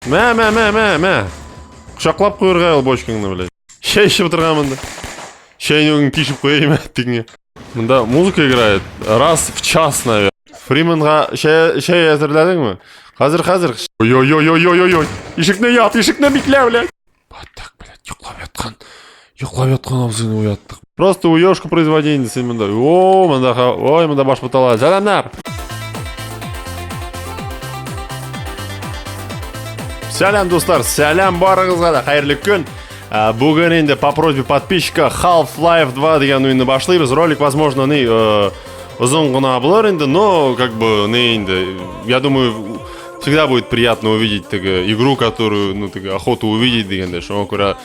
Мә. Құшақлап қойырға ал бочкаңды, блядь. Шай ішіп отырғанмын да. Шайнегін кешіп қойайым әттігіне. Мында музыка играет. Раз в час, наверное. Фрименға шай әзірләдің ме? Қазір. Ой. Ишікні бекля, блядь. Вот так, блядь, Йоқлап ятқан абзыйны ояттық. Просто уешку производейді сен мында. Ой, мында баш бұтала. Сәлемдер. Сәлем, достар. Сәлем барыңызға да. Қайырлы күн. Бүгін енді по просьбе подписчика Half-Life 2 деген ойынды башлайбыз. Ролик, возможно, ұзын ғына болар енді, но, как бы, я думаю, всегда будет приятно увидеть игру, которую, охоту увидеть дегенде. Шоңа көре,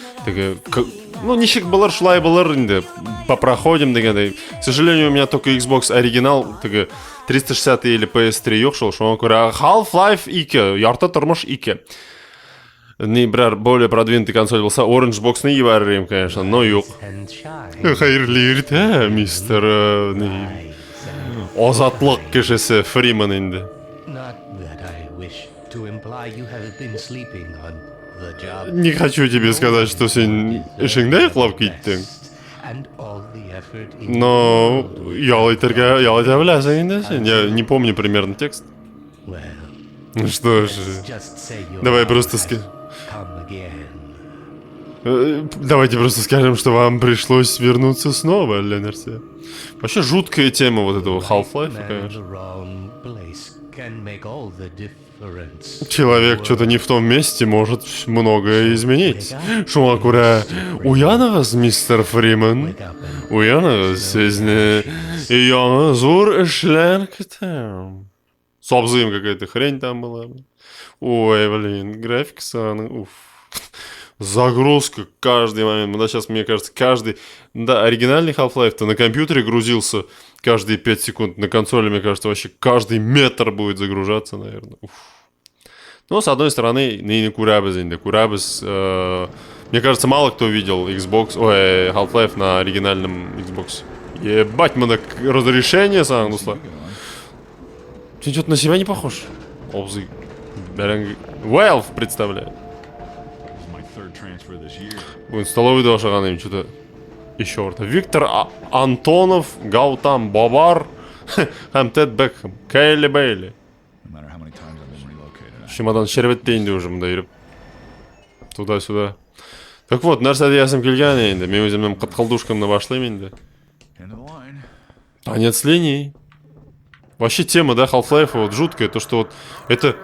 ничек болар, шулай болар енді, попроходим дегенде. К сожалению, у меня только Xbox оригинал, 360 или PS3 yok шол. Шоңа көре, Half-Life 2, ярты тұрмыш 2. Бірер более продвинутый консоль болса, Orange Box'ны ебәрірем, конечно, но yok. Хайырлы ерте, мистер Азатлық кешесі Фриман енді. Не хочу тебе сказать, что сен ішіңді айқлап кеттің. Но ялайта біләсің енді сен. Я не помню примерно текст. Ну что ж, давай просто давайте просто скажем, что вам пришлось вернуться снова, Ленерси. Вообще жуткая тема вот этого Half-Life, конечно. Человек что-то не в том месте может многое изменить. Шумакура, уянагыз, мистер Фриман. Уянагыз, сезне, яңа зур эшләр көтәм. Собзым какая-то хрень там была. Ой, блин, графика саны, уф. Загрузка каждый момент. Да, сейчас, мне кажется, Да, оригинальный Half-Life-то на компьютере грузился каждые 5 секунд. На консоли, мне кажется, вообще каждый метр будет загружаться, наверное. Уф. Но, с одной стороны, не курабыз. Мне кажется, мало кто видел Half-Life на оригинальном Xbox. Ебать, мы на разрешение, сам, Дуслав. Ты что-то на себя не похож? Обзы. Valve представляет. Будет столовый даже ганым, что-то еще раз. Виктор Антонов, Гаутам Бабар, Тед Бекхэм, Кейли Бейли. Чемодан шербеттейінде уже мында еріп. Туда-сюда. Так вот, нәрседе ясым келген енді. Мен өзімнің қытқылдушкамны башлайым енді. Конец линий. Вообще тема, да, Half-Life вот жуткая, то что вот это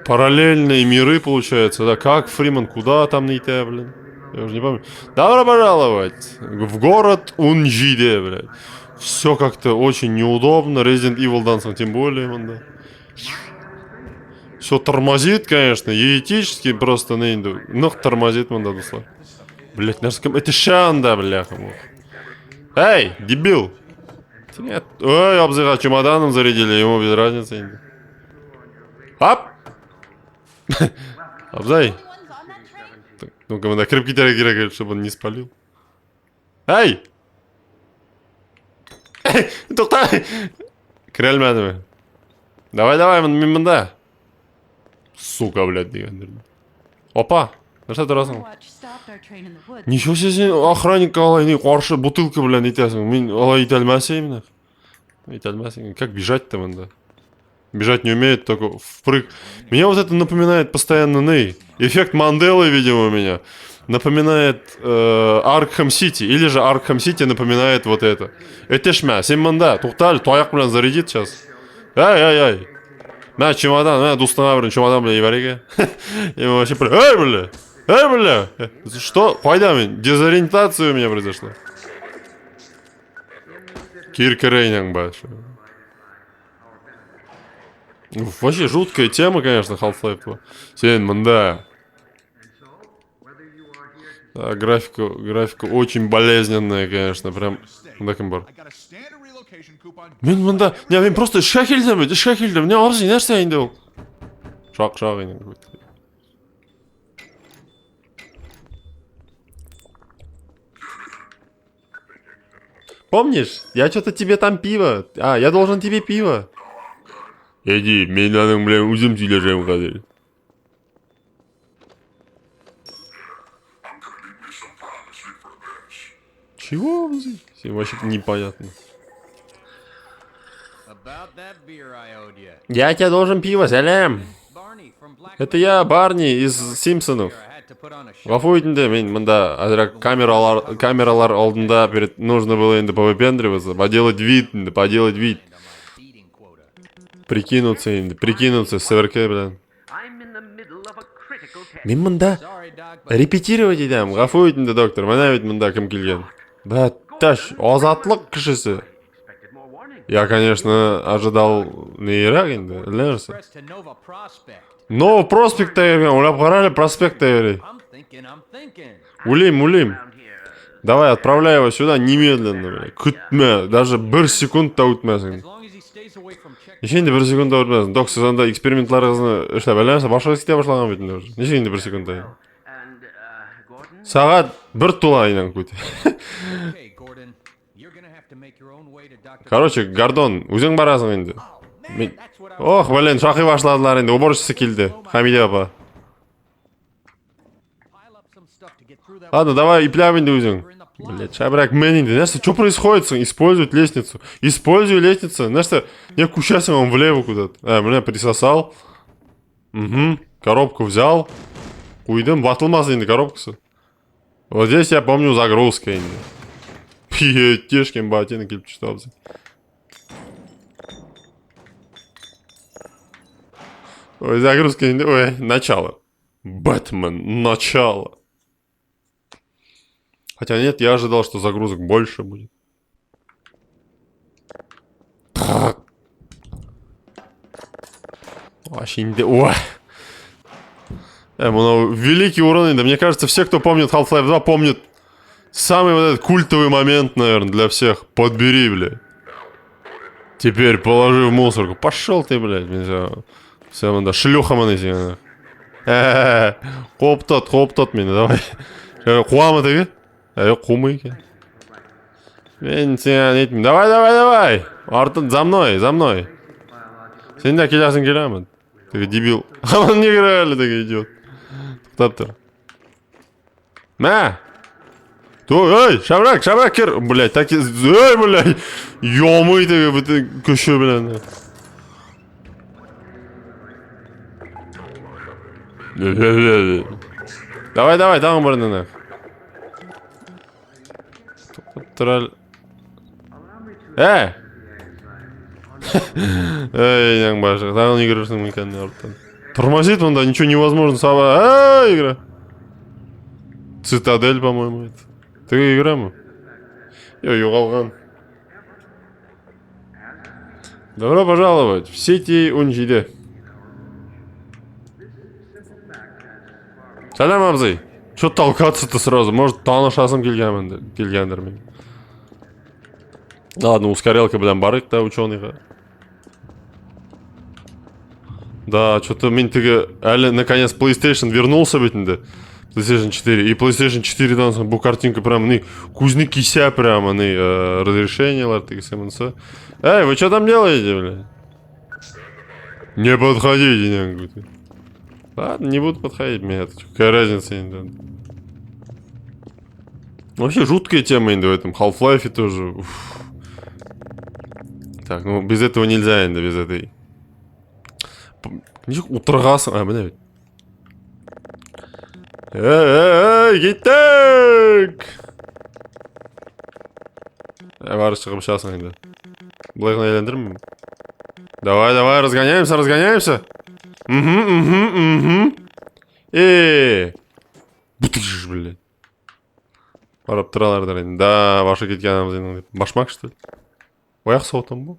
параллельные миры получается, да, как Фриман, куда там нейте, блин, я уже не помню. Добро пожаловать в город Унжиде, блядь. Все как-то очень неудобно, Resident Evil Dancing тем более, да. Все тормозит, конечно, еетически просто, но тормозит, да, дуслав. Блядь, это Шанда, бляха, эй, дебил. Нет. Ой, обзыга чемоданом зарядили, ему без разницы. Ап! Обзай. Ну-ка, мы на крепкий терагер, чтобы он не спалил. Эй! Тохтай! Крельмәдімі. Давай, мында. Сука, блядь, деген. Опа! Нәрсе тұрасың? Ничего себе, охранник алай, қаршы бутылка, блядь, етесің. Мен алай итәлмәсеймін. Итәлмәсеймін. Как бежать-то, мында? Бежать не умеет, только впрыг. Меня вот это напоминает постоянно эффект Манделы, видимо, у меня. Напоминает Arkham City. Или же Arkham City напоминает вот это. Это шмя, сен мында. Тухталь, твояк, блядь, зарядит сейчас. Ай. Мә, чемодан, мә, дустана, блядь, чемодан, блядь, евареге. Ему вообще, эй, бля! Что? Пойдем, дезориентация у меня произошла. Кирка Рейнинг большой. Вообще жуткая тема, конечно, Half-Life 2. Сен, манда. Да, графика очень болезненная, конечно, прям. Мындакимбар. Мында. Не, мен просто шахилдем. Не, абзый, нәрсе инде ол. Шақ инде. Помнишь? Я что-то тебе там пиво. Я должен тебе пиво. Иди, мен аның, блин, өзім сөйлежем қазір. Чего? Вообще непонятно. Я тебе должен пиво, Салем. Это я, Барни из Симпсонов. Ғафу етіңдер, мен мында азырақ камералар алдында нужно было енді повыпендриваться, поделать вид, прикинуться, сіверке, блин. Мен мында репетировать етем, ғафу етіңдер, доктор, мына ведь мында кім келген. Бәттәш, азатлық кішісі. Я, конечно, ожидал нейрак енді, ілерсі. Но проспекта ерген, ойлап қарайлы проспекта ерген. Улим. Давай, отправляй его сюда немедленно, бля. Күтме, даже бір секунд та өтмесін. Нешейінде бір секунд та өтмесін. Док, сіз анда экспериментларыңызны ішлеп әлемсе, башқа кете башлаган бетінде уже. Нешейінде бір секунд та. Сағат бір тула айнан көте. Короче, Гордон, өзің барасың енді. Ох, блин, шақи башладылар енді, уборщица келді. Хамиде апа. Ладно, давай, иплям енді өзің. Блять, шабрак, мен енді. Знаешь, что происходит? Используют лестницу. Использую лестницу. Знаешь, я кучался он влево куда-то. Меня присосал. Угу. Коробку взял. Уйдем, батылмаз енді коробкасы. Вот здесь я помню загрузка енді. Тешкин ботинок келіп читался. Ой, загрузка, ой, начало. Бэтмен, начало. Хотя нет, я ожидал, что загрузок больше будет. Вообще не... Ой. Великий урон, да мне кажется, все, кто помнит Half-Life 2, помнят самый вот этот культовый момент, наверное, для всех. Подбери, блядь. Теперь положи в мусорку. Пошел ты, блядь. Все, да, шлюха маны. Хоп тот меня, давай. Хуама ты? Хумы. Давай. Артын, за мной. Сен де келясың келемін. Ты дебил. Он не играли, так идет. Топтыр. Мә! Ой, шабрак, кер. Блядь, так... Ой, блядь. Ёмый ты, бітін көші, блядь. Давай, тағын бірініне. Тұрал. Эй, нең башық. Тағын игрышның меканны арттан. Тормозит, онда ничего невозможно. Саба. Игра. Цитадель, по-моему, это. Ты игра ма? Юғалған. Добро пожаловать в сети Унжиде. Салам, абзый. Чё толкаться-то сразу? Может, танышасым келгендер мен. Ладно, ускорялка білән барык та ученыйға. Да, что-то мен тігі әлі наконец PlayStation вернулся бетінде. PlayStation 4. И PlayStation 4 дан соң бұл картинка прям кузны кися прям разрешениялар тігі сэмэнса. Эй, вы что там делаете, бля? Не подходите, не. Ладно, не буду подходить, мне это какая разница. Вообще жуткая тема в этом Half-Life тоже. Уф. Так, ну без этого нельзя, без этой. Утырғасың, міне бет. Кеттік! Бары шығып шасың енді. Бұлайғын айландырмын. Давай, разгоняемся. Угу. Бұтық жиш, блядь. Барап тұралардар енді. Да, башы кеткен анамыз енді. Башмак, что ли? Ояқ соғытым бұл.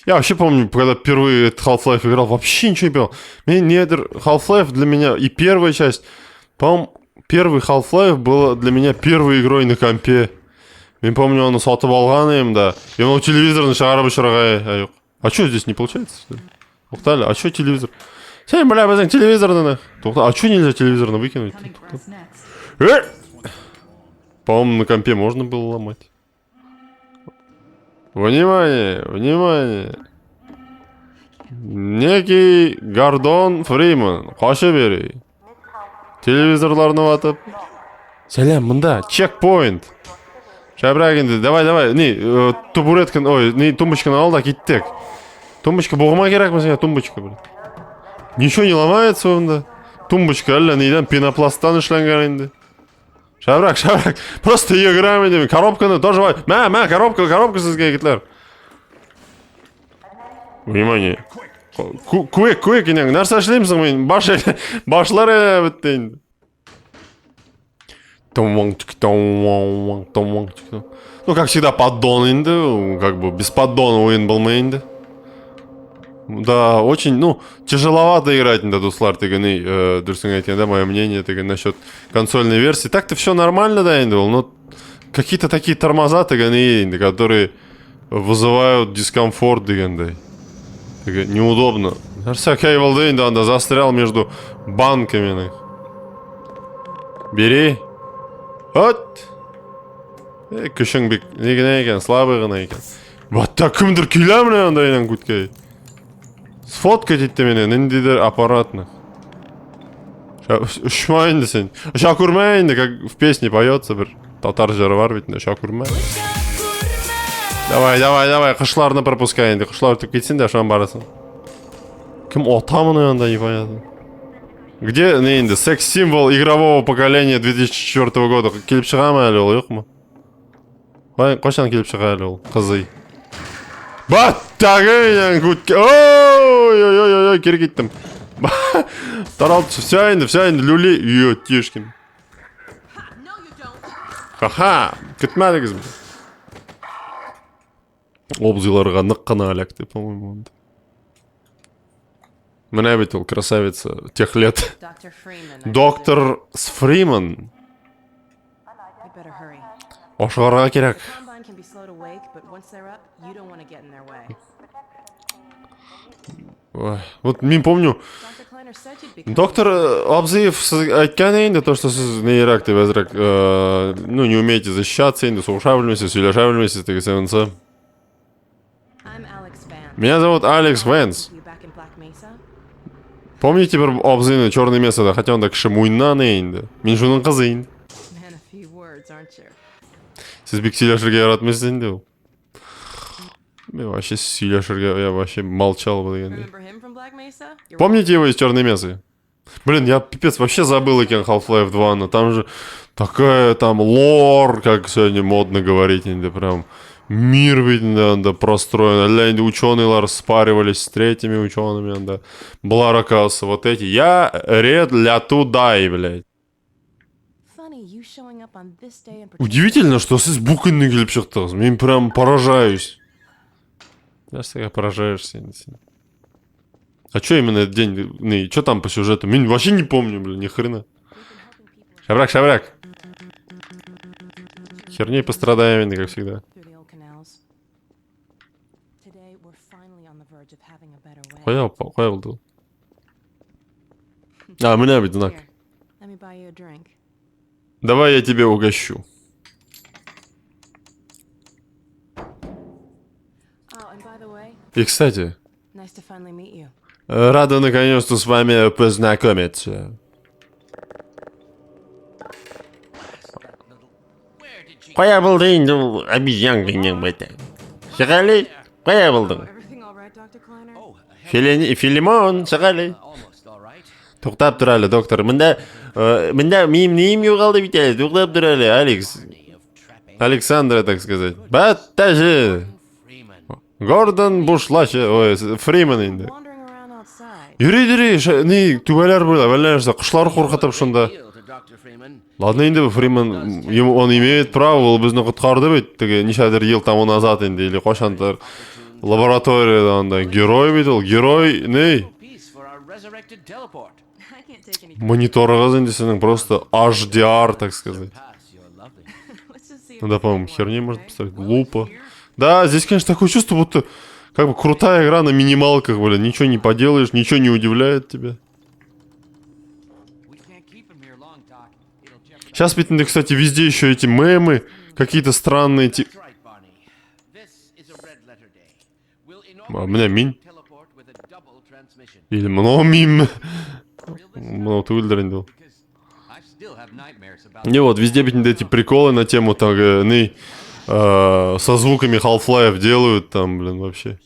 Я вообще помню, когда впервые Half-Life играл, вообще ничего не понял. Half-Life для меня и первая часть, по-моему, первый Half-Life был для меня первой игрой на компе. Я помню, он сатып алған да. И он телевизорны шығарып шырға. А что здесь не получается? Уқтали, а что телевизор? Сен, бля, біздің телевизорны. А что нельзя телевизорны выкинуть? По-моему, на компе можно было ломать. Внимание! Некий Гордон Фриман. Қошы бері. Телевизорларны ватып. Сәлем, мында, чекпоинт. Шабрак енді, давай. Не, табуретканы, ой, не, тумбочканы ал да кеттік. Тумбочка боғыма керек ме сенге, тумбочка, блин. Ничего не ломается онда. Тумбочка, әлі неден пенопласттан ішленген енді. Шабрак. Просто играем едем. Коробканы тоже вай. Мә, коробка сізге кетлер. Внимание. Көйек, енең, нәрсе ішлеймсің мен? Башлар бітті енді. Ну, как всегда, поддон енді. Как бы без поддона ойын болмай енді. Да, очень, ну, тяжеловато играть на дуслар, тыганы, дурсунгайтен, да, мое мнение, тыганы, насчет консольной версии. Так-то все нормально, да, индул, но какие-то такие тормоза, тыганы, которые вызывают дискомфорт, тыганы, неудобно. Всякая волдень, да, застрял между банками. Бери. Вот. Күшің бек, негіне екен, слабый ғана екен. Вот так кімдір келем, да, андайынан күткей. Сфоткать етті менен, індейдер аппаратных. Ұшмайынды сен. Ұша көрмейінді, как в песне поется бір. Татар жары бар бетінде, ұша көрмей. Давай, қышларны пропускайынды. Қышлар өтіп кетсін де, ұшан барасын. Кім отамыны анда, непонятно. Где, не енді, секс-символ игрового поколения 2004 года? Келіп шыға ма әлі ол, yok mu? Қошан келіп шыға әлі ол, қызы. Баттагын күтке. Ой, кері кеттім. Таралды, все енді, люли. Үйе, тешкін. Ха-ха, күтмәдіңіз бі. Обзыларға ныққана әләкті, по-моему. Міне бет ол красавица тех лет. Доктор Фриман. Ошғарға керек. Вот мен помню, доктор Абзиев айтқан енді, то, что сіз нейрак деп әзірек, ну, не умеете защищаться енді, соғыша білмесіз, сөйлеша білмесіз, деген сәвінсі. Меня зовут Алекс Вэнс. Помните бір Абзиевны черный месада, хотя он так шымуйнан енді. Мен жуның қызы енді. Сіз бек сөйлешірге яратмайсыз енді ол. Мен вообще сөйлешірге, я вообще молчал бы дегенде. Помните его из черной месы? Блин, я пипец вообще забыл екен Half-Life 2, но там же такая там лор, как сегодня модно говорить, енді прям мир видно, простроен. Әлі ученые спаривались с третьими учеными, да. Была ракаса, вот эти. Я ред ля тудай, блядь. Удивительно, что сіз букынны келіп шықтыңыз. Мен прям поражаюсь. Знаешь, я поражаешься. А что именно этот день? Что там по сюжету? Я вообще не помню, блин, ни хрена. Шабрак. Херней пострадаем, как всегда. Қоя болды. Міне бит знак. Давай я тебе угощу. И, кстати, рада наконец-то с вами познакомиться. Қоя болдың, обезьянка не бәті. Шағали, қоя болдың. Филимон, шағали. Тоқтап тұр әлі, доктор. Мында мейім нейім жоғалды бит әлі. Тоқтап тұр әлі, Алекс. Александра, так сказать. Баттажы. Гордон Бушлачы, ой, Фриман енді. Юри, не, түбәлер болды, вәлләнішті, құшлары қорқатып шында. Ладно, енді Фриман, он имеет право, ол бізді құтқарды бет, нешәдір ел тому назад енді, или қошантар лабораторияда анда. Герой бет ол, герой, не? Мониторығыз енді сенің просто HDR, так сказать. Ну да, по-моему, херней можно поставить. Лупа. Да, здесь, конечно, такое чувство, будто как бы крутая игра на минималках, блин. Ничего не поделаешь, ничего не удивляет тебя. Сейчас, кстати, везде еще эти мемы, какие-то странные... Бля, минь. Или мынау мим. Мынау түгілдер енді ол. Не, вот везде битінде эти приколы на тему так, со звуками Half-Life делают там, блин, вообще.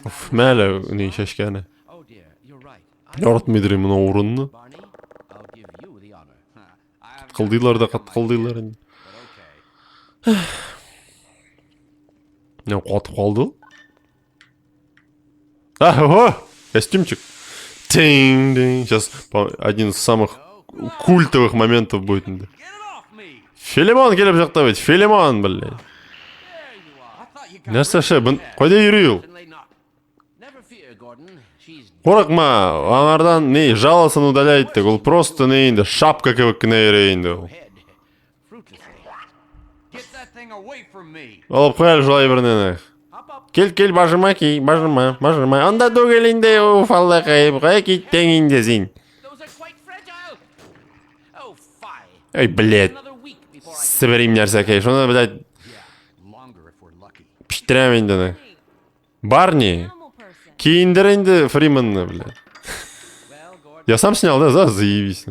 Уф, мәлі, не, шашканы. Яратмайдыр мына орынны. Қатқылдыйлар да қатқылдыйлар. Не, қатып қалды? О, костюмчик. Тинг-динг. Сейчас один из самых культовых моментов будет. Филимон келіп жақта бет. Филимон, блядь. Нәрсе ше, қойда үйрейл? Қорықма, аңардан не, жаласын удаляйды. Ол просто не енді, шапка кебік не ерейінді. Олып қоял жылай бірнен. Кел, бажырма кей, бажырма. Онда дөгелінде уфалда қайып, қай кеттеңінде зин. Ой, блядь. Соберим нәрсе кей, шоны, блядь. Пиштірем енді. Барни. Кейіндер Фрименны, блядь. Я сам снял, да? Заебись.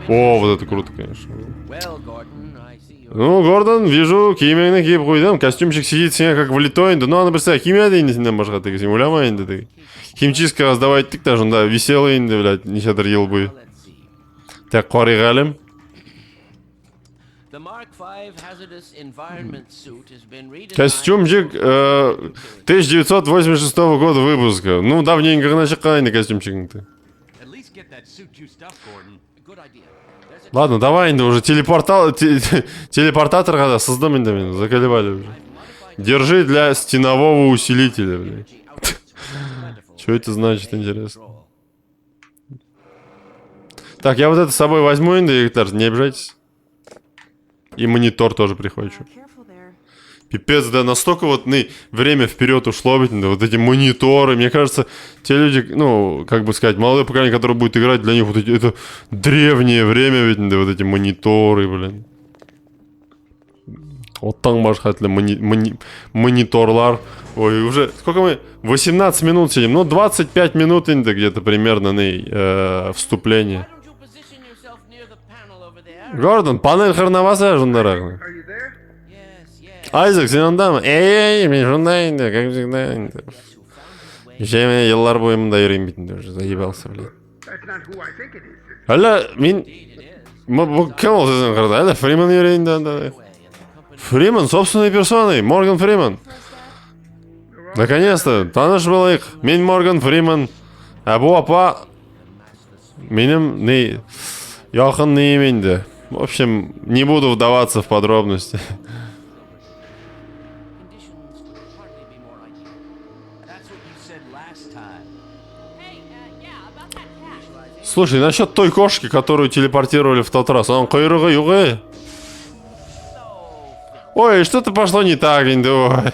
О, вот это круто, конечно. Ну, Гордон, вижу, киімеңді киіп қойдым. Костюмчик сидит сене как влитой енді. Ну, аны бірсе, киме дейін сенен башқа тегі. Сен ойламай енді тегі. Химчистка раздавайттық та, жында веселый енді, блядь, нешедір ел бойы. Так, қоры ғалым. Костюмчик 1986 года выпуска. Ну, давненько ғана шыққан енді костюмчигіңді. Ладно, давай енді уже телепортатор когда создам енді мен, заколебали уже. Держи для стенового усилителя, блядь. Что это значит, интересно? Так, я вот это с собой возьму енді, Ектар, не обижайтесь. И монитор тоже прихвачу. Пипец, да, настолько вот время вперед ушло, да, вот эти мониторы. Мне кажется, те люди, ну, как бы сказать, молодое поколение, которое будет играть, для них вот эти, это древнее время, ведь, да, вот эти мониторы, блин. Вот там башхатли мониторлар. Ой, уже, сколько мы? 18 минут сидим. Ну, 25 минут где-то примерно вступление. Гордон, панель харнаваса жундарагны. Айзек, сен анда ма? Мен жундай енді, как всегда енді. Еще мен еллар бойымда үйрейін бейтінде уже, заебался, блядь. Әлі, мен... Кем ол сіздің қырда? Әлі, Фриман үйрейін да. Фриман, собственной персоной, Морган Фриман. Наконец-то, таныш болайық. Мен Морган Фриман. Бұл апа... Менің, яқын неменді. В общем, не буду вдаваться в подробности. Слушай, насчет той кошки, которую телепортировали в тот раз, он койруга югы. Ой, что-то пошло не так, ой.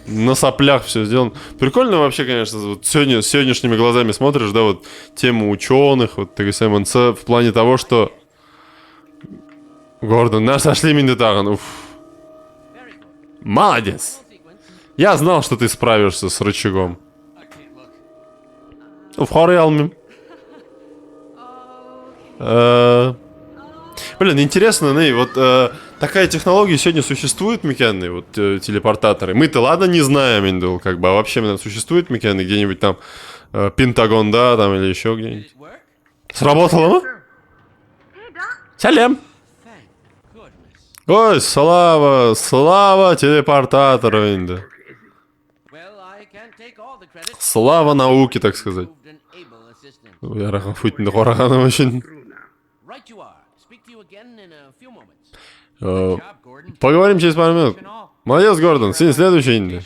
На соплях все сделано. Прикольно вообще, конечно, вот сегодняшними глазами смотришь, да, вот тему ученых, вот ТГСМНЦ, в плане того, что... Гордон, нас сошли Миндетаган, уф. Молодец. Я знал, что ты справишься с рычагом. В Хорыалме. Блин, интересно, вот такая технология сегодня существует, Микенны, вот телепортаторы. Мы-то ладно не знаем, Индул, как бы, а вообще существует, Микенны, где-нибудь там Пентагон, да, там или еще где-нибудь. Сработало, ну? Салем. Ой, слава телепортатору, Инду. Слава науке, так сказать. Я рахафутин хораханом очень. Поговорим через пару минут. Молодец, Гордон. Следующий Инди.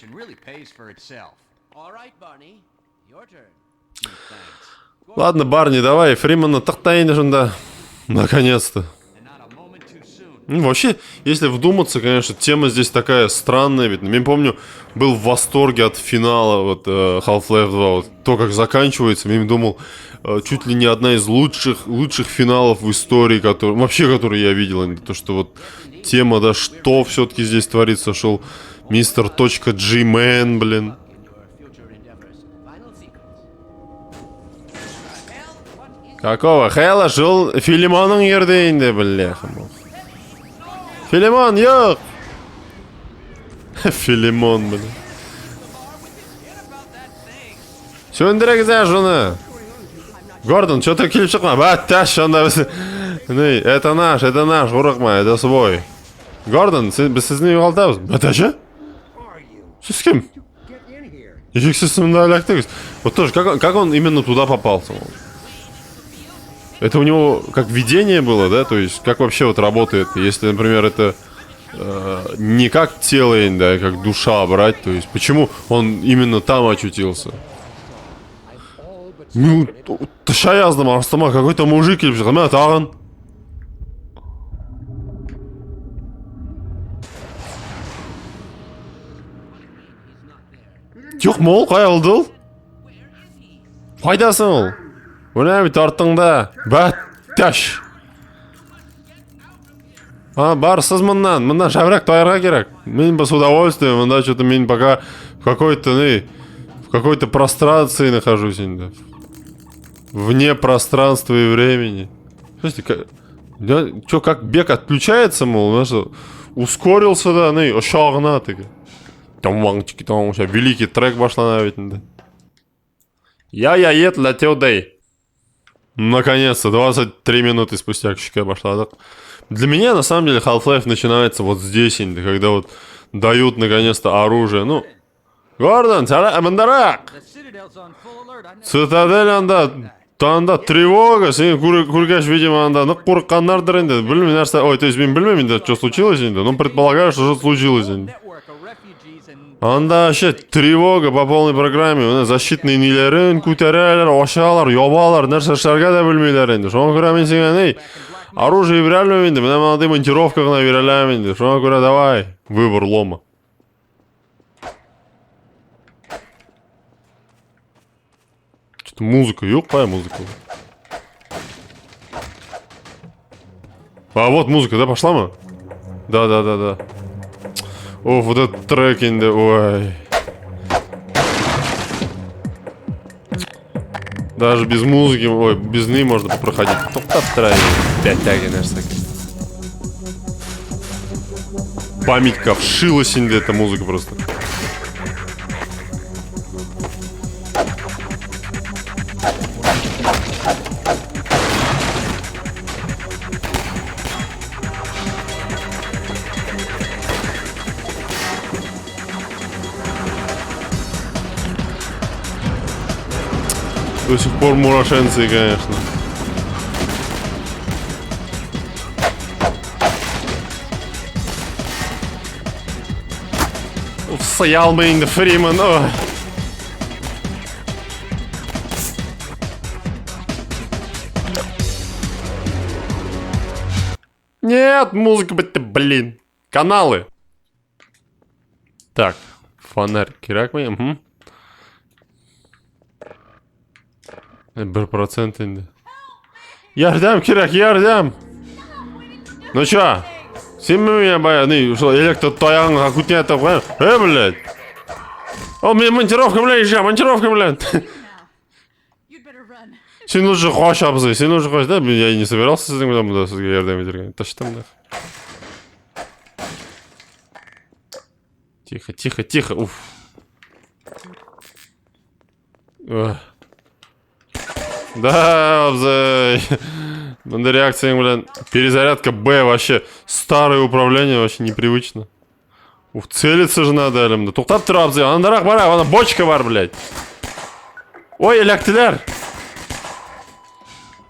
Ладно, Барни, давай. Фримана тахтайны жунда. Наконец-то. Ну, вообще, если вдуматься, конечно, тема здесь такая странная. Ведь я помню, был в восторге от финала вот Half-Life 2. Вот, то, как заканчивается, я думал, чуть ли не одна из лучших финалов в истории, которые я видел. То, что вот тема, да, что все-таки здесь творится, шел мистер G-Man, блин. Какого хела шел Филимонның ердейінде, бляха. Филимон, yok. Филимон, блин. Söndürегізі жуны. Гордон, что-то келіп шықма. Бәттәш, онда біз... Это наш, ұрықма, это свой. Гордон, біз сіздің үйғалтабыз. Бәттәші? Сіз кім? Ешексіз сымында айлақтыңыз. Вот тоже, как он именно туда попался? Это у него как видение было, да? То есть, как вообще вот работает? Если, например, это не как тело, да, а как душа брать, то есть, почему он именно там очутился? Ну, тыша яздым, астыма какой-то мужик келіп шыққан, мә тағын. Жоқ, мол, қай алдыл? Қайдасың ол? Өне бит артыңда. Бәттәш. Бар, сіз мындан шабырақ тайырға керек. Мен с удовольствием, мында что-то мен пока в какой-то прострации нахожусь. Вне пространства и времени. Слушайте, что, как бег отключается, мол, что, ускорился, да, ошағына, тігі. Там, великий трек башлана ведь, да. Я ет летел дэй. Наконец-то, 23 минуты спустя к щеке пошла. Для меня, на самом деле, Half-Life начинается вот здесь, когда вот дают, наконец-то, оружие. Ну, Гордон, Мандарак! Цитадель, анда тревога, сен кургаш, видимо, анда, ну, курканнардыр, ой, то есть, мен білмеймін, что случилось, но предполагаю, что что случилось. Анда вообще тревога по полной программе. Защитный нелерін көтерелер, ошалар, ябалар, нәрсәшләргә дә белмиләр инде. Шуңа күрә мен сиңа оружие бирәлмим инде. Менә мондый монтировка гына бирәләм инде. Шуңа күрә давай, выбор лома. Что-то музыка, ёпая музыка. А вот музыка, да, пошла мы? Да. О, вот этот трек, ой. Даже без музыки, ой, без ней можно проходить. Памятька вшилась, эта музыка просто. До сих пор мурашенцы, конечно. Стоял бы in the Freeman. Нет, музыка, блин. Каналы. Так, фонарь, кирак мы. Угу. 1% инде. Ярдәм кирәк, ярдәм. Ну чё? Сен меня электр таяғыңа күтінетіп қойын. Блядь. О, мен монтировка, блядь. Сен лучше қош, абзай, да? Я и не собирался сіздің бұда сізге ярдәм етерген. Таштым, да. Тихо. Уф. Да, абзай. Надо реакция, блин. Перезарядка Б вообще. Старое управление вообще непривычно. Ух, целиться же надо, әлемді. Тоқтап тұр, абзай. Андарақ бар, ана бочка бар, блядь. Ой, электілер.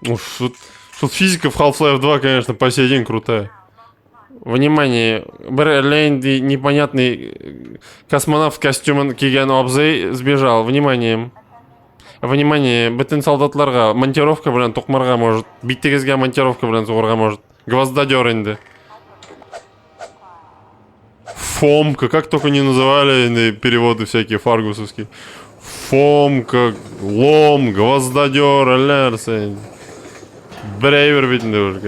Уф, тут физика в Half-Life 2, конечно, по сей день крутая. Внимание, Берлейнди непонятный космонавт в костюме киген абзай сбежал. Внимание, бітін солдатларға монтировка білен тоқмарға может. Биттегізге монтировка білен соғырға может. Гвоздадер енді. Фомка, как только не называли переводы всякие фаргусовские. Фомка, лом, гвоздодер, алярсен. Брейвер битінде.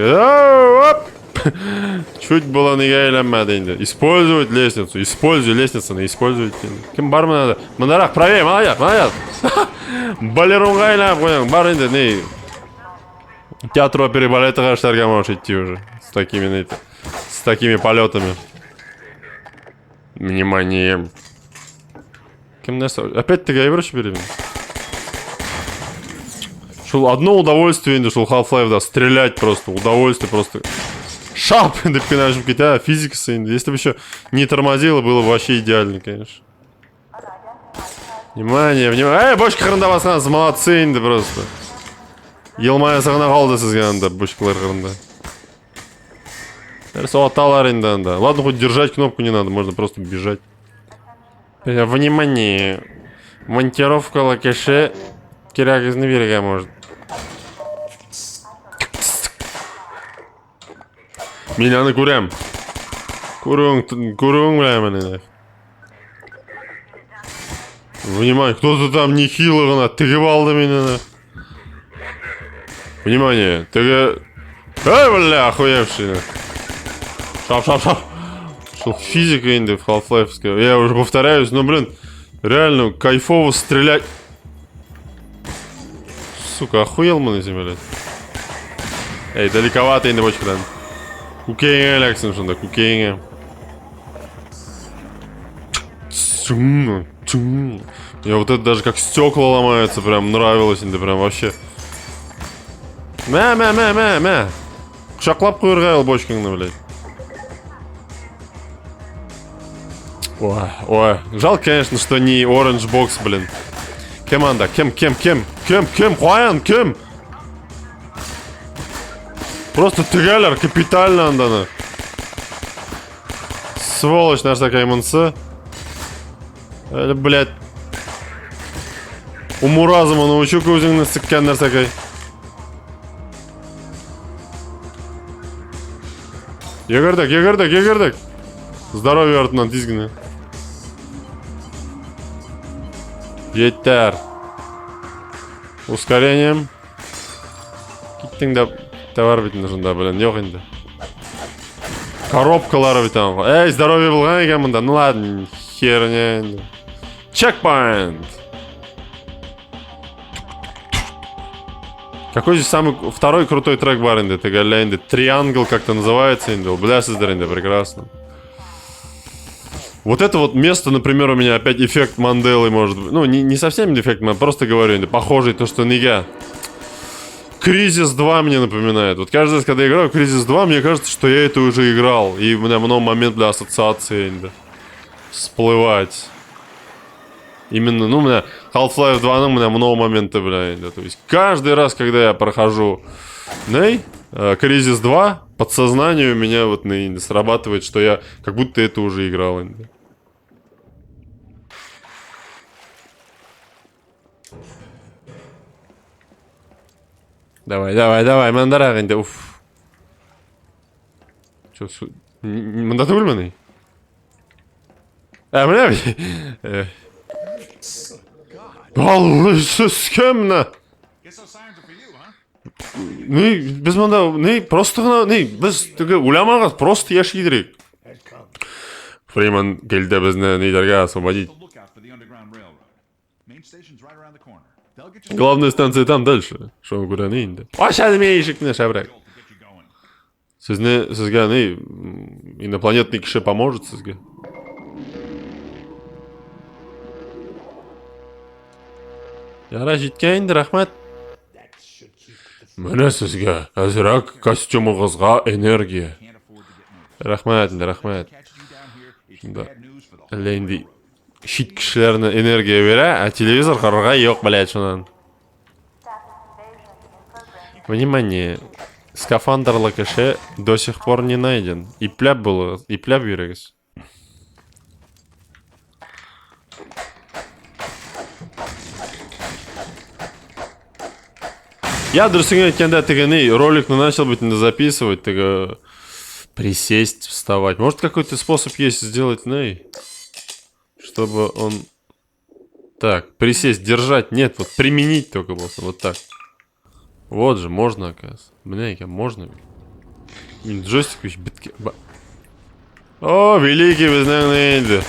Чуть было не гайлеммәді. Использовать лестницу. Используй лестницу, используй. Кем бар надо? Мандарах, правее, молодец, молодец. Балерун гайлем, қояң, бар енді, не. Театр оперы балетаға штарға можешь идти уже. С такими полетами. Внимание. Кем нас... Опять-таки я вроде берем. Шел одно удовольствие, шел Half-Life, да, стрелять просто. Удовольствие просто. Шап, да пинаешь в GTA, физика, если бы еще не тормозило, было бы вообще идеально, конечно. Внимание, внимание. Бочка қырында басыңыз, молодцы енді просто. Елмая сағына қалды сізге анда, бочкалар қырында. Соғатталар енді анда. Ладно, хоть держать кнопку не надо, можно просто бежать. Внимание. Монтировка лакеше. Керек ізні берега может. Меня курям. Курung, бля, мене. Внимание, кто-то там нехило, тігіп алды мені. Внимание, тігі... Эй, бля, охуевший. Шап. Что физика инди в Half-Life. Я уже повторяюсь, но, блин, реально кайфово стрелять. Сука, охуел мы на земле, блядь. Эй, далековато инди бочка, да. Кукейнге, Алексин, что да, кукейнге. Мне вот это даже как стекла ломаются, прям нравилось инди, прям вообще. Мя. Шаклап қойырға бочкаңды, блядь. Ой. Жалко, конечно, что не Orange Box, блин. Кем анда? Кем? Қоян, кем? Просто трейлер капитально анданы. Сволочь наш такая мынсы. Блядь. Умуразыма научу көзіңні сіккен нәрсекай. Егірдік. Здоровье артынан тизгіні. Жеттер. Ускорением. Киттің да товар бітін жында, блин, жоқ енді. Коробкалары бітін. Эй, здоровье болған екен мұнда. Ну ладно, херня енді. Чекпоинт. Какой здесь второй крутой трек бар енді? Это галя енді. Триангл как-то называется енді. Блясыздыр енді, прекрасно. Вот это вот место, например, у меня опять эффект Манделы может быть. Ну, не совсем эффект, я просто говорю, енді, похожий, то, что Нига. Кризис 2 мне напоминает. Вот каждый раз, когда я играю в Кризис 2, мне кажется, что я это уже играл. И у меня много момент для ассоциации енді. Всплывать. Именно, ну, у меня Half-Life 2, у меня много моментов, бля. То есть каждый раз, когда я прохожу Кризис 2, подсознание у меня вот срабатывает, что я как будто это уже играл. Давай, мандарах енді, уф. Чё, мандаты өлмені? Міне? Аллы, сіз кемна? Біз мында, просто ғына, біз уламағыз, просто яши керек. Фриман келді бізді нейдерге освободить. Главная станция там дальше. Шо куда не инде. Ошады мейшік не шабрак. Сізге инопланетный кіші поможет сізге. Яра жеткен енді, рахмет. Міне сізге әзірак костюмығызға энергия. Рахмет. Әлі енді шит кішілеріне энергия бере, а телевизор қарарға yok, блядь, шынан. Внимание. Скафандрлы кіші до сих пор не найден. Ипляп было, ипляп берегіз. Я дұрысың еткенде тігі роликны начал бітінде записывать, тігі Присесть, вставать. Может, какой-то способ есть сделать, ней? Чтобы он... Так, присесть, держать. Нет, вот применить только просто. Вот так. Вот же, можно, оказывается. Бля, можно. Джойстик ведь битки. О, великий безнагный инди.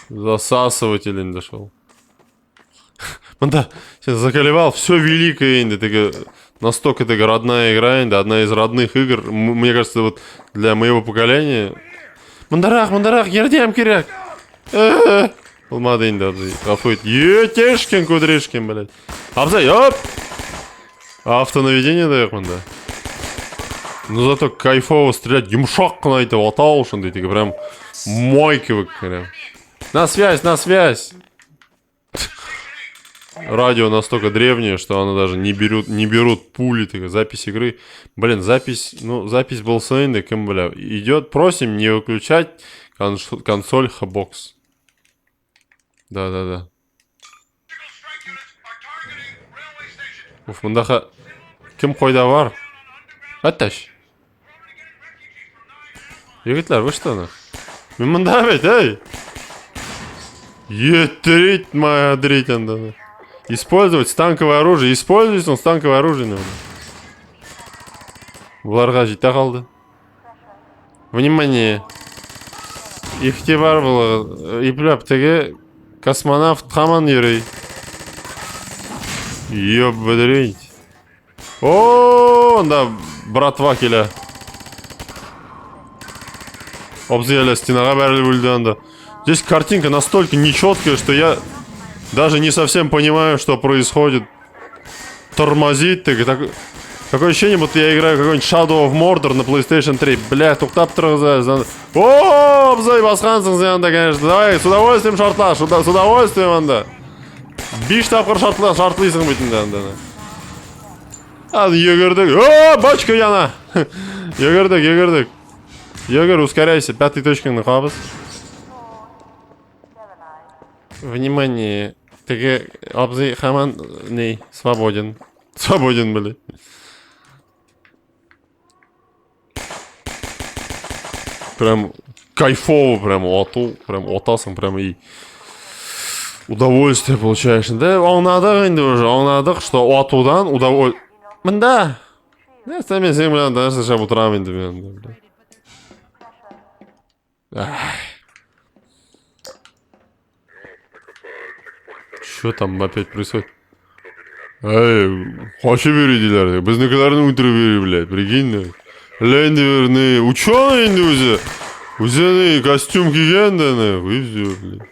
Засасыватель инди дошел. Да, сейчас заколебал. Все великое инди. Настолько это родная игра инди. Одна из родных игр. Мне кажется, вот для моего поколения. Мандарах, ярдем киряк. Olmadı indi Abzay. Кафует. Етешкин, кудришкин, блядь. Абзай, оп! Автонаведение да мында. Ну зато кайфово стрелять. Юмшак кына айтып атау ушундай тиги прям мойкивик прям. На связь. Радио настолько древнее, что оно даже не берут пули, тиги, запись игры. Блин, запись был инди, кем, бля. Идет, просим не выключать консоль Xbox. Да. Уф, мындаха ким койда бар? Атташ. Егитлер, вы что, нах? Мен мында бет, эй! Етрить моя дритянда. Использовать станковое оружие. Используйте он станковое оружие, наверное. Буларга жите калды. Внимание. Ихтибар было. Иплеп теге космонавт хаман йөрей. Ёбадрить. О, да, братва келе. Обзъяли стенага бәрі бүлді анда. Здесь картинка настолько нечеткая, что я даже не совсем понимаю, что происходит. Тормозит. Такое ощущение, будто я играю какой-нибудь Shadow of Mordor на PlayStation 3. Бля, туктап тұрғызай. О, Абзай, басқансың зянда, конечно. Давай, с удовольствием шартла, с удовольствием анда. Биш тапқыр шартлайсың бітінде анда. Ады, егірдік. О, бочка яна. Егірдік. Егір, ускоряйся, 5-й точканы қабыз. Внимание. Теге, Абзай, хаман, ней, свободен. Свободен, блядь. Прям кайфово, прям отасың, прям и удовольствие получаешь. Да, оңнадық енді уже, что атудан удовольствие. Мында. Да, мен сен білен дәрісі шап отырам енді мен. Что там опять происходит? Эй, хоча бери дейлер. Біздікілерін өлтіріп бери, блядь, прикинь. Лэнди верны. Ученый енді өзі. Өзі костюм киген да, и все, блядь.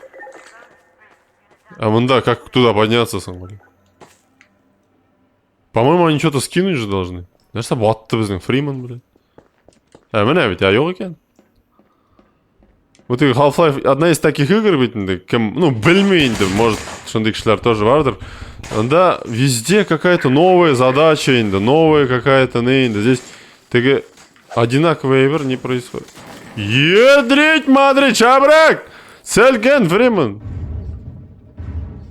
А мында, как туда подняться сам, блядь? По-моему, они что-то скинуть же должны. Знаешь, там атты біздің Фриман, блядь. Міне ведь, аяқ екен. Вот и Half-Life одна из таких игр, ведь, ну, білмейді, может, шынды кішілер тоже вардыр. Да, везде какая-то новая задача, новая какая-то, здесь таки одинаковый игр не происходит. Едрить, мадрить, чабрак! Селген, Фриман!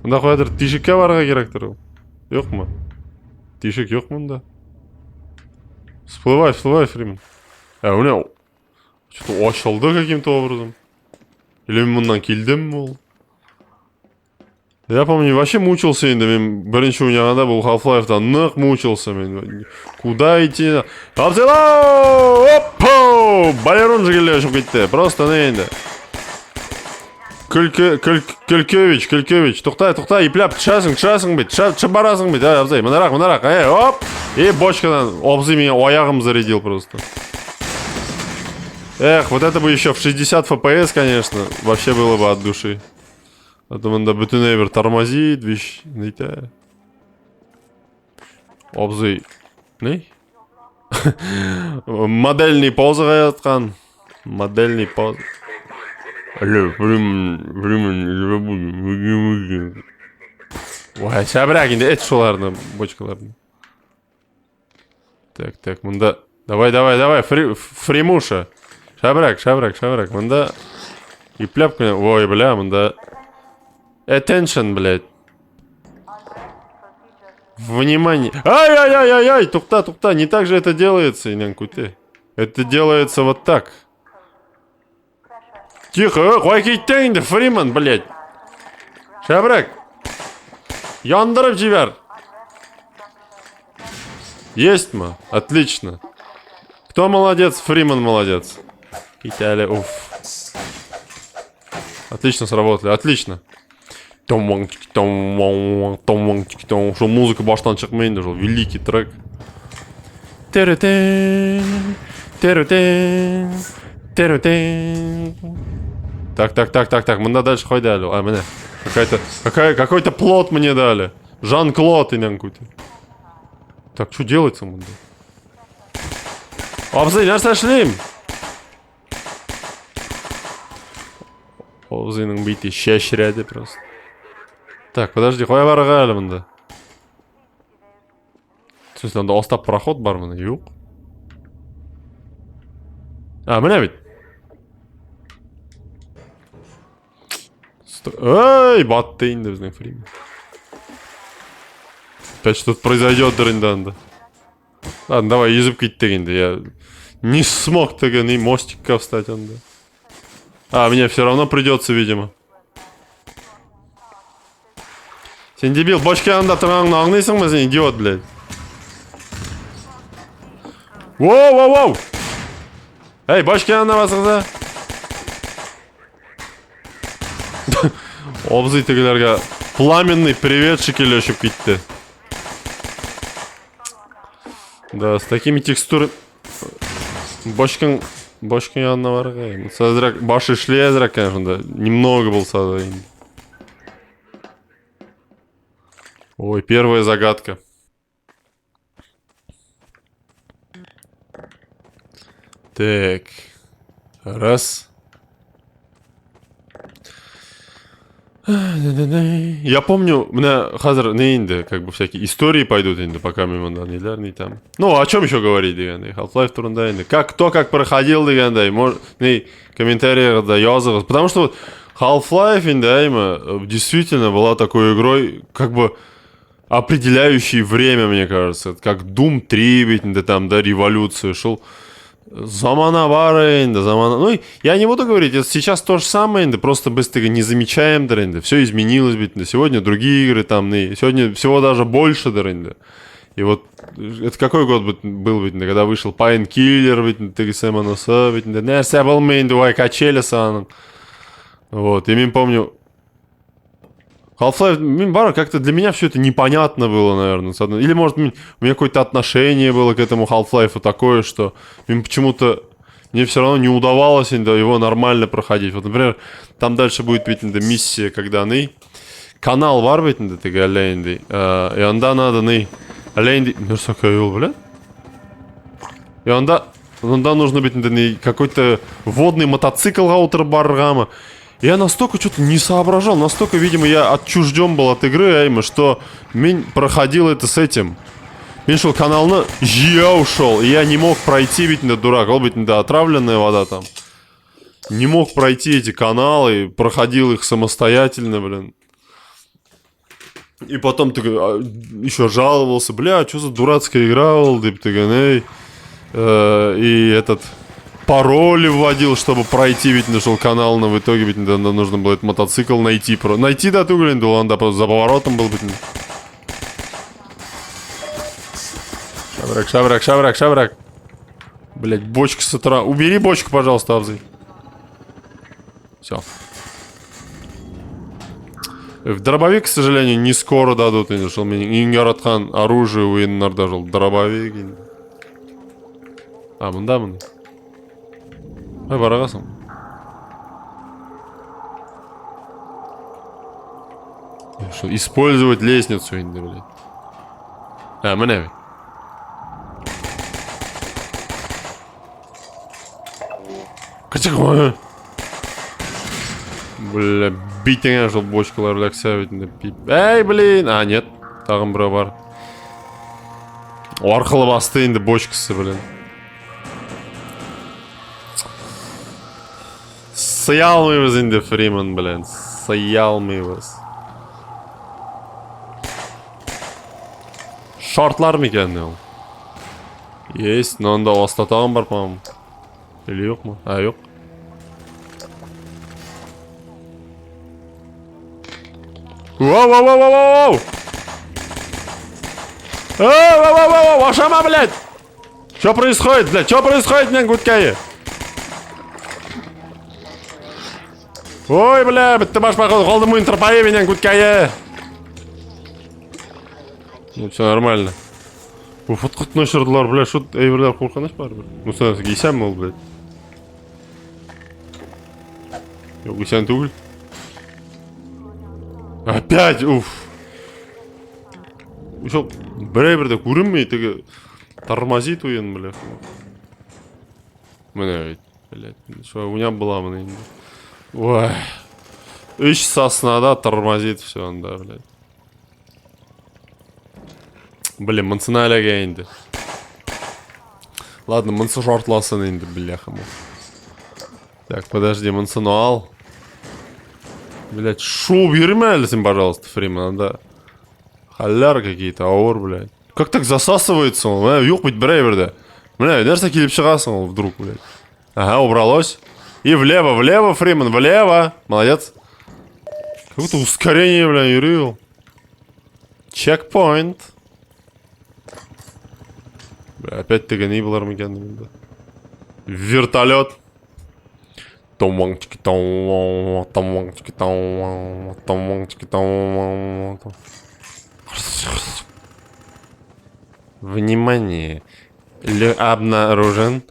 Мында қоядыр, тишікке барға керек тұр. Yok mu? Тишік yok мында. Всплывай, Фриман. У меня что-то ашылды каким-то образом. Или мен мұндан келдім бұл? Я помню, вообще мучился енді. Мен бірінші ойнағанда бұл Half-Life'дан нық мучился мен. Куда идти? Абзелау! Оппо! Балерон же келе ұшып кетті. Просто не енді. Күлкевич. Тоқтай, иплап, тышасың бет. Чыбарасың бет. Абзай, мұнарақ. Оп! И бочкадан обзы меня аяғым зарядил просто. Эх, вот это бы еще в 60 FPS, конечно, вообще было бы от души. А то мында бүтін эвер тормозит, вещь, нейте. Обзый. Не? Модельный поза қаятқан. Модельный поза. Алло, Фриман. Ой, шабрак, енді әт шоларны, бочкаларны. Так, мында. Давай, Фримуша. Шабрак, мында. И пляпка, ой, бля, мында. Attention, блядь. Внимание. Ай, туқта, не так же это делается, инан куте. Это делается вот так. Тихо, қой кетті Фриман, блядь. Шабрак. Яндырып жібер. Есть ма? Отлично. Кто молодец? Фриман молодец. Италия, уф. Отлично сработали, отлично. Что музыка баштан шықмайын жол. Великий трек. Так, мында дальше қой дәлі. А, міне. Какой-то плод мне дали. Жан-Клод имен какой-то. Так, что делается мында? Абзый, нәрсе эшлейм? Абзыйның бейті шешіреді просто. Так, подожди, қоя барыға әлі мында. В смысле, онда остап проход бар мында? Юқ. А, міне бит. Эй, батты инді біздің Фриман. Опять что-то произойдет дырында. Ладно, давай, езіп кеттік енді. Я не смог таки ни мостикка встать онда. А, мне все равно придется, видимо. Сен дебил, бочки анда тұрғаңын аңнайсың ма сен, идиот, блядь. Воу! Эй, бочки анда басықса. Обзый тегілерге пламенный привет шекелешіп кетті. Да, с такими текстурами... Бочкин янына бар ғой. Башы шле әзірек, конечно, да. Немного болса да. Ой, первая загадка. Так. Раз. Я помню, у меня хазар не инде, как бы всякие истории пойдут инде, пока мимо не там. Ну, о чем еще говорить, дегенде? Half-Life турында инде. Кто как проходил, дегенде, может, не комментариях да язык. Потому что вот Half-Life инде, действительно была такой игрой, как бы определяющей время, мне кажется. Как Doom 3, ведь, да, там, да, революция шел. Замана бары, замана... Ну, я не буду говорить, это сейчас то же самое, просто быстро не замечаем, все изменилось, ведь сегодня другие игры, там, сегодня всего даже больше, и вот, это какой год был, ведь, когда вышел Painkiller, ведь, ты Сэмонаса, ведь, не, был мейн, давай, качели, сан. Вот, и я помню, Half-Life, как-то для меня все это непонятно было, наверное. Или, может, у меня какое-то отношение было к этому Half-Life такое, что почему-то мне все равно не удавалось его нормально проходить. Вот, например, там дальше будет ведь миссия, когда канал бар ведь, и онда надо блядь? И онда нужно быть какой-то водный мотоцикл аутер баргама. Я настолько что-то не соображал, настолько, видимо, я отчужден был от игры, что проходил это с этим. Шел канал я ушел, и я не мог пройти, ведь дурак, отравленная вода там. Не мог пройти эти каналы, проходил их самостоятельно, блин. И потом еще жаловался, бля, что за дурацкая игра, и этот... Пароли вводил, чтобы пройти, ведь нашел канал, но в итоге ведь нужно было этот мотоцикл найти. Найти, да, ты, блин, он да, за поворотом был, ведь. Шабрак. Блять, бочка с утра. Убери бочку, пожалуйста, Абзый. Все. В дробовик, к сожалению, не скоро дадут. Я нашел мне Ингератхан оружие у Иннар даже дробовик. А, мында. Ой, барағасың. Использовать лестницу, блядь. А, міне. Качақ. Бля, битіңе жыл бочкалар ләкся бетінде. Эй, блин. А, нет. Тағым бірі бар. Арқылы басты енді бочкасы, блин. Сиял мы вас, инде Фриман, блин. Сиял мы вас. Шортлар мекен ол? Есть, но анда остатагым бар, по-моему. Или yok mu? Ha, yok. Воу-воу-воу-воу-воу! Воу-воу-воу-воу! Ашама, блядь! Что происходит, блядь? Что происходит, блядь, гудкае? Ой, бля, ты маш, походу, холдому интерпае, меня гудкае. Ну, все нормально. Вот хоть ночердлар, бля, что эйверлар курканыш бар, бля. Ну, смотри, гейсям был, блядь. Yok, гейсям түгел. Опять, уф. Еще бір-бірді көрінмей, тігі тормозит ойын, бля. Міне, блядь, что у меня была, міне. Ой. Үш соснада тормозит все, анда, блядь. Блин, мынсына әлеге енді. Ладно, мынсы жортласын енді, бляха. Так, подожди, мынсыны ал. Блядь, шоу берме әлісін, пожалуйста, Фриман, анда. Халляр какие-то, ауыр, блядь. Как так засасывается он? Yok быть брейверда. Бля, нәрсе келіп шығасың ол вдруг, блядь. Ага, убралось. И влево, Фриман, влево. Молодец. Какое-то ускорение, бля, Юрил. Чекпоинт. Бля, опять ты гони был Армагеддон, да. Вертолет. Внимание. Обнаружен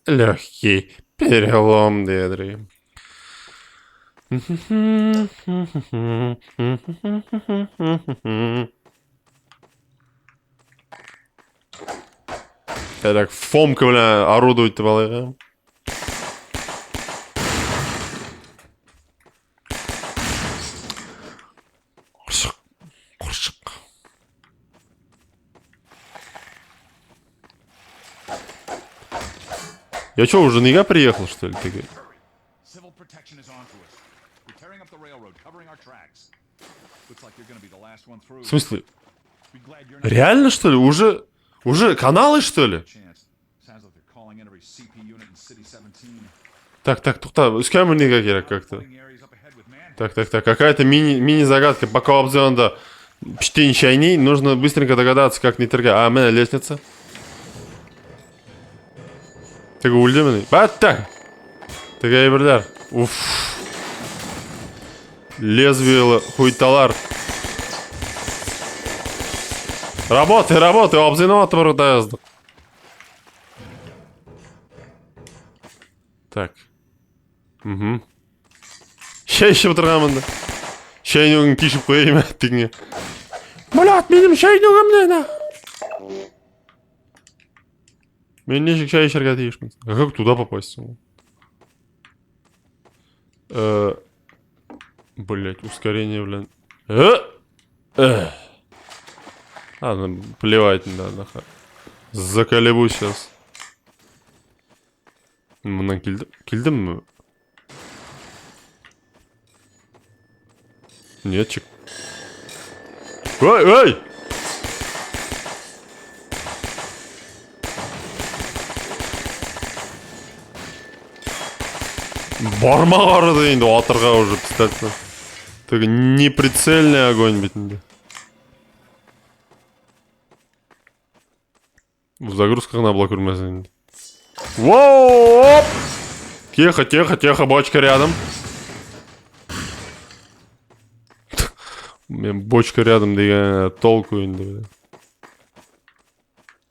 легкий перелом бедра. Так, Фомка, бля, орудует-то, бля. Я что, уже на приехал, что ли? Ты? В смысле? Реально, что ли? Уже каналы, что ли? Так, туқта, скамернеге керек как-то. Так, какая-то мини-загадка. Пока обзорда пштень чайней, нужно быстренько догадаться, как не торгать. А, меня лестница. Так, ульдемный. Так. Так, эйбердар. Уф. Лезвие хуйталар. Работай, обзино отворот. Так. Угу. Ще отырғанмын. Шайнуғын кешіп қойайым әттігіне. Блядь, менің шайнуғым не? Мен нешік шай ішерге тиішмін. А как туда попасть? Блядь, ускорение, блядь. Ладно, плевать, да, нахуй. Заколебусь сейчас. Мына келдім мі? Нетчик. Ой! Бармақ арады енді атырға уже пистолетно. Так, неприцельный огонь бетінде. В загрузках на блок үрмесін. Воу! Тихо, бочка рядом. Мен бочка рядом деген толку енді.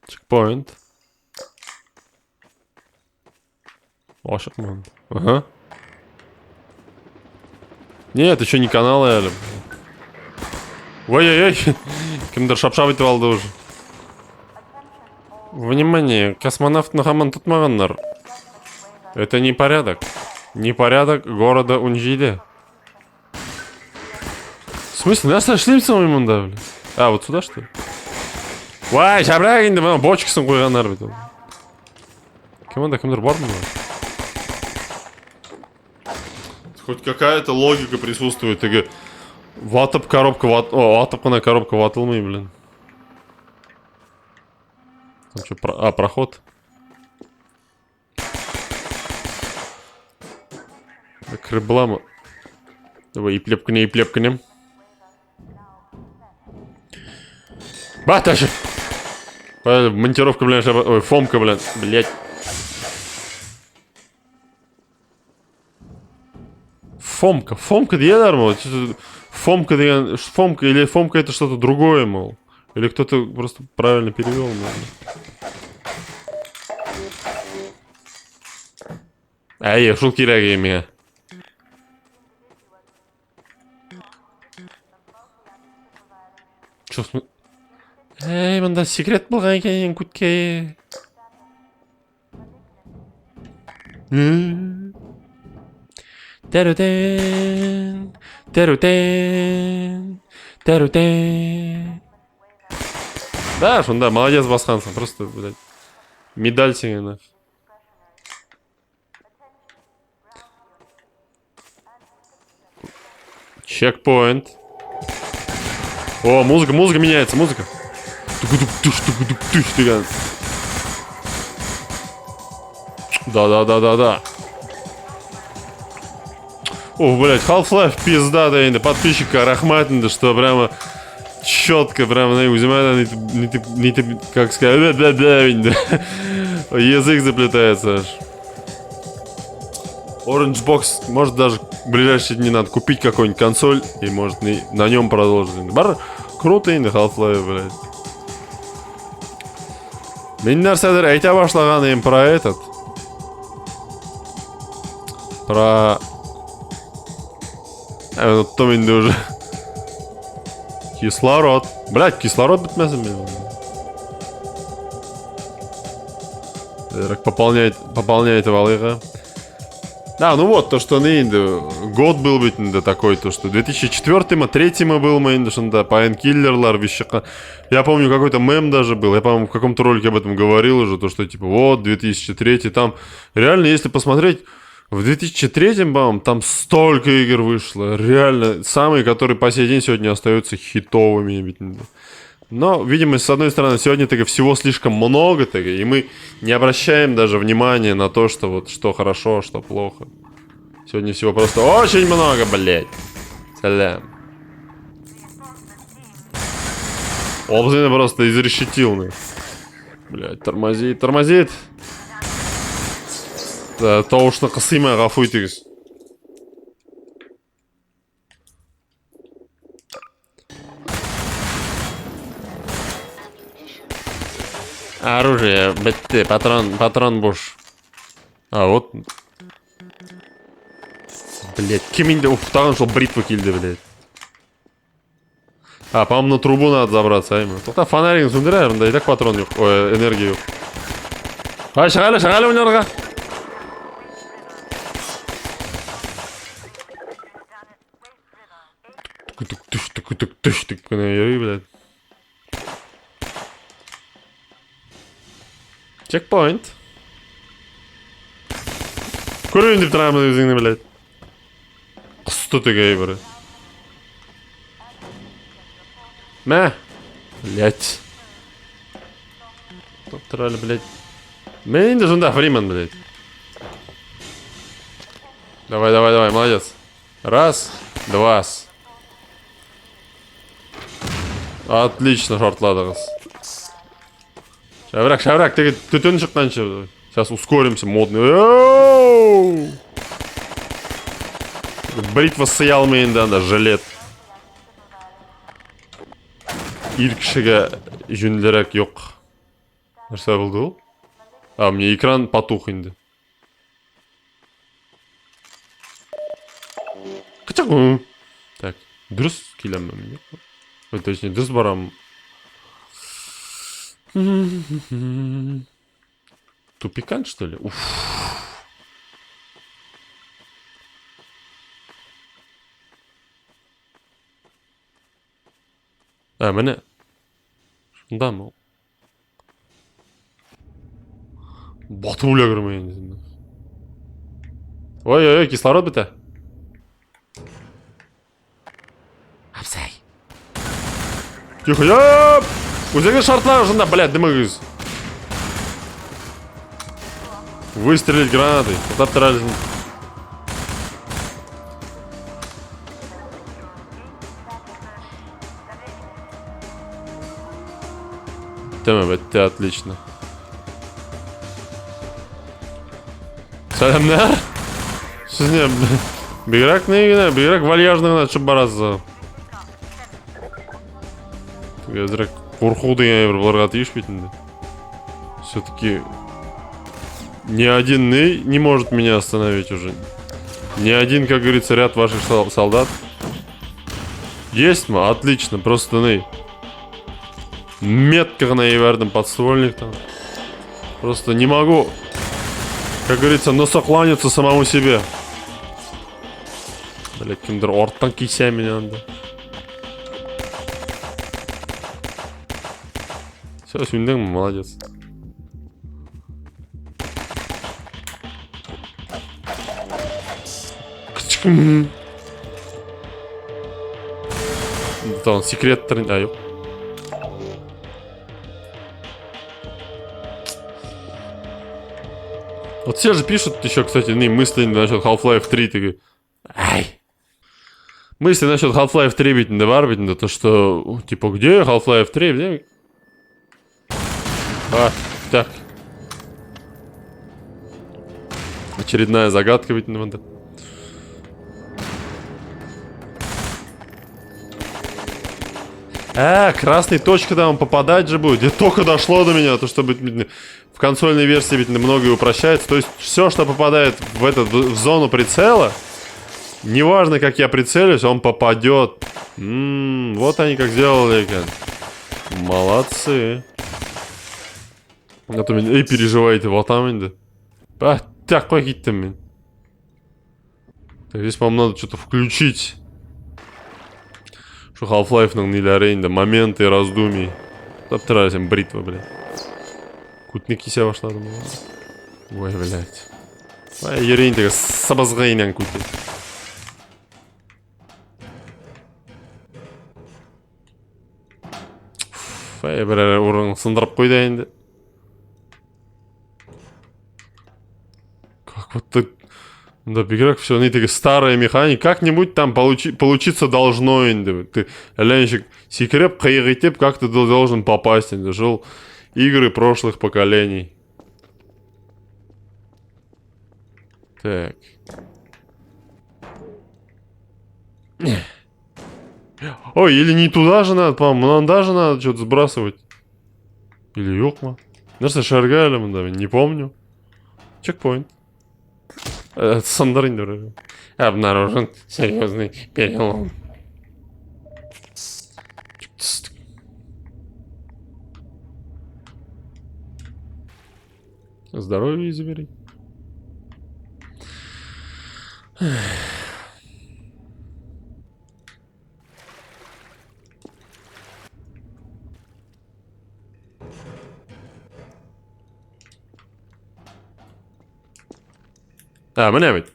Чекпоинт. Ашық ман. Ага. Нет, еще не канал, әлі. Ой-ой-ой. Кімдір шапшап етіп алды уже. Внимание, космонавтны хаман тұтмағандар. Это непорядок. Непорядок города Унжиде. В смысле, нас сошлимся мы ему, да, блин? А, вот сюда, что ли? Вай, шабрак енді, мына бочкасын қойғандар бет. Кімдір бар ма? Хоть какая-то логика присутствует. Ватып коробка, ватып қана коробка ватылмай, блин. Там что, проход. Так, рыблама. Давай, и плепканем. Баташа! Монтировка, блядь, ой, фомка, блядь. Фомка диедер, мол. Фомка или фомка это что-то другое, мол. Или кто-то просто правильно перевел, мол. Эй, шул керек еме. Чё с... Эй, мында секрет болған екен күтке. Терутен. Да, шунда, молодец басқансың. Просто, блядь, медаль сеңе. Чекпоинт. О, музыка меняется, музыка. Да. О, блядь, Half-Life пизда, да, инде подписчика рахматинда, что прямо четко, прямо, не как сказать, язык заплетается аж. Orange Box, может даже в ближайшие дни надо купить какую-нибудь консоль и может на нем продолжить. Круто инде Half-Life, блядь. Мен нәрселер айта башлаган про этот. Про... Потом инде уже... Кислород. Блядь, кислород бітмесін мен. Пополняет валыга. Да, ну вот, то, что инде год был быть инде такой, то, что 2004-м, 3-м был мы инде, что да, Painkiller, вещака. Я помню, какой-то мем даже был, я, по-моему, в каком-то ролике об этом говорил уже, то, что, типа, вот, 2003 там, реально, если посмотреть, в 2003-м, по-моему, там столько игр вышло, реально, самые, которые по сей день сегодня остаются хитовыми, но, видимо, с одной стороны, сегодня так всего слишком много, так, и мы не обращаем даже внимания на то, что вот, что хорошо, что плохо. Сегодня всего просто очень много, блядь. Салям. Обзина просто изрешетил, блядь, тормозит. Да, тоушна кысыймай гафуйтыгыз. Оружие, бітті, патрон буш. А, вот. Блять, кем инде? Ух, тағын шол бритва келді, блять. А, по-моему, на трубу надо забраться, айма. Тоқта фонарин сөндірі, әрінде, и так патрон жоқ, ой, энергия жоқ. Ай, шағалі өнерға. Түк, блядь. Чекпоинт. Көрейін деп тұрамын өзіңді, блядь. Құсты түгей бірі. Мә. Блядь. Тоқтыралы, блядь. Мен енді жында Фриман, блядь. Давай, молодец. Раз, два. Отлично шортладығыз. Шаврак, теге түтін шыққанша. Сейчас ускоримся, модный. Бритва сыялмайын да, жилет. Ир кішіге жүндерек жоқ. Нәрсе болды ол? А, мне экран потух енді. Қычақ? Так, дұрыс келемін. Точнее, дұрыс барам. Тупикан, что ли? Уф. А, мене. Да, мол. Батуля кірмейін. Ой, кислород біті. Апсай. Тихо, яп! Өзіңе шартлар жында, блядь, дымығыз. Выстрелить гранатой. Топтырались. Tamam, bitti, отлично. Selamlar. Siz ne? Beyrak neye gider? Beyrak valyajlığına açıp barasız. Direkt korku деген bir бұларға тиіш бетінде. Все-таки ни один ней не может меня остановить уже. Ни один, как говорится, ряд ваших солдат. Есть мы? Отлично, просто ней. Метко ғана вердім подствольник там. Просто не могу, как говорится, носокланяться самому себе. Блять, кімдір орттан кисе меня анда. Все, сүйіндің, молодец. Да, он секрет-то... А, ёп. Вот все же пишут еще, кстати, мысли насчет Half-Life 3. Ты... Ай. Мысли насчет Half-Life 3 ведь не бар, ведь то, что, типа, где Half-Life 3? Где? А, так. Очередная загадка ведь надо. Красный точка там попадать же будет. Это только дошло до меня, то что в консольной версии ведь многое упрощается. То есть все, что попадает в зону прицела, неважно, как я прицелюсь, он попадет. Вот они как сделали. Молодцы. А то меня переживаете, вот там. Так, какие-то меня. Здесь, по-моему, надо что-то включить. Что Half-Life'ның нелерейінде моменты раздумий. Таптырайсың бритва, блядь. Кутны кисе башлады ма? Ой, блядь. Ай, ерейіндегі сабазғайынан кутты. Ай, бір ұрын сындырып қойды енді. Как вот ты... Да, биграк, все, они такие старые механики. Как-нибудь там получиться должно. Ты, ленщик, секрет, кайгитеп, как ты должен попасть. Жил игры прошлых поколений. Так. Ой, или не туда же надо, по-моему, даже надо что-то сбрасывать. Или ёкма. Знаешь, шаргали, не помню. Чекпоинт. Сандрин обнаружен серьезный перелом. Здоровье забери. Мене ведь.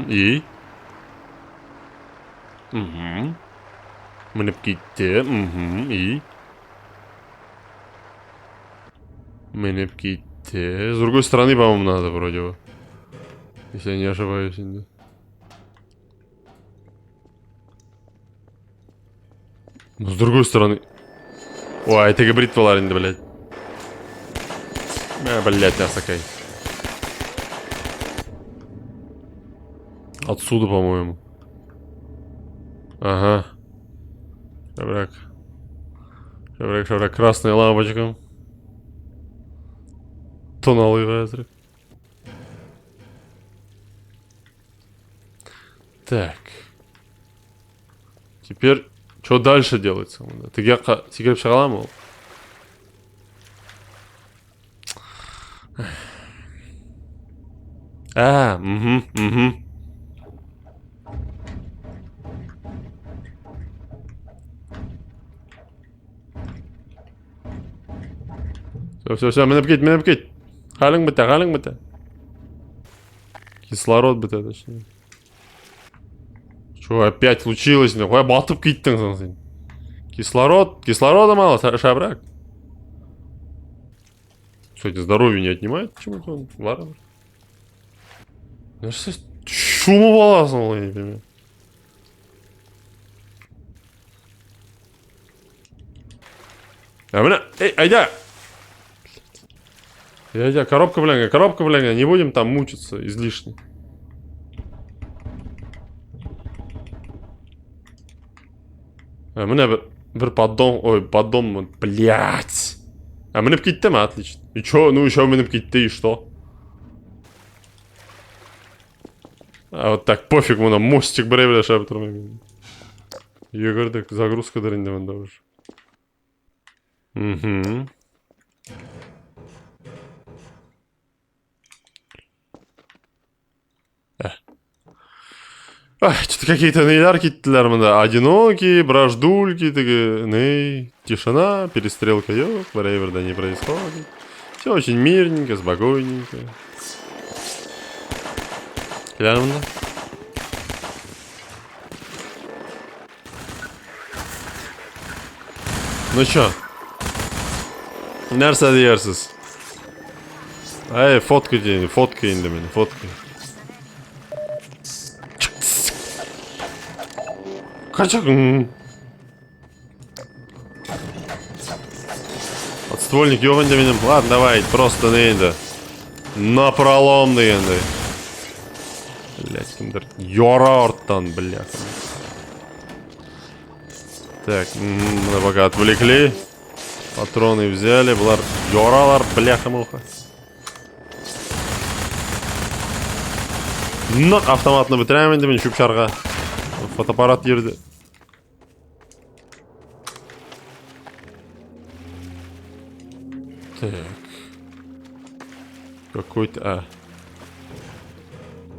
И? Мене бкитте. И? Мене бкитте. С другой стороны, по-моему, надо вроде бы. Если я не ошибаюсь. Но с другой стороны... Ой, это габарит валаринда, блядь. Блядь, нас такая. Отсюда, по-моему. Ага. Шабрак. Шабрак. Красная лампочка. Тоналый разрыв. Так. Теперь... Что дальше делается? Ты яқа секіріп шыға аламын ол? Все, мініп кет. Қалың біті. Кислород біті, точнее. Что опять случилось? Ой, батып кеттің сен. Кислорода мало, шабрак. Кстати, здоровье не отнимает почему-то он варвар. Шуму волоснул, я не понимаю. А бля, эй, айда! Айда, коробка, бля, не будем там мучиться излишне. А мне бір поддон, ой, поддон, блядь. А мне в отлично. И чё, ну еще мне в и что? А вот так, пофиг, мына мостик брейле шаб тұрмай. Егердік загрузка дырындымын да уже. Угу. Что-то какие-то нейлярки да. Одинокие, браждульки, ней, тишина, перестрелка ёк, варейверда не происходит. Все очень мирненько, спокойненько. Глянем, да? Ну чё? Нәрсе диярсыз? Ай, фоткайте, фоткай инде мени, фоткай. Качак. Подствольник ёк инде менен. Ладно, давай, просто нейді. Напролом дегенде. Блять, кимдер. Йора орттан, бляха. Так, пока отвлекли. Патроны взяли, булар йоралар, бляха-муха. Но автоматны бітіремін де мен шүпшарға. Фотоаппарат ерді. Так. Какой-то... А.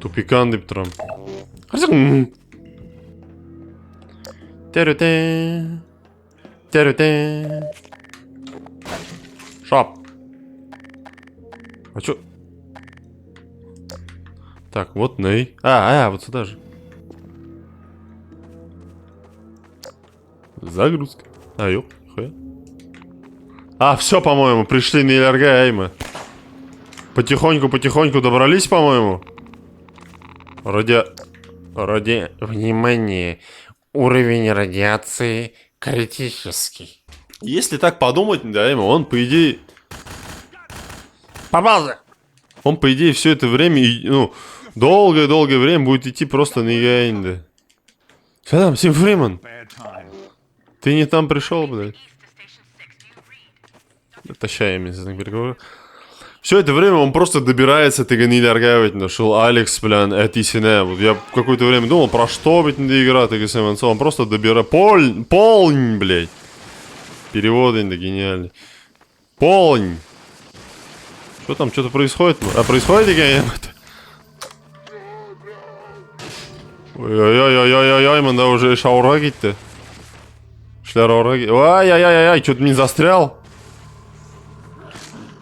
Тупикан деп тұрам. Терюте. Терюте. Шап. А чё? Так, вот ней. Вот сюда же. Загрузка. Ёп, хуя. Все, по-моему, пришли на Иляргайма. Потихоньку добрались, по-моему. Внимание. Уровень радиации критический. Если так подумать, да, он, по идее... Попался! Он, по идее, все это время, ну, долгое время будет идти просто на Игайнде. Что там, Сим Фриман? Ты не там пришел, блядь? Тащаем, если так переговорю. Все это время он просто добирается, ты гонили аргавить, нашел Алекс, блин, это сине. Вот я какое-то время думал, про что, блядь, надо играть, он просто добирает. Полнь, блядь. Переводы, да, гениальный. Полнь. Что там, что-то происходит? Происходит, гениально? Ой-ой-ой-ой-ой-ой, man, да уже шаурагить-то. Шляраурагить. Ай-яй-яй-яй, что-то не застрял.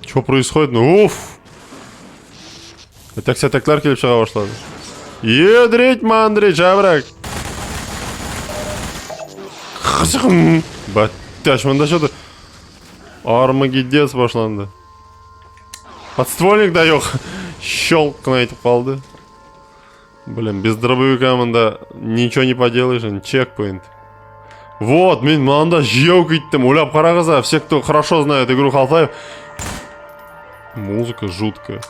Что происходит? Ну, уф. Это, кстати, Кларк или вчера вошла? Едрить, мандрить, жабрак. Батяш, man, да что-то... Армагеддец пошла, да. Подствольник даёт. Щелк на эти палды. Блин, без дробовика, манда, ничего не поделаешь, чекпоинт. Вот, мен манда жеукиттім, ойлап қарағыза, все, кто хорошо знает игру Half-Life. Музыка жуткая.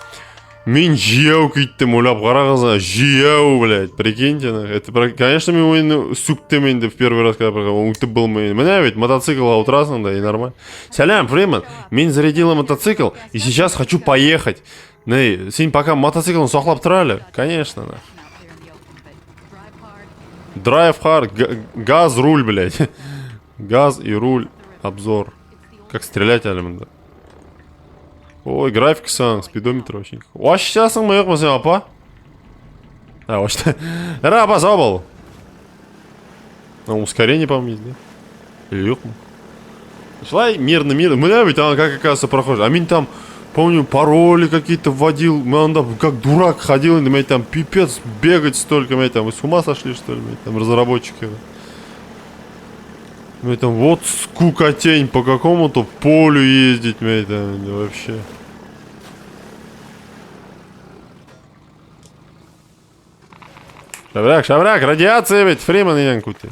Мен жеукиттім, ойлап қарағыза, жеу, блядь, прикиньте. Это, конечно, мен ойны сүктеменді в первый раз, когда ұйтып был мен. Меня ведь мотоцикл аутрасың, да, и нормально. Салям, Фриман, мен зарядила мотоцикл, и сейчас хочу поехать. Ней, сень пока мотоциклом соқлап тұрали. Конечно, да. Драйв хард, газ, руль, блядь. Газ и руль, обзор. Как стрелять, алиманда. Ой, график сан, спидометр вообще. Вообще сейчас мы их возьмем, апа. Вообще. Рапа забыл. Ускорение, по-моему, есть, да? Или ёхну. Шла мирно. Бля, ведь она как, оказывается, проходит. А меня там, помню, пароли какие-то вводил. Он там как дурак ходил, и меня там пипец бегать столько, меня там. Вы с ума сошли, что ли, меня там разработчики? Мы там вот скукотень по какому-то полю ездить, мы там вообще. Шаврак, радиация ведь, Фриман Янкути.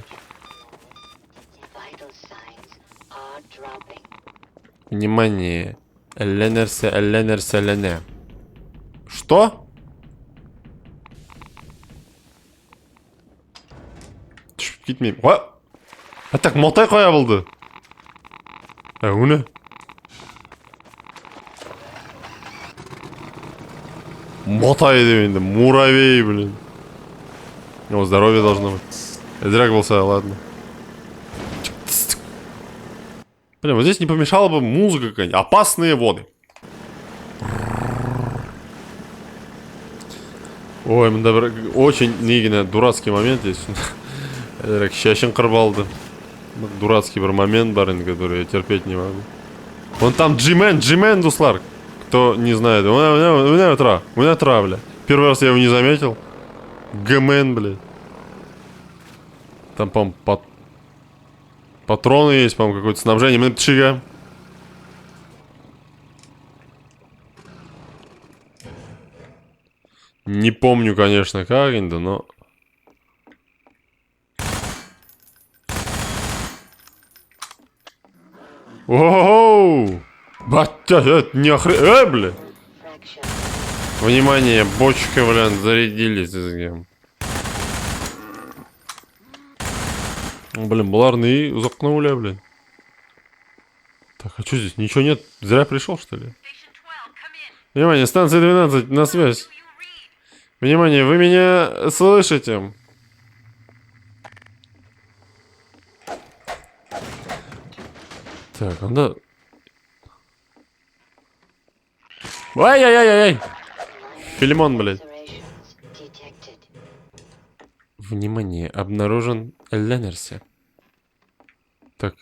Внимание. Лене. Что? Gitmeyeyim. Так мотай қоя болды. Уны. Мотай деп енді. Муравей, блин. О, здоровье должно быть. Зряк болса, ладно. Блин, вот здесь не помешала бы музыка какая-нибудь. Опасные воды. Ой, очень негина дурацкий момент здесь. Шашын қырып алды. Дурацкий бір момент бар, который я терпеть не могу. Вон там Джимен, дуслар. Кто не знает. У меня травля. Первый раз я его не заметил. Гмен, блядь. Там, по-моему, патроны есть, по-моему, какое-то снабжение. Мы чига. Не помню, конечно, как, но... Оу! Батя, это не охрен... бля! Внимание, бочка, блин, зарядились. Блин, буларный узакнули, блин. Так, а что здесь? Ничего нет? Зря пришел, что ли? Внимание, станция 12, на связь. Внимание, вы меня слышите? Так, надо... Ай-яй-яй-яй! Филимон, блядь. Внимание, обнаружен Ленерси. Так.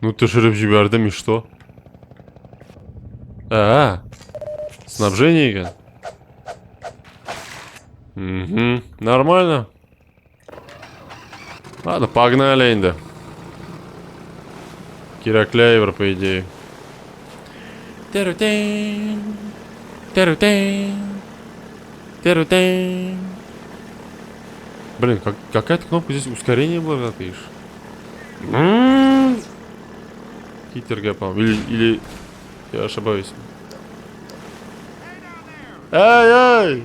Ну ты шериф жибердем, и что? Снабжение. Угу, нормально. Ладно, погнали, инда. Киракляйвер, по идее. Блин, какая-то кнопка здесь ускорение была, пишешь? Хитерга, по-моему. Или... Я ошибаюсь. Ай-ай!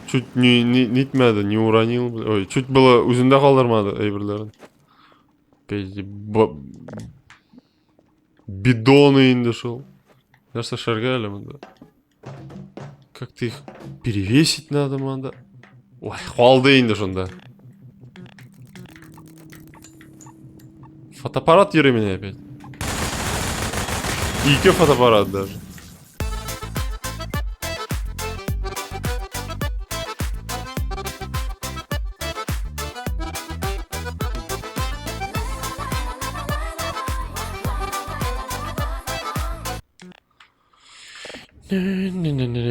Чуть нитмеді, не уронил. Ой, чуть было үзінде қалдырмады әйбірлерін. Бидоны енді шел. Нәрсе шаргали мында. Как-то их перевесить надо, мында. Ой, қалды енді шында. Фотоаппарат ери меня опять. Ике фотоаппарат даже.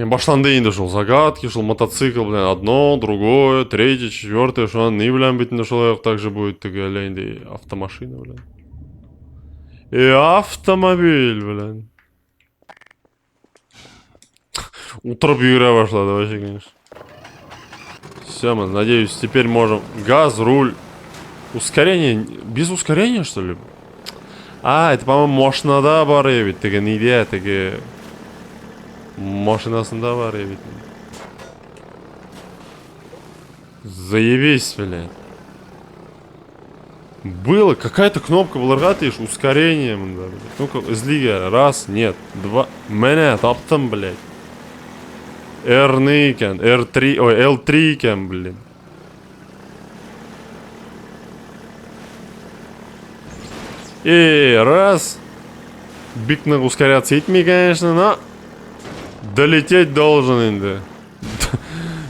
Башланды енді шул загадки, шул мотоцикл, блин, одно, другое, третье, четвертое, что не блин, быть на шул так же будет, такая автомашина, блин. И автомобиль, блин. Утро игра вошла, да вообще, конечно. Все, мы, надеюсь, теперь можем. Газ, руль. Ускорение. Без ускорения, что ли? Это, по-моему, машинада бар, ведь, такая не идея, такая... Машинасында бар, ведь. Заебись, блядь. Было, какая-то кнопка была, ргатыш, ускорение, блядь. Ну-ка, излига, раз, нет, два. Меня таптым, блядь. R2 екен, R3, ой, L3 екен, блин. И раз. Бикно ускоряться етмей, конечно, но... Долететь должен, инда.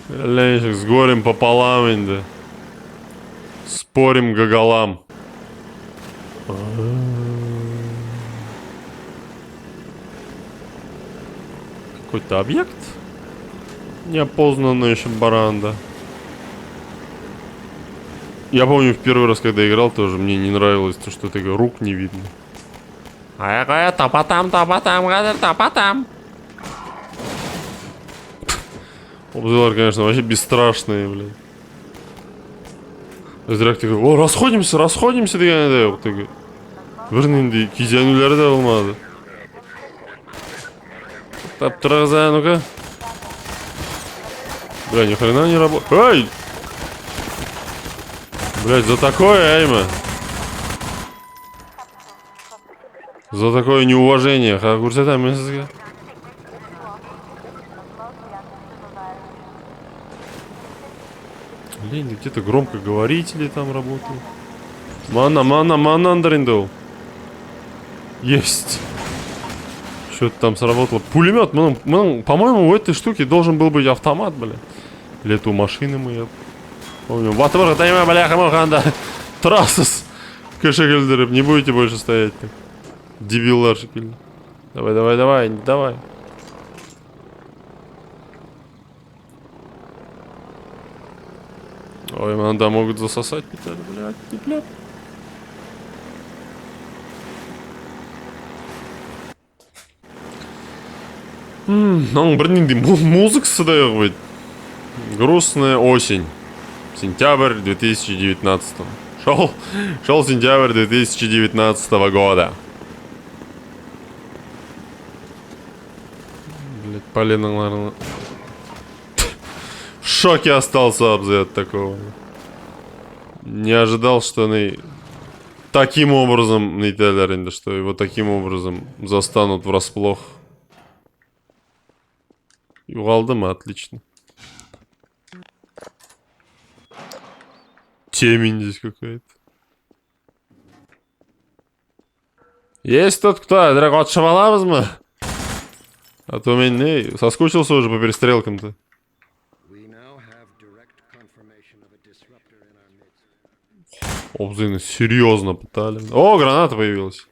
Ленщик, с горем пополам, инда. Спорим гоголам. какой-то объект. Неопознанный еще баранда. Я помню, в первый раз, когда играл, тоже мне не нравилось то, что рук не видно. А я топотам. Обзор, конечно, вообще бесстрашные, блядь. Зряк ты говоришь, о, расходимся деген yok dedi. Бірінен кезенулері де болмады. Тап тұрғыза, ну-ка. Бля, ни хрена не работает. Эй! Блядь, за такое, Эйма. За такое неуважение. Как көрсетем мен сізге? Блин, где-то громко говорители там работают. Мана андриндол. Есть. Что-то там сработало. Пулемет. По-моему, у этой штуки должен был быть автомат, бля. Или это у машины мы, я помню. Ватвар, тайма, бляха, моханда. Трассас. Кашекельдерып. Не будете больше стоять так. Дебилар шекель. Давай. Ой, манда могут засосать педаль, блядь, не блядь. Музыка да быть. Грустная осень. Сентябрь 2019. Шел сентябрь 2019 года. Блять, Полина, наверное. В шоке остался от такого. Не ожидал, что они таким образом что его таким образом застанут врасплох. И Уалдема отлично. Темень здесь какая-то. Есть тот, кто? Дракот Шавалавзма? А то меня соскучился уже по перестрелкам-то. Обзыны серьезно пытали. О, граната появилась.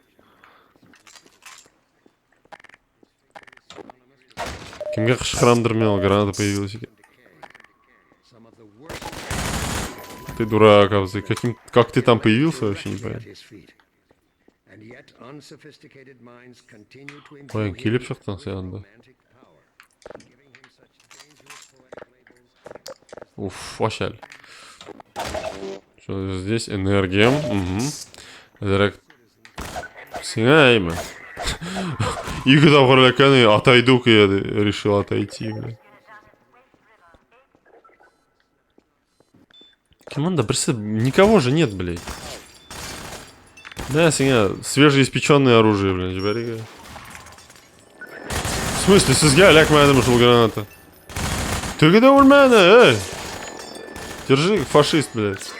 Кимгах шхрамдермел, граната появилась. Ты дурак, Абзы. Как ты там появился, вообще не понятно. Ой, килип шахтан сянда. Уф, ващаль. Что здесь? Энергия. Угу. Синайма. И когда варляканы отойду-ка я решил отойти, бля. Команда, представь, никого же нет, блядь. Да, свежеиспеченное оружие, блядь. В смысле, сізге ляк мәдім ушыл граната. Ты когда ульмәні, эй! Держи, фашист, блядь.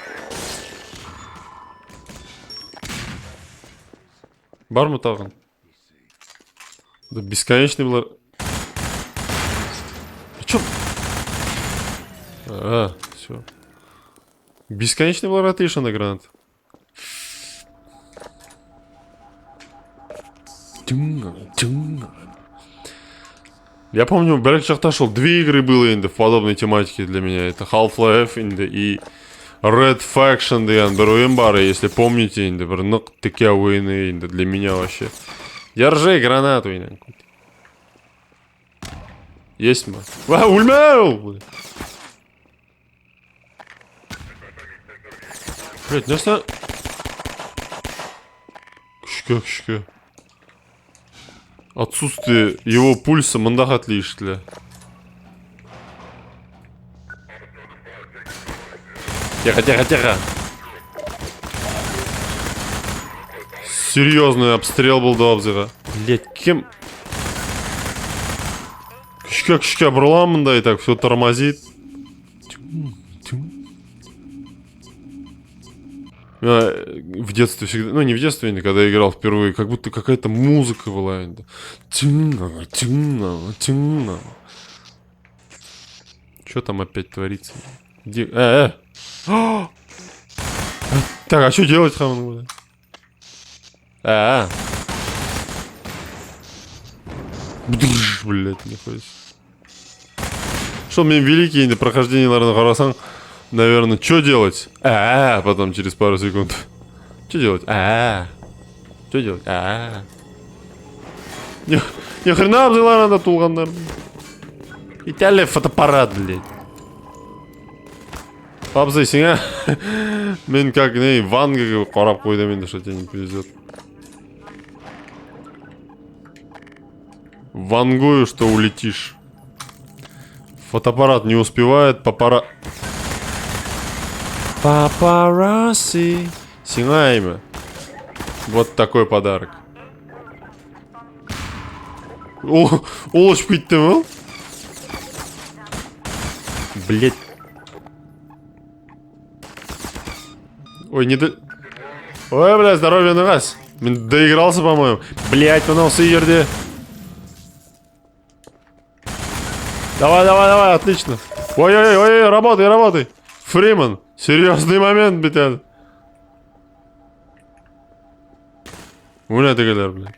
Бар ма тағын? Да бесконечный был. Чё? Все. Бесконечный был ротейшн на гранат. Я помню, Black Chart шел. 2 игры было в подобной тематике для меня. Это Half-Life и Red Faction деген бір если помните, бір нық тіке ойыны для меня вообще. Держи гранату. Есть ма? Ульмәу! Блять, нәрсе? Күшке. Отсутствие его пульса мындақ отличие. Тихо. Серьезный обстрел был до обзора. Блять, кем? Күшке бұрыламын, и так все тормозит. В детстве всегда, ну не в детстве, когда играл впервые, как будто какая-то музыка была. Темно. Что там опять творится? Где? Так, а что делать, Хаман? Блять, нихуя. Что мне великие прохождения, наверное, Харасан. Наверное, что делать? Потом через пару секунд. Что делать? Что делать? Ни хрена абзыларанда тулгандар. Италия фотоаппарат, блядь. Абзай, сиңа. Мен как, не, ванга қарап қойдым енді, что тебе не повезет. Вангую, что улетишь. Фотоаппарат не успевает, Папараси. Сиңа имя. Вот такой подарок. Улочь кетті ме? Блять. Ой, не до... Ой, бля, здоровье на вас. Мен доигрался, по-моему. Блять, мынау сыерде. Давай, отлично. Ой, работай. Фриман, серьезный момент, битян. Уля ты гадар, блядь.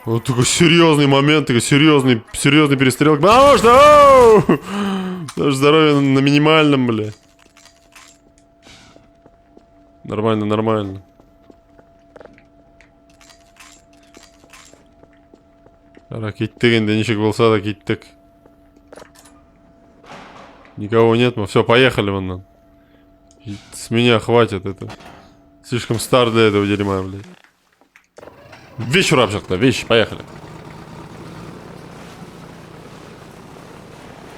Вот такой серьезный момент, такой серьезный перестрелок. Потому что даже здоровье на минимальном, бля. Нормально. Кеттік енді нешек болса да кеттік. Никого нет, мы все, поехали вон. С меня хватит это. Слишком стар для этого дерьма, блядь. Вещь, рабчик-то, вещь, поехали.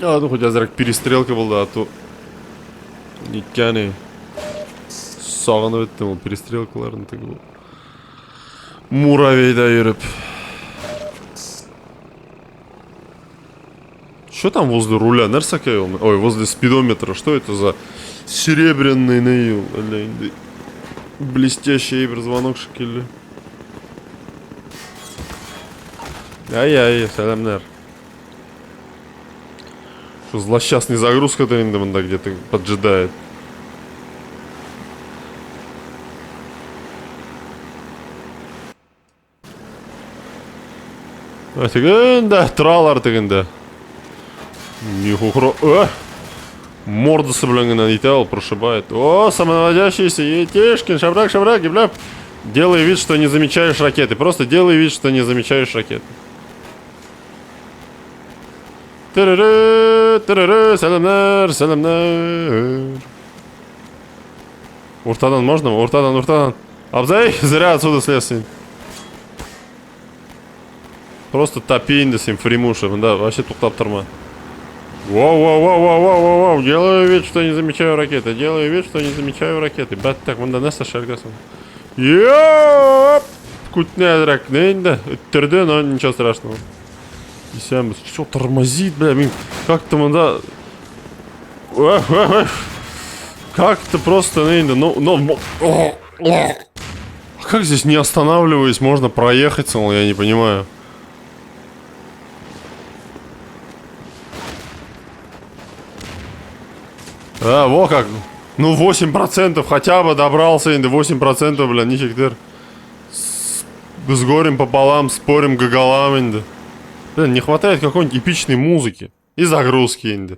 Ну хоть азрак перестрелка была, а то... Никяне. Сағынып еттім, ол перестрелкаларын так был. Муравейда жүріп. Что там возле руля? Ой, возле спидометра. Что это за серебряный наил? Блестящий эйбер-звонок шекелли. Ай-яй, сәлемдер. Что, злосчастный загрузка-то где-то поджидает. Да, тралар тегенде. Нихуя. Морда соблюдена Итал прошибает. О, самонаводящийся Етешкин, шабрак, гибляп. Делай вид, что не замечаешь ракеты. Просто делай вид, что не замечаешь ракеты. Сәлемнер. Уртадан можно? Уртадан. Абзай, зря отсюда слез. Просто топи инде сим фримушем, да, вообще туктап тұрма. Воу. Делаю вид, что не замечаю ракеты. Бәт так, мында нәрсе шаргасын. Йоп! Кутнязрак, нейнді. Үттірді, но ничего страшного. Исәмбіз. Все тормозит, бля, мен как-то мында... Как-то просто нейнді, как здесь не останавливаясь можно проехать, я не понимаю. Во как. Ну 8% хотя бы добрался, инда 8%, бля, нифиг ты. С горем пополам, спорим гагалам, инда. Бля, не хватает какой-нибудь эпичной музыки. И загрузки, инда.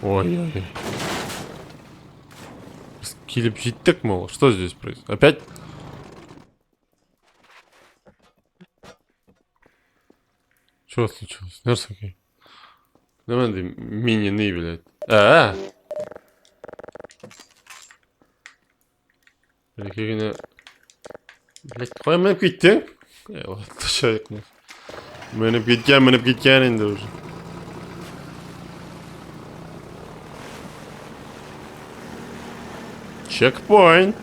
Ой. Килип життік, мол. Что здесь происходит? Опять? Что случилось? Нерсакей. Давай мини-ны, блядь. Блядь, қой мініп кеттің? Ташайық. Мініп кеткен енді уже. Чекпоинт.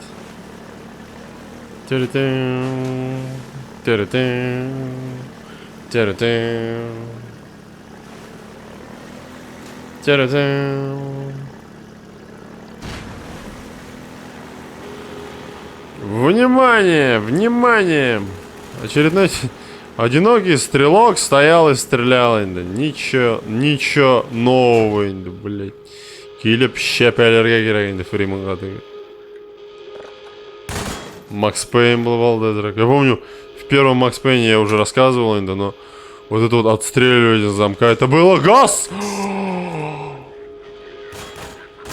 Внимание! Очередной Одинокий стрелок стоял и стрелял инде. Ничего нового инде, блядь. Келіп шәпәлерге керек инде Фрименға деген. Макс Пейн был балдазрак. Я помню, в первом Макс Пейне я уже рассказывал инде, но вот это вот отстреливание с замка, это было газ!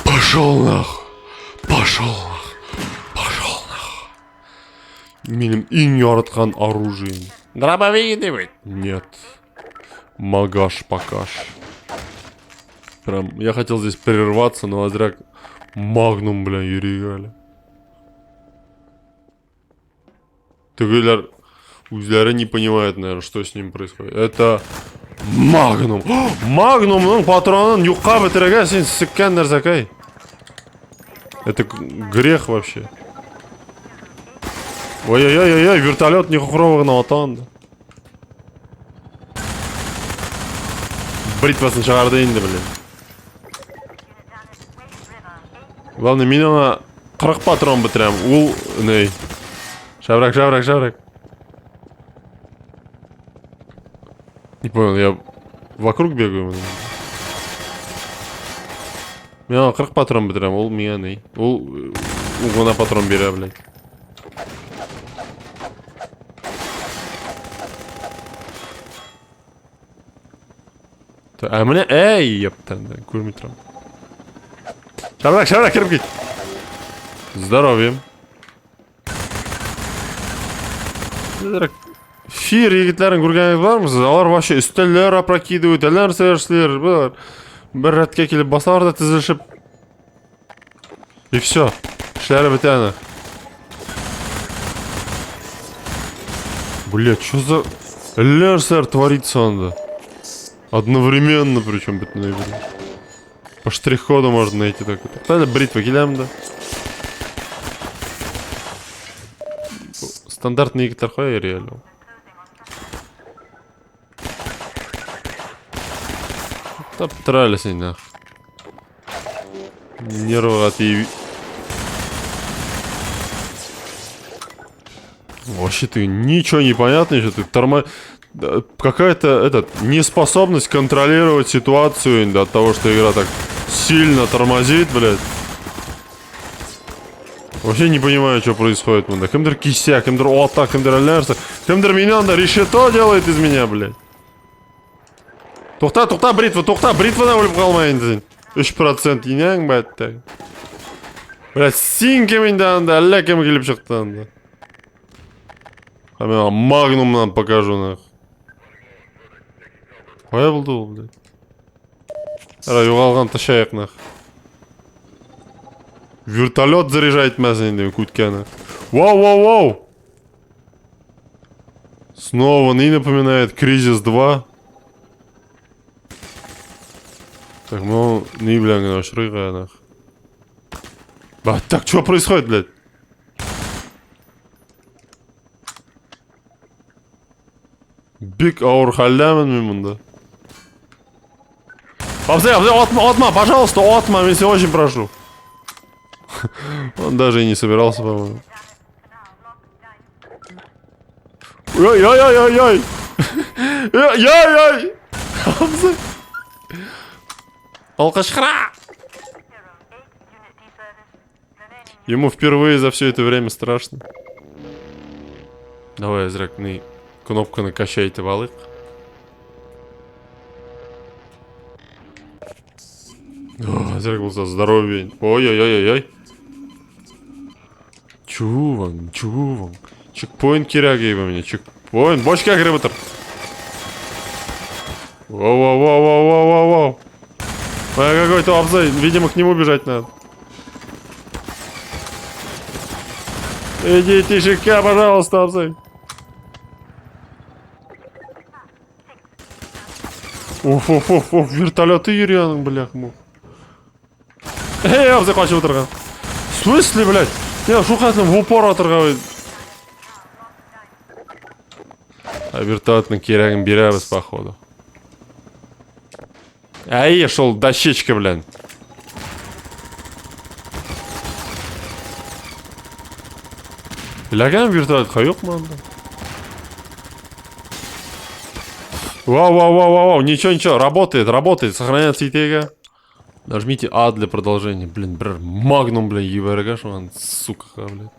Пошел нах! Пошел нах! Пошел нах! Менің ең яратқан оружием. Дробовик дейді? Нет. Магаш-покаш. Прям, я хотел здесь прерваться, но азрак магнум, бля, ерегали. Төгелер, үзләре не понимают, наверное, что с ним происходит. Это магнум. Магнумның патронын юққа бітіріге сен сіккен нәрсәкай. Это грех вообще. Ой-ой-ой-ой, вертолет не хухровығына отанды. Бритвасын шығарды енді, блин. Главное, мен ана 40 патрон бітірем. Ул, ней. Шаврак. Не понял, я вокруг бегаю. Мен ана 40 патрон бітірем. Ул меня ней. Ул ғана патрон бере, блядь. А мне... Эй, ептен, да, көрмей тұрам. Шаврак, кіріп кет. Здоровьем. Фир егітлерін көргеніңіз бармысыз? Алар вообще үстеллер опрокидывают, әлер совершилер. Бір рәтке келіп басалар да тізілшіп. И все. Ішлері бітәні. Блядь, что за... Әлер сэр творится анда? Одновременно, причем бітіне. По штрих-коду можно найти так. Тогда бритва келем, да. Стандартный егіттер қой, реально. Тап бітірәлі сен, нах. Нервға тиіп. Вообще ты ничего не понятно, что ты какая-то неспособность контролировать ситуацию от того, что игра так сильно тормозит, блядь. Вообще не понимаю, что происходит, мында. Кімдір кисяк, кімдір ота, кімдір әлерсі. Кімдір менен да решето делает из меня, блядь. Тоқта, бритвадан өліп қалмайын десен. 3% енең, бәтті. Блядь, син кемінде анда, әлі кем келіп шықты анда. А мен магнумнан покажу, нах. Қоя болды ол, блядь. Ара, юғалған ташаяқ, нах. Вертолет заряжает мәсін, кутканы. Вау! Снова не напоминает Кризис 2. Так, ну, не, блядь, на шрыга, нах. Так, что происходит, блядь? Биг аур халямын мен мұнда. Абзай, отма, пожалуйста, отма, я тебя очень прошу. Он даже и не собирался, по-моему. Ой-ой-ой-ой-ой! Ой-ой-ой! Алкашхра! Ему впервые за все это время страшно. Давай, зракни. Кнопку накачайте валык. Зрак был за здоровье. Ой-ой-ой-ой-ой. Чуван. Чекпоинт киряги во мне. Чекпоинт. Бочка грибатор. Воу. Какой-то обзай. Видимо, к нему бежать надо. Иди, тишика, пожалуйста, обзай. Уф, вертолеты юрияның, блях, мух. Эй, обзай қачып отырған. В смысле, блядь? Я шухатым в упор отырған. А вертолетның керегін береміз, походу. Ай, шел дощечка, блядь. Біләген вертолет қайық, манда? Вау, ничего, работает, сохраняется итега. Нажмите А для продолжения. Блин, магнум, блин, ебаргаш, он, сука, блин.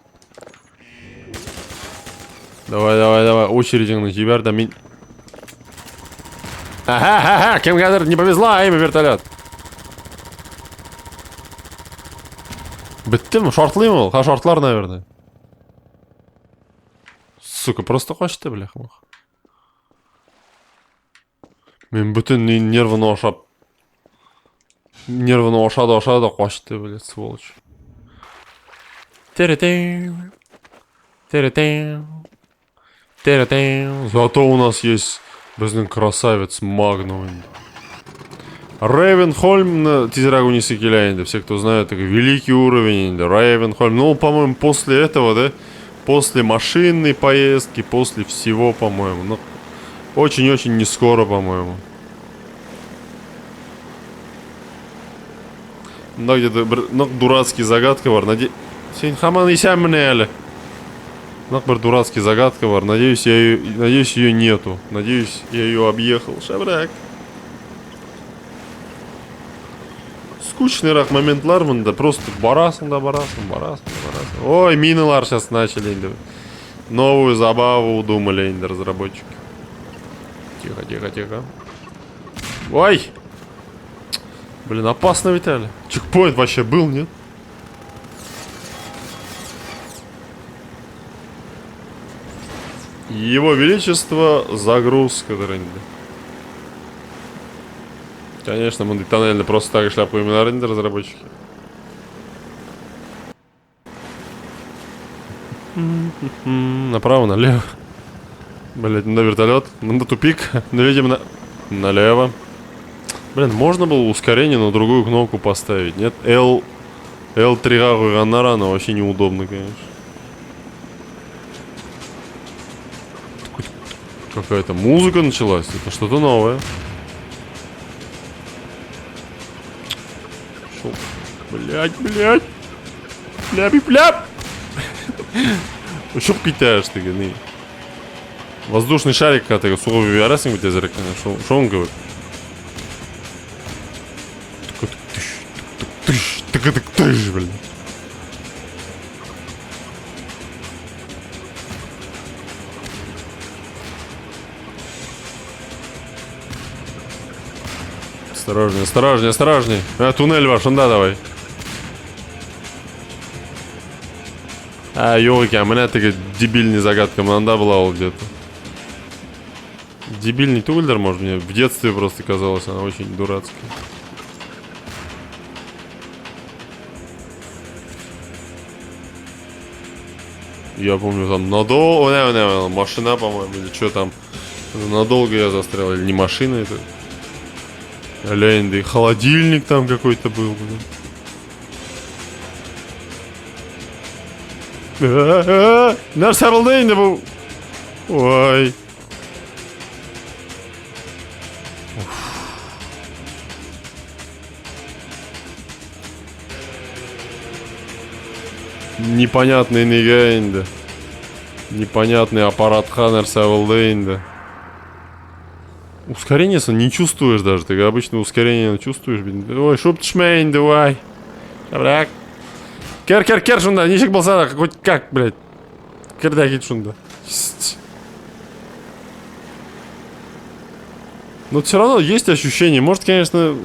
Давай, очередь на тебя, да ми... Ага, кем не повезла, а имя вертолет. Биттим, шортлıyım ol? Ha şortlar, наверное. Сука, просто қашты, бляха. Мен бүтін нервіні ошап. Нервіні ошады, қашты, блядь, сволочь. Зато у нас есть, біздің красавец Магнум. Рейвенхольм тизерагу не секеляйнды. Все, кто знает, это великий уровень. Рейвенхольм. Ну, по-моему, после этого, да? После машинной поездки, после всего, по-моему. Ну, очень-очень не скоро, по-моему. Да, где-то, ну, дурацкий загадка var. Сен хаман и сям мне. Ну, дурацкий загадка var. Надеюсь, ее нету. Надеюсь, я ее объехал. Шабрак. Скучный моментлар мында, просто барасың да. Ой, миналар сейчас начали. Новую забаву удумали разработчики. Тихо. Ой! Блин, опасно, Виталий. Чекпоинт вообще был, нет? Его Величество загрузка, дорогие. Конечно, мы тоннельно просто так шляпу именно рендер разработчики. Направо, налево. Блять, на вертолет, на тупик, ну, видимо, налево. Блин, можно было ускорение на другую кнопку поставить, нет? L3 рано, вообще неудобно, конечно. Какая-то музыка началась, это что-то новое. Блять. Ляп. Ну что китаешь ты, ганы? Воздушный шарик, когда ты суровый виарасинг тебя зеркально. Что он говорит? Тыш, блин. Осторожней. Туннель ваш, да, давай. Ёлки, а меня такая дебильная загадка манда была где-то. Дебильный тульдер, может, мне в детстве просто казалось, она очень дурацкая. Я помню, там надолго, машина, по-моему, или что там. Надолго я застрял, или не машина это. Лень, да и холодильник там какой-то был, блин. Наш сарлдейн был. Ой. Непонятный негайнда. Непонятный аппарат Ханнер Савелдейнда. Ускорение не чувствуешь даже. Ты обычно ускорение чувствуешь. Ой, шуптшмейн, давай. Шабрак. Кер, шунда. Ничек болса, хоть как, блядь. Кердакит шунда. Но все равно есть ощущение. Может, конечно,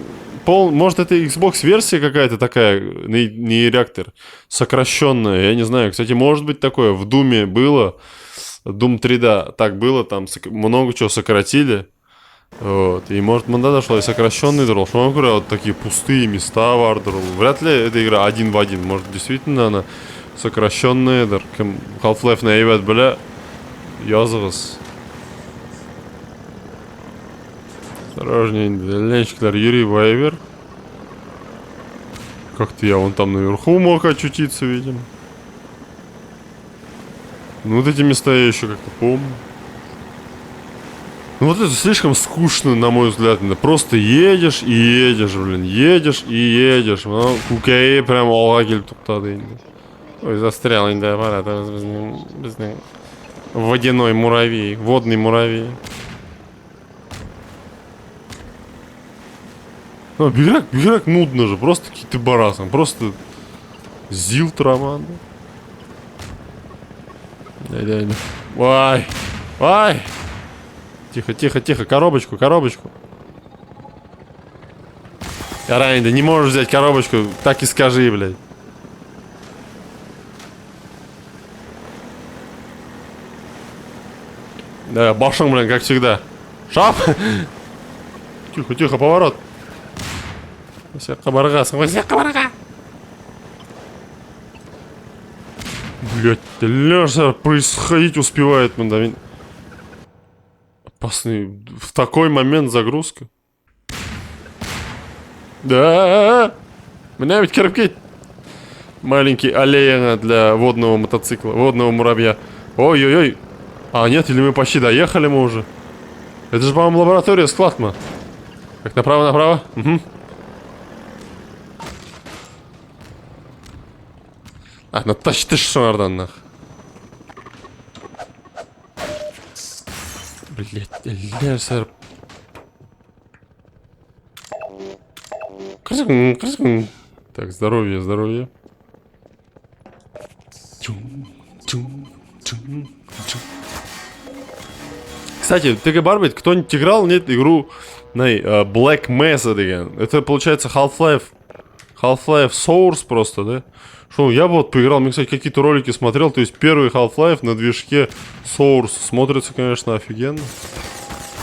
может, это Xbox версия какая-то такая, не реактор, сокращенная. Я не знаю. Кстати, может быть такое. В Думе было. Doom 3, да, так было. Там много чего сократили. Вот. И может манда дошла и сокращенный дрол. Что он говорит, вот такие пустые места вардрол. Вряд ли эта игра один в один. Может, действительно она сокращенная др. Half-Life на Эйвет, бля. Язывас. Осторожней, ленчиклер Юрий Вайвер. Как-то я вон там наверху мог очутиться, видимо. Ну вот эти места я еще как-то помню. Ну вот это слишком скучно, на мой взгляд. Просто едешь и едешь, блин. Едешь и едешь. Ну, кукей прям олагель туктады. Ой, застрял инда аппарат. Водяной муравей. Водный муравей. Ну, биграк нудно же, просто какие-то барасом, просто зилт роман. Ай, ай! Тихо, тихо, тихо, коробочку. Райан, да не можешь взять коробочку, так и скажи, блядь. Да, башен, блин, как всегда. Шап! Тихо, тихо, поворот. Кабарга. Блять, Леша происходить успевает, мандамин. Опасный. В такой момент загрузка. Да. Меня ведь коробки. Маленький аллея для водного мотоцикла, водного муравья. Ой-ой-ой. А, нет, или мы почти доехали мы уже? Это же, по-моему, лаборатория, склад-ма. Так, направо. Угу. А, ну тащи ты шардан, нах. Блять, лесер. Так, здоровье. Кстати, ТГ Барбит, кто-нибудь играл, нет, игру Black Mesa, деген. Это, получается, Half-Life Source просто, да? Что, я бы вот поиграл, мне, кстати, какие-то ролики смотрел, то есть первый Half-Life на движке Source смотрится, конечно, офигенно.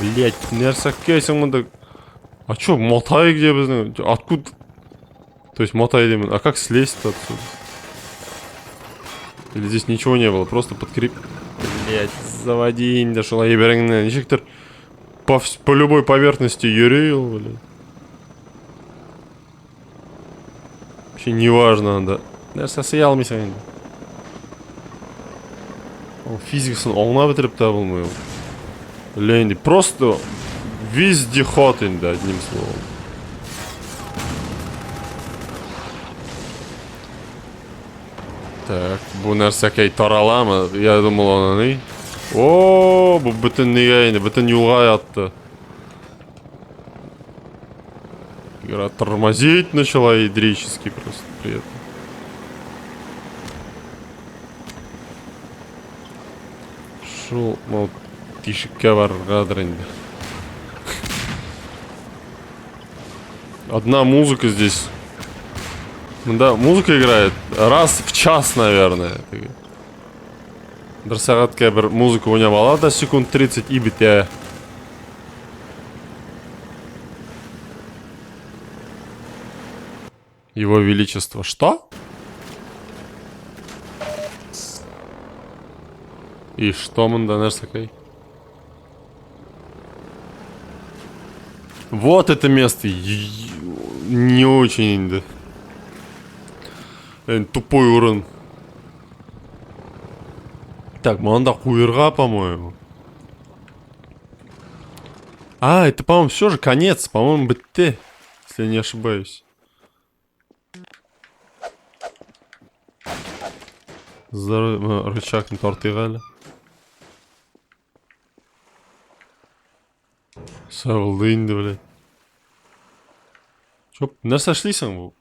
Блять, нерсакесим, а чё, мотай где, откуда? То есть мотай именно, а как слезть-то отсюда? Или здесь ничего не было, просто подкреп... Блять, заводи, не дошел, а еберегне, ничектор по любой поверхности юрил, блядь. Вообще не важно, да. Нәрсе сиял мисен. Ол физикасын оңна бітіріп табылмай. Ленди, просто вездеход енді, одним словом. Так, bu нәрсе кей таралама. Я думал, он они. О, bu bütün неге енді, bütün юлға атты. Игра тормозить начала ядрически просто при этом. Шел, мол, тишикке барга енді. Одна музыка здесь. Да, музыка играет раз в час, наверное. Бір сағатқа бір музыка ойнап алады, секунд 30 и бітті. Его Величество. Что? И что, Манданерсакай? Вот это место. Не очень, да. Тупой урон. Так, манда хуерга, по-моему. А, это, по-моему, все же конец. По-моему, БТ. Если я не ошибаюсь. Здорово, рычаг на тортигали. Савлдынды, блядь. Чё, не сошлись он?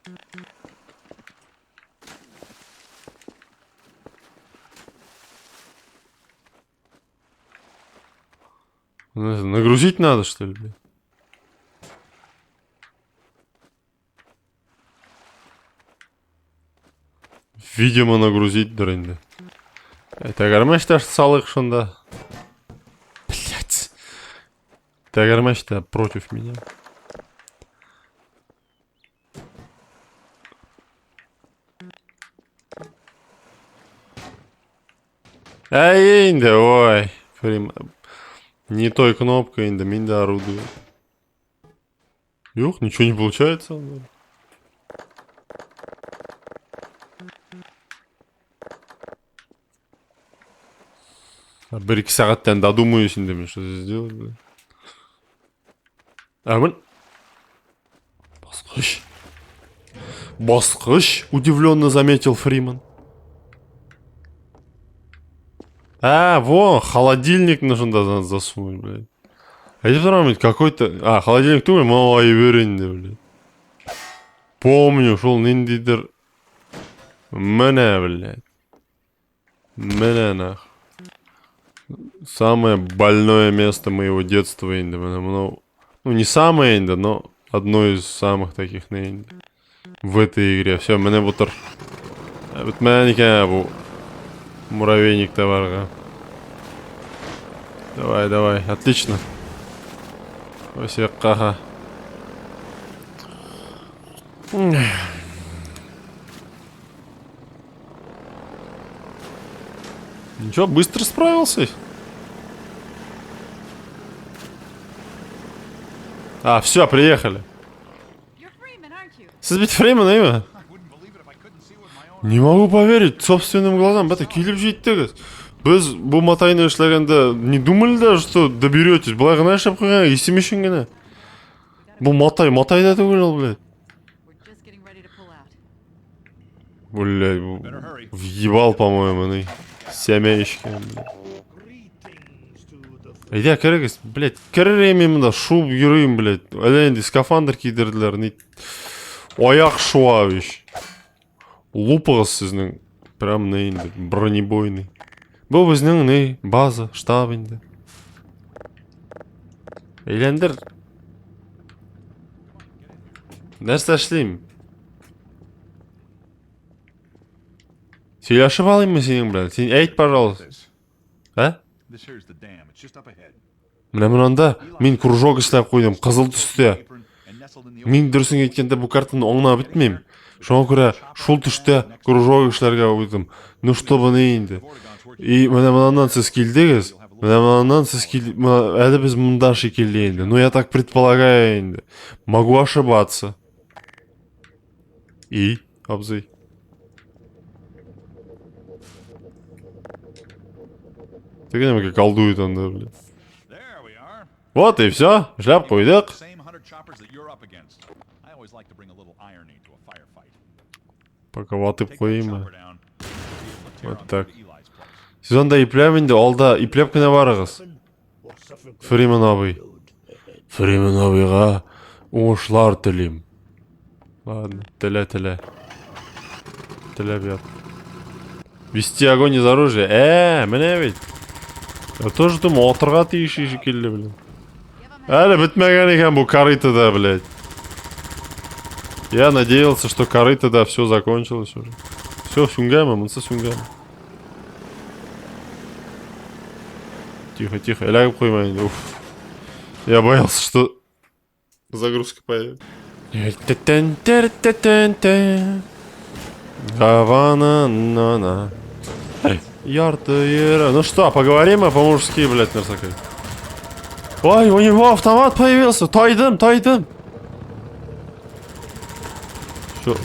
Нагрузить надо, что ли, блядь? Видимо, нагрузить дурында. Тәгәрмәштә салык шунда. Блять. Тәгәрмәштә против меня. Ай, инде, ой. Не той кнопкой, инде, минда орудую. Юх, ничего не получается. Бір-екі сағаттан додумаюсь енді мен, что здесь сделать, да? А, блин. Басқыш, удивленно заметил Фриман. А, во, холодильник нужно засунуть, блядь. А это второй какой-то... А, холодильник думаю, мало и веренде, блядь. помню, шел ниндидер. Мене, блядь. Мене, нахуй. Самое больное место моего детства, инди. Ну, не самое, инди, но одно из самых таких, инди. В этой игре. Все, мене бутер. Вот мене бу. Муравейник товарга. Давай, давай, отлично. Вообще каха. Ничего, быстро справился. А, все, приехали. Сізбет Фриман, имя? Не могу поверить собственным глазам. Это келіп жеттіңіз. Біз бұл матайны эшлегенде не думали даже, что доберетесь. Былай ғана эшлеп қойған, естемешін генә. Бұл матай да түгел, блядь. Блядь, въебал, по-моему, ны. Семеечки, блядь. Айда, керегіз, блядь, кереремеймін да, шуб юрейм, блядь. Әлі скафандр кидірділер, не... Аяқ шуа, вещь. Лупығыз сіздің, прям не инді, бронебойный. Бұл біздің не, база, штаб инді. Eylendір. Нәрсе әшлейм? Сөйлешіп алайым ма сенің, блядь? Сен әйт, пожалуйста. А? Міне мұнанда мен кружок істеп қойдым, қызыл түсте. Мен дұрысын кеткенде бұл картаны оңна бітмейм. Шоңа көре шул түсте кружок ішлерге қойдым. Ну чтобы не енді. И міне мұнандан сіз келдіңіз. Міне мұнандан сіз келдіңіз. Әлі біз мұнда шекелді енді. Ну я так предполагаю енді. Могу ошибаться. И? Абзый. Ты где-нибудь как колдует он, да, блядь. Вот и все. Шляп қойдық. Пока ватып қойым. Вот так. Сезонда иплеп енді, алда иплеп кіне барығыз. Фриман абый. Фриман абыйға оңышлар тілейм. Ладно, тіле. Тіле бьет. Вести огонь из оружия. Міне ведь. Я тоже думаю, отырға тиіші шекелі, блин. Әлі бітмеген екен бұл корытада, блядь. Я надеялся, что корытада все закончилось уже. Все, сюнгайма, мынса сюнгайма. Тихо, тихо, лягып қоймайын. Уф. Я боялся, что загрузка появится. Гавана-на-на. Ярта-ера. Ну что, поговорим по-мужски, блядь, нарсакай. Ой, у него автомат появился. Тайдым. Что?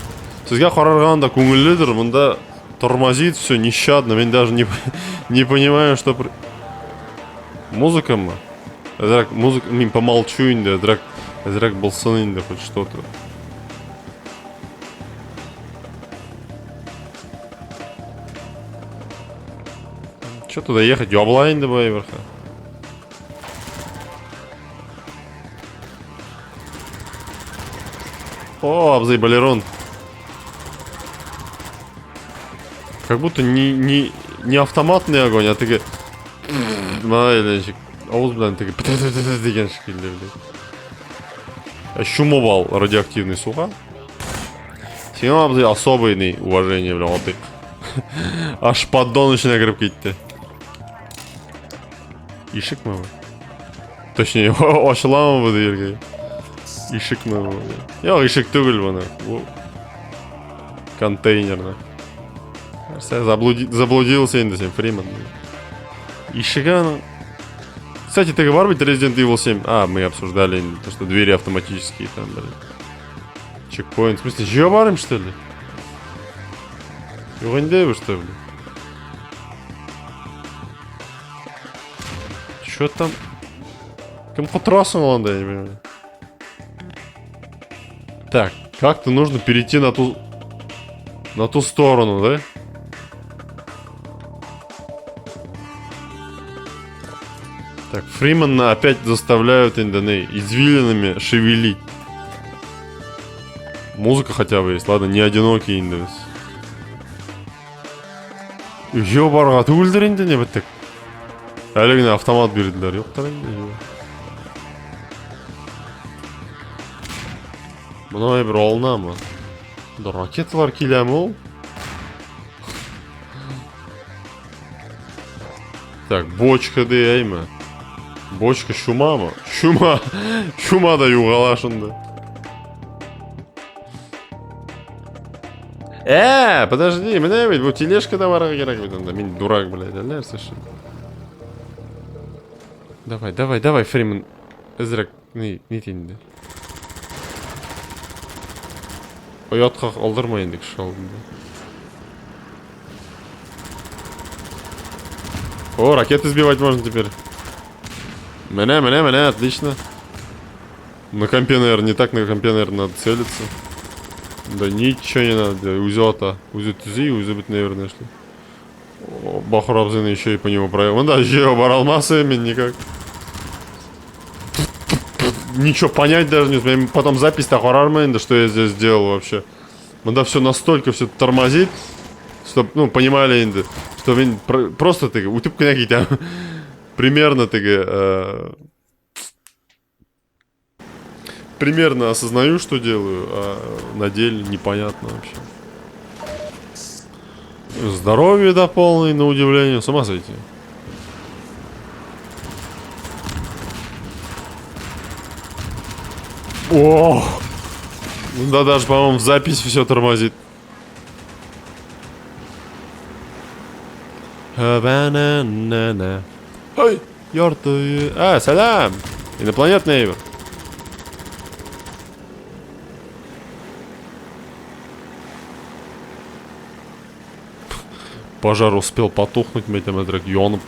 Сізге қарарғанда көңілдідір, мұнда тормозит все нещадно. Мен даже не понимаю, что... Музыка ма? Музыка... Мен помолчу енді, әзірек болсын енді, хоть что-то. Че туда ехать? Ёбла енді бай верха. О, Абзый балерон. Как будто не автоматный огонь, а такой... Майленчик. Ауыз білән такой... деген шекелді, блядь. Шумовал радиоактивный суха. Сен Абзый особый уважение, блядь, вот ты. Аж поддон ішіне кіріп кетті. Ишік ма? Точнее, ашыла ма бұды ерге? Ишік ма? Yok, ишік түгіл бұны. Контейнер. Заблудился енді сен, Фриман. Ишігі... Кстати, ты говоришь быть Resident Evil 7? А, мы обсуждали, то, что двери автоматические там, блин. Чекпоинт. В смысле, жёбарым, что ли? Югандей вы, что ли? Чё там? Кем потрасом он, да, я не понимаю. Так, как-то нужно перейти на ту сторону, да? Так, Фримана опять заставляют извилинами шевелить. Музыка хотя бы есть, ладно, не одинокий индекс. Үйге барға түгілдір енді не біттік. Әлігіне автомат берділер, жоқтар енді. Мынау бір олна ма? Ракеталар келем ол. Так, бочка дей ме? Бочка шума ма? Шума! Шума да юғалашынды. Подожди, міне бейт, бұл тележка да барға керек бейт онда. Мен дурак, блядь, әлер сәшін. Давай, Фриман. Ізірек, не тейінді? Оятқа алдырма ендік шалдыңды. О, ракеты сбивать можно теперь. Міне, отлично. На компе, наверное, не так, на компе, наверное, надо целиться. Да ничего не надо, Узи түзей, узи бит, наверное, что. Бахур Абзина еще и по нему проехал. Ну да, еще оборал массы, никак. Ничего понять даже не успеем. Потом запись-то хоррормен, да что я здесь сделал вообще. Ну да, все настолько все тормозит, чтобы, ну, понимали, инды, что просто ты, утюг какие-то примерно ты примерно осознаю, что делаю, а на деле непонятно вообще. Здоровье до полной, на удивление, с ума сойти. О! Да даже, по-моему, в записи все тормозит. Ой, ёрты. Салям! Инопланетный Эйвер. Пожар успел потухнуть, мы там регионом.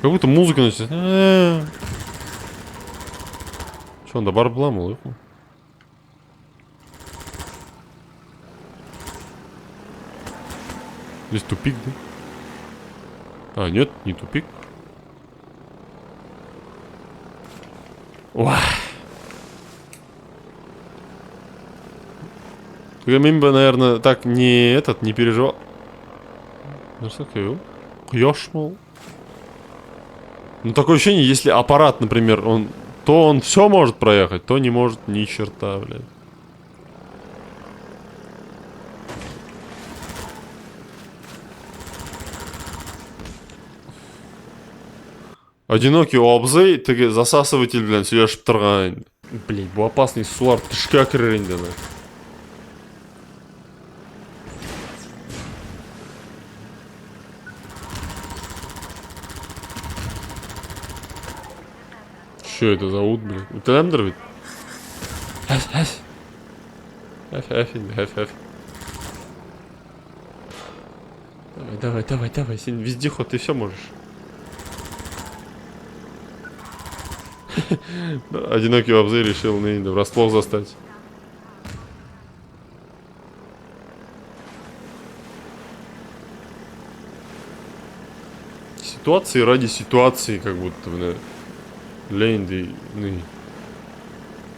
Как будто музыка начинает. Что, он до бар бламал? Здесь тупик, да? А, нет, не тупик. Уah. Мимба, наверное, так не переживал. Ну что такое? Ёшмал. Ну такое ощущение, если аппарат, например, то он все может проехать, то не может ни черта, блядь. Одинокий обзый, ты засасыватель, блядь, сөйлешіп тұрған. Блядь, бұл опасный сулар тышқа кірер енді. Что это за ут, блядь? Утелемдер ведь? Хэф. Давай, син вездеход, ты все можешь. Одинокий обзы решил врасплох застать. Ситуации ради ситуации, как будто, блядь. Лейнды,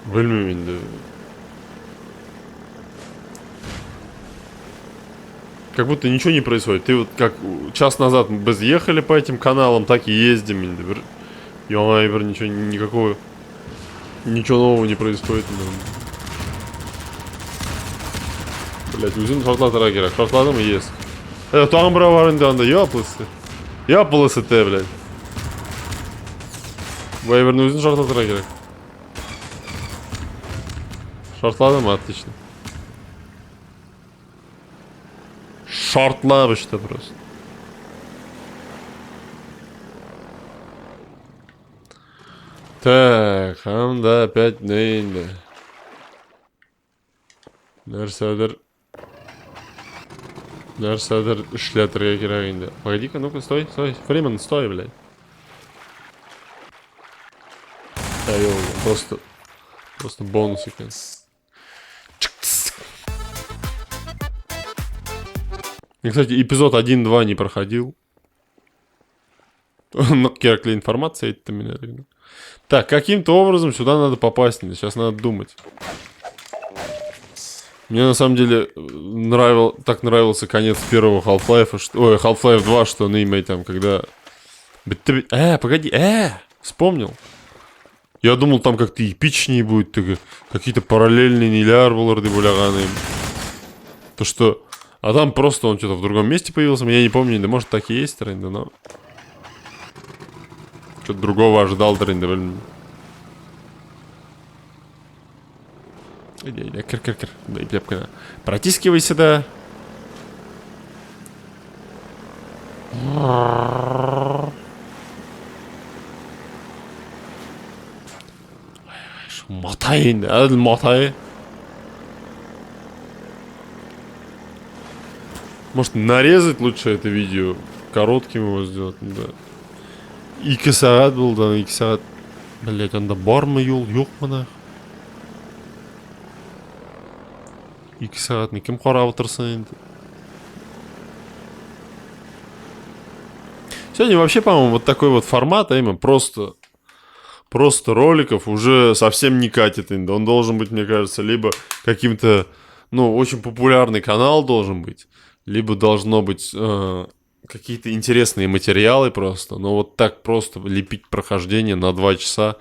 вельми, как будто ничего не происходит. Ты вот как час назад мы ехали по этим каналам, так и ездим. Ничего нового не происходит. Блять, uzun şartlara gerek. Şartlarda mı yes? Evet, tam bura varında anda yapılısı te, блядь. Bu evren uzun şartlara gerek. Şartladı mı? Отлично. Шартlamış da просто. Так, анда опять нейнде. Нәрседер эшләтергә кирәк инде. Погоди-ка, ну-ка, стой. Фриман, стой, блядь. Просто бонусики. Я, кстати, эпизод 1-2 не проходил. Ну, керекли информация, это меня. Так, каким-то образом сюда надо попасть. Сейчас надо думать. Мне на самом деле так нравился конец первого Half-Life, ой, Half-Life 2, что наимей там, когда... Погоди, вспомнил. Я думал, там как-то эпичнее будет, какие-то параллельные нелярвуларды буляганы. То что... А там просто он что-то в другом месте появился, я не помню, да может так и есть, тренды, но... Что-то другого ожидал, тренды, блин. Иди, кир. Протискивайся, да. Мотай, да, мотай. Может, нарезать лучше это видео? Коротким его сделать, да. 2 сағат был, да, 2 сағат. Блять, анда бармы юл, yok мына. 2 сағатны кім қарап отырсын енді? Сегодня вообще, по-моему, вот такой вот формат, а именно просто роликов уже совсем не катит. Он должен быть, мне кажется, либо каким-то, ну, очень популярный канал должен быть, либо должно быть какие-то интересные материалы просто. Но вот так просто лепить прохождение на 2 часа,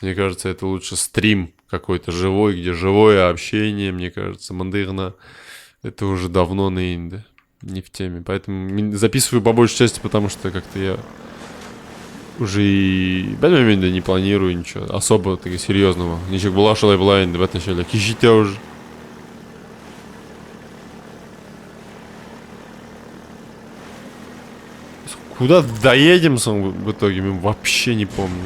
мне кажется, это лучше стрим какой-то живой, где живое общение, мне кажется, мандырно. Это уже давно не в теме. Поэтому записываю по большей части, потому что как-то я уже и не планирую ничего особо такого серьезного. Ничего была шалай была инде в этом начале. Кишите уже. Куда доедем в итоге, мы вообще не помню.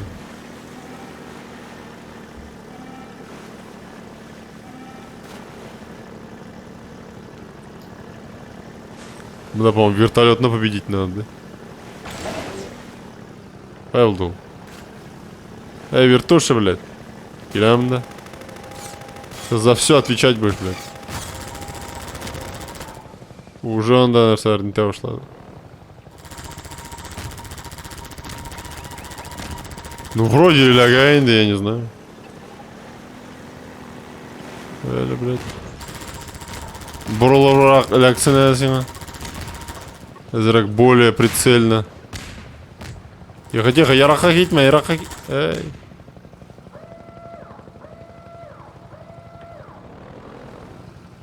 Да, по-моему, вертолетно победить надо, да? Павел. Вертуша, блядь. Килям, да? За все отвечать будешь, блядь. Уже он, да, не того ушла. Ну, вроде лягает, я не знаю. Блядь. Бурулурак лякцинасина. Зрак более прицельно. Тихо, яраха гитма, яраха. Эй.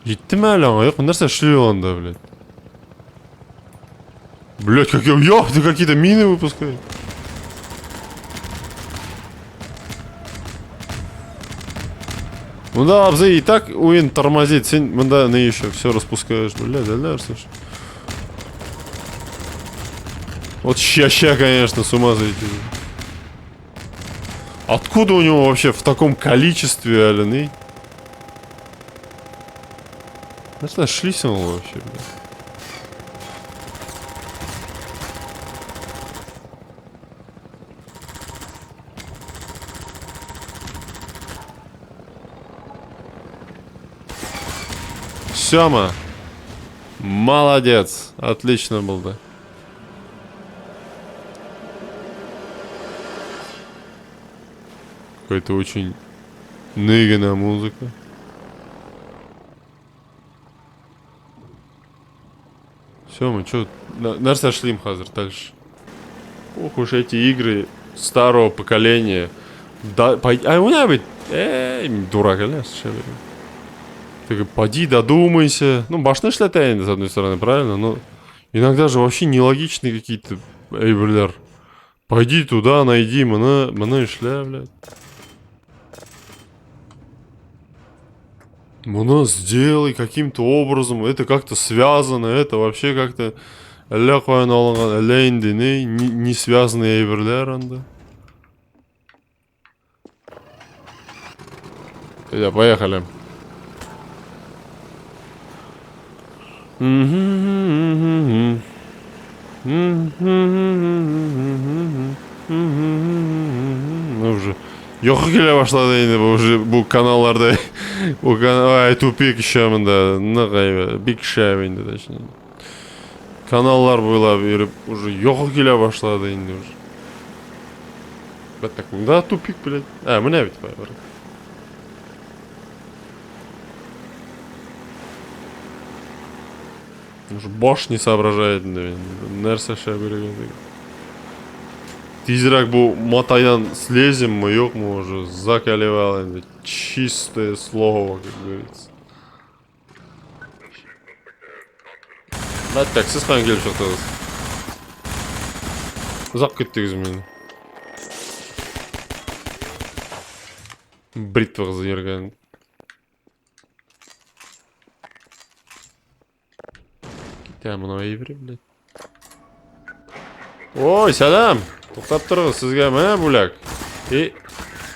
Життим әлі аңа, бұл нәрсе шлю анда, блядь. Блядь, как я, ты какие-то мины выпускаешь. Ну да, Абзы, и так уин тормозит, сен, да, на еще все распускаешь, блядь, да, слушай. Вот ща, конечно, с ума зайти. Откуда у него вообще в таком количестве, алины? Ну что, шлись он вообще, блядь. Сёма. Молодец. Отлично был, да. Какая-то очень ныгана музыка. Все, мы что? Нас сошли хазар дальше. Ох уж эти игры старого поколения. Да, а у меня ведь... дурак, лес, ты поди, додумайся. Ну, башны шлятаем, с одной стороны, правильно? Но иногда же вообще нелогичные какие-то... Эй, блядь. Пойди туда, найди, мана и шля, блядь. Мана сделай каким-то образом, это как-то связано, это вообще как-то... не связанные эверлеранда. Поехали. Ну уже. Yok ile başladı yine bu kanallarda. Bu kanal tupik işamında ne gaybe bir işamında da şimdi. Kanallar boyunca verip уже yok ile başladı yine. Так, да, тупик, блядь. Меня ведь поймали. Уже бош не соображает, нәрсе шаберген. Тизрак был матаян слезем, мы ёк мы уже закаливал, чистое слово, как говорится. Да, так, сіз қайын келіп шықтыңыз. Ұзақ кеттіңіз мені. Бритва қызы ерген. Кеттен мынау еврей, блядь. Ой, сәлем! Тоқтап тұрғыз, сізге мә бүләк.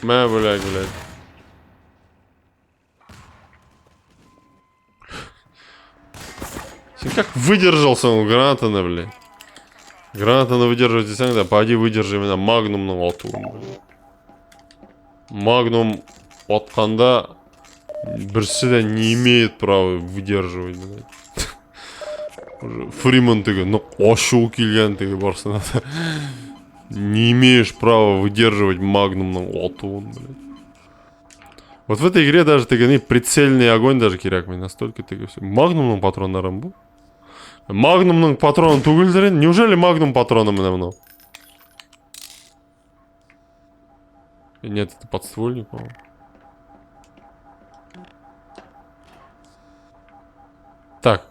Мә бүләк, блядь. Сен как выдержался он гранатаны, блядь. Гранатаны выдерживать десант, да, пойди выдержи меня магнумның атуын, блядь. Магнум атқанда бірсі де не имеет права выдерживать, блядь. Фриман тігі, ну, ашуы келген тігі барсына да. Не имеешь права выдерживать магнумның атуын, блядь. Вот в этой игре даже тігі прицельный огонь даже керек мне настолько тігі все. Магнумның патронларым бұл? Магнумның патронын түгілдірен? Неужели магнум патроны мына мынау? Нет, это подствольник, по-моему. Так.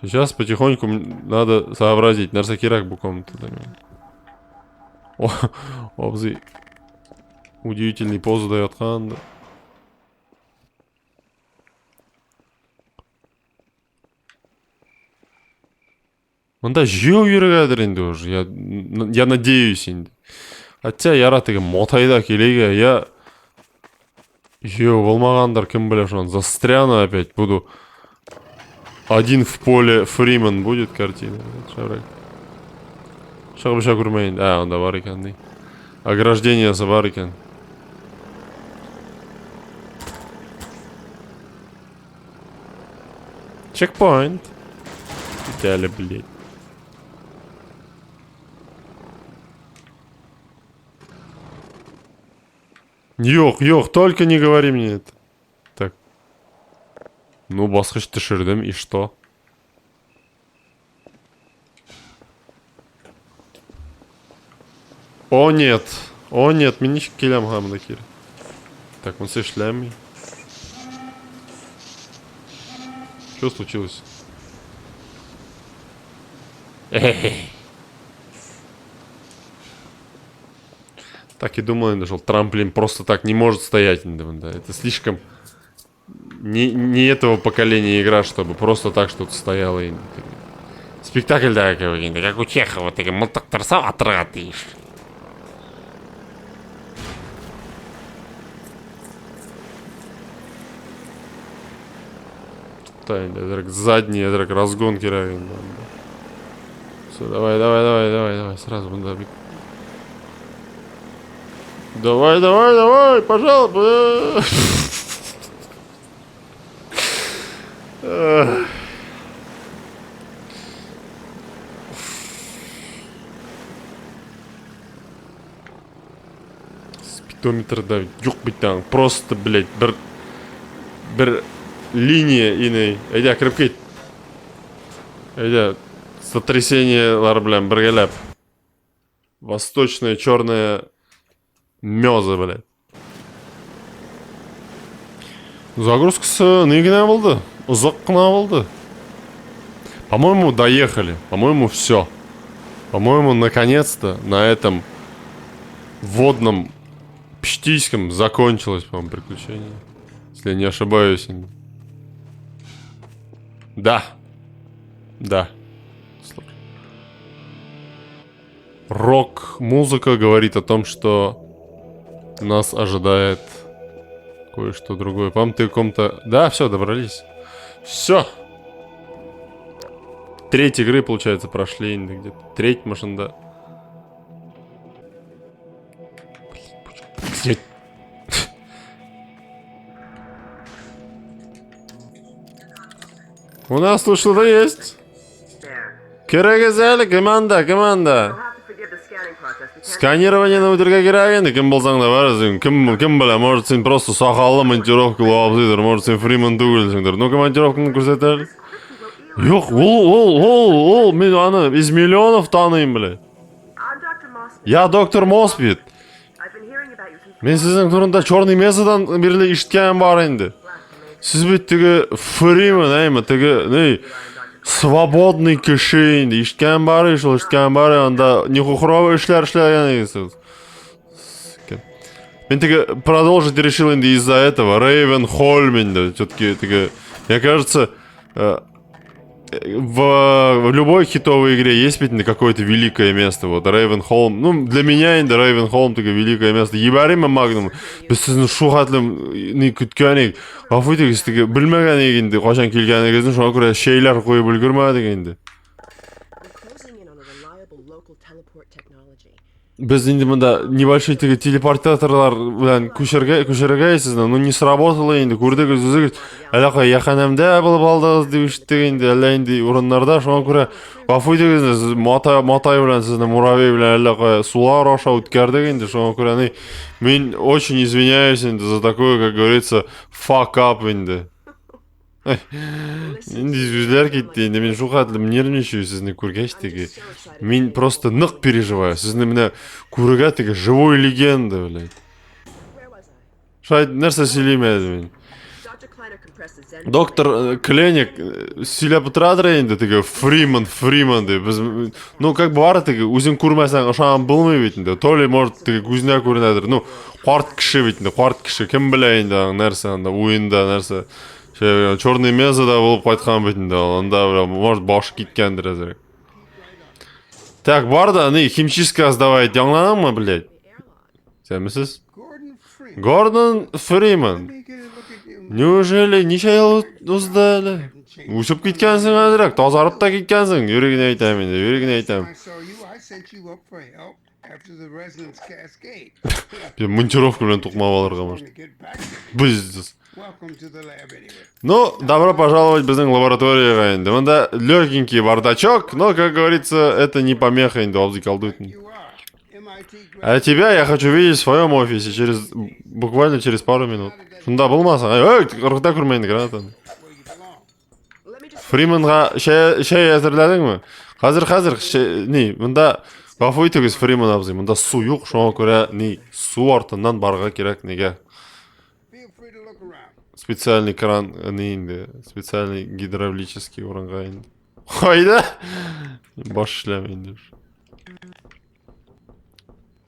Сейчас потихоньку надо сообразить. Нәрсе керек бұл комнатада. Обзы. Удивительный позу дает хан. Мында жеу үйрегәдір енді уже. Я надеюсь енді. Хотя яратығы мотайда келеге, я жеу болмағандар, кім біле шуан. Застряну опять, буду один в поле Фриман будет картина. Шағып көрмейін. Онда бар екен. Ограждениесі бар екен. Чекпоинт. Идеально, блядь. Ёх, только не говори мне это. Так. Ну, басқыш түшірдім, и что? О, нет, мен ничек келем хамда кері. Так, он все шлями. Что случилось? Так и думал, нашел. Трамплин просто так не может стоять. Да. Это слишком не этого поколения игра, чтобы просто так что-то стояло. Спектакль, да, как у Чехова. Ты мылтық тұрса атырға тиіш. Задний, разгон кирай. Все, давай, сразу бунда. Давай, пожалуйста. Спидометр, да, юк быть там. Просто, блядь, бір линия иной. Айда, крепкет. Айда, сотрясение, блядь, біргелеп. Восточная черная мёза, блядь. Загрузкасы негіне болды? Ұзақ қына болды? По-моему, доехали. По-моему, все. По-моему, наконец-то на этом водном пштийском закончилось, по-моему, приключение. Если я не ошибаюсь. Да. Рок-музыка говорит о том, что нас ожидает кое-что другое. По-моему, ты в каком-то... Да, все, добрались. Все. Треть игры, получается, прошли. Где-то треть машин, да. Блин, у нас тут что-то есть. Керегезели, команда. Сканированияны өтірге керек енді, кім болсаң да бар, сен кім біле, может сен просто сақалы монтировкалы абзыйдыр, может сен Фриман түгілсіңдір. Ну-ка монтировканы көрсетер. Жоқ, ол, мен аны из миллионов таныйым, блядь. Я доктор Моспит. Мен сіздің турында черный месадан бірлі ішткен бар енді. Сіз беттігі Фриман, әймі, тігі, свободный кіші енді. Ішткен бары, ішткен бары, анда не құқырауы ішлер егесіз. Мен тігі продолжить решил енді из-за этого. Рейвенхольм енді. Все-таки, мне кажется, в любой хитовой игре есть ведь какое-то великое место. Вот Рейвенхолм. Ну, для меня инде Рейвенхолм такое великое место. Ебариме Магнум. Біз сіздің шуғатлым не күткенек. Ғафуйтегіз тігі білмеген егенде. Қашан келген егіздің шуға көре шейлер қойып үлгірмеді егенде. Біз енді мұнда небольшой тігі телепортаторлар көшіргейсіз, но не сработало енді, көрдігіз өзігіз, әліқай яқанамда болып алдығыз деп үштігі енді, әлі енді ұрынларда, шоған көре, ғафуйтегіз, матай білен, сізді муравей білен әліқай сулар аша өткердік енді, шоған көре, мен очень извиняюсь енді за такое, как говорится, fuck up енді. Енді жүздер кетті, енді мен шуқатлым нервничаю сізді көргештігі. Мен просто нық переживаю. Сізді мені көргештігі живой легенда, блядь. Шайд, нәрсе сөйлемеді мен. Доктор Кленик сөйлеп тұрадыр енді, тігі Фриман деп. Ну, как бары тігі, өзің көрмесең ұшаған білмей бетінде. То ли, может, тігі көзіне көрінедір. Ну, қуарт кіші бетінде, қуарт кіші. Кім біле енді, нәрсе, ойында, нәрсе. Черный мезада болып қайтқан бетінде, онда, может, башы кеткендір әзірек. Так, бар да, химчистка сдавать, яңланам ма, блядь? Сәмісіз? Гордон Фриман. Неужели неше ел ұзды әлі? Өшіп кеткенсің әзірек, тазарып та кеткенсің. Өрегіне айтам енді, өрегіне айтам. Монтировка білен тұқмап алырға, может. Біздіз. Ну, добро пожаловать в біздің лабораторияға енді. Мында легенький бардачок, но, как говорится, это не помеха енді, обзы колдуйтын. А тебя я хочу видеть в своем офисе буквально через пару минут. Шында болмасың. Ой, ұрықта көрмейінді гранатаны. Фриманға шай әзірләдің ме? Қазір, мында ғафуйтігіз Фриман абзы. Мында су юқ, шоңа көре, су артынан барға керек, неге? Специальный кран, специальный гидравлический орынға енді. Қайда? Баш шлямейді.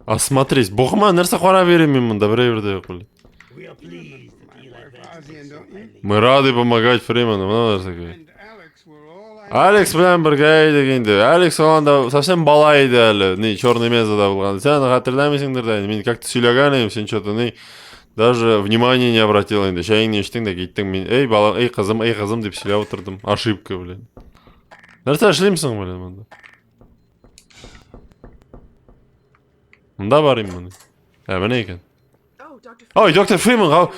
Осмотрись. Бұғыма нәрсе қора беремін мұнда, бір-бірде құлы. Мы рады помогать Фриману, мұна нәрсе көй. Алекс білән бірге дегенде. Алекс оланда совсем бала еді әлі. Черный мезада болған. Сен қатырламайсыңдыр да. Мен как-то сөйлеген едім, сен что-то даже внимания не обратил енді. Шайыңны ештің де кеттің. Мен, ей балам, ей қызым деп сөйлеп отырдым. Ошибка, блин. Нәрсе ашылымсың, блин, мұнда. Мұнда барайым мұны. Міне екен. Ой, доктор Фриман,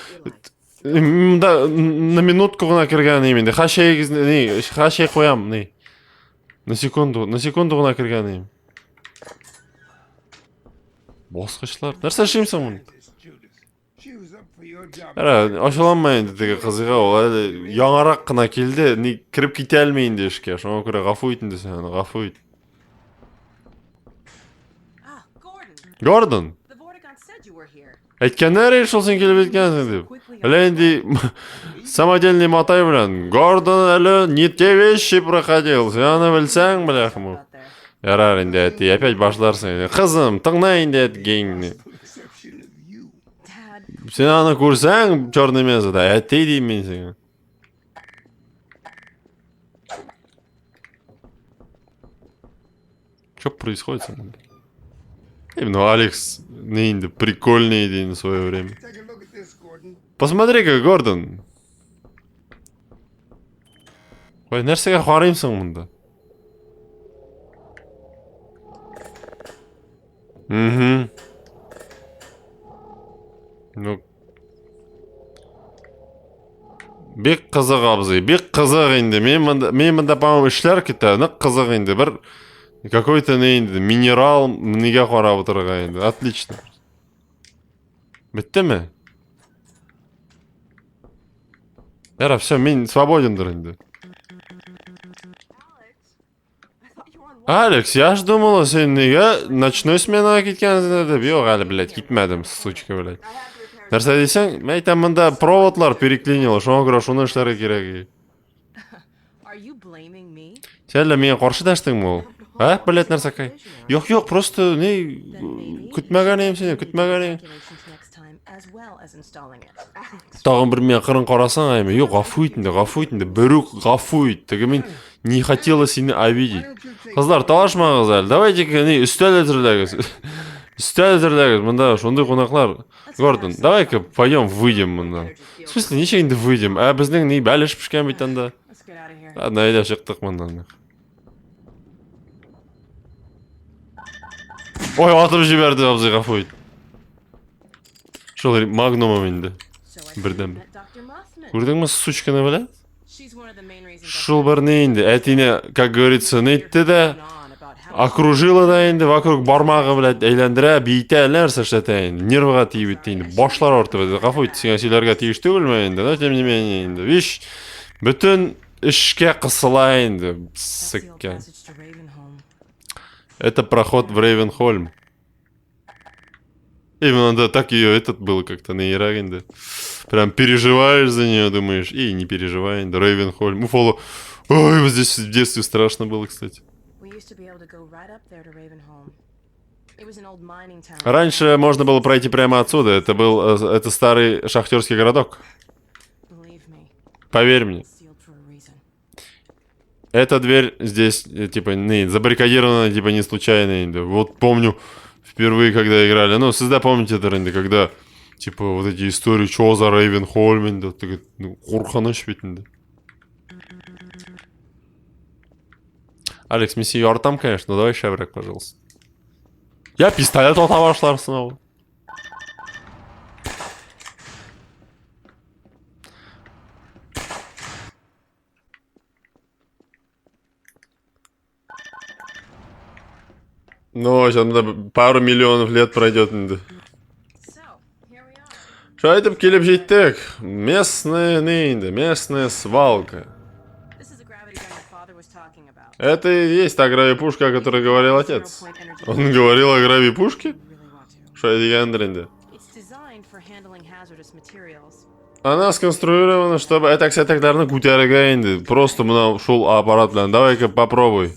мұнда на минутку ғына кірген еменде. Хашай қоям, на секунду ғына кірген емін. Босқышлар. Нәрсе ашылымсың мұны? Ашыланмайын дедегі қызыға, ол әлі яңарақ қына келді, кіріп кете әлмейінді ішке. Шоңа көре ғафуйтынды сен, ғафуйт. Гордон? Әйткеннер еш ол сен келіп еткенсің деп. Әлі енді самодельный матай білен. Гордон әлі не те вещи проходил. Сен аны білсәң, біляқым. Ярар енді әтті, опять башларсың. Қызым, тыңна енді әтті гейіңні. Сен аны көрсәң, черный мезада, әтті дейм мен сен. Что происходит со мной? Ну, Алекс, прикольный день в свое время. Посмотри-ка, Гордон. Ой, нәрсеге қараймсың мұнда? Ну, бек қызық абзый, бек қызық енді. Мен мұнда, по-моему, ішлер кетті, нық қызық енді. Бір Какой-то минерал неге қарап отырған енді. Отлично. Бітті ме? Яра, все, мен свободендір енді. Алекс, я ж думала, сен неге ночной сменаға кеткенсің деп. Жоқ, әлі, блядь, кетмедім, сучка, блядь. Нәрсе дейсің, мен айтам, мында проводлар переклинило, шоңа көрі шуны ішлерге керек. Сен лі мені қаршы даштың мұл? А, блядь, нәрсе кай? Жоқ, просто не күтмеген ем сені, күтмеген ем. Тағын бір мен қырын қарасаң айме. Жоқ, ғафу етінде, бірук ғафу ет. Теге мен не хотела сені обидеть. Қыздар, талашмаңыз әлі. Давайте-ка не үстел әзірләгіз. Үстел әзірләгіз. Мында шондай қонақлар. Гордон, давай-ка пойдем выйдем мында. В смысле, нешегінде выйдем? А біздің не бәліш пішкен бейтанда? Ладно, айда шықтық мындан. Ой, атып жіберді, абзай ғафу ет. Шол магнумым енді. Бірден. Көрдің ма, сучканы, бля? Шол бір не енді. Әтіне, как говорится, нетті де, окружила да енді, вокруг бармағы, блядь, әйләндірә, бейті әләрсі шәті енді. Нервыға тиіп етті енді. Башлар орты бәді. Ғафу ет, сен әселерге тиішті өлме енді. Но, тем не менее енді. Виш, бүтін ішке қысыла енді. Сыккен. Это проход в Рейвенхольм. Именно, да, так ее этот был как-то на Ирагенде. Прям переживаешь за нее, думаешь, и не переживай, да, Рейвенхольм. Уфоло. Ой, вот здесь в детстве страшно было, кстати. Раньше можно было пройти прямо отсюда. Это старый шахтерский городок. Поверь мне. Эта дверь здесь, типа, не забаррикадирована, типа, не случайно. Вот помню, впервые, когда играли. Ну, всегда помните это, когда, типа, вот эти истории, что за Рейвенхольм, да, ну, қорқыныш бетінде. Алекс, месси там, конечно, но давай шеврек, пожалуйста. Я пистолет от башлар снова. Ну, сейчас пару миллионов лет пройдет. Что это келіп жеттік? Местная свалка. Это и есть та гравипушка, о которой говорил отец. Он говорил о гравипушке? Что это гендринде? Она сконструирована, чтобы... Это, кстати, тогда кутерга. Просто мы шел аппарат, блин. Давай-ка попробуй.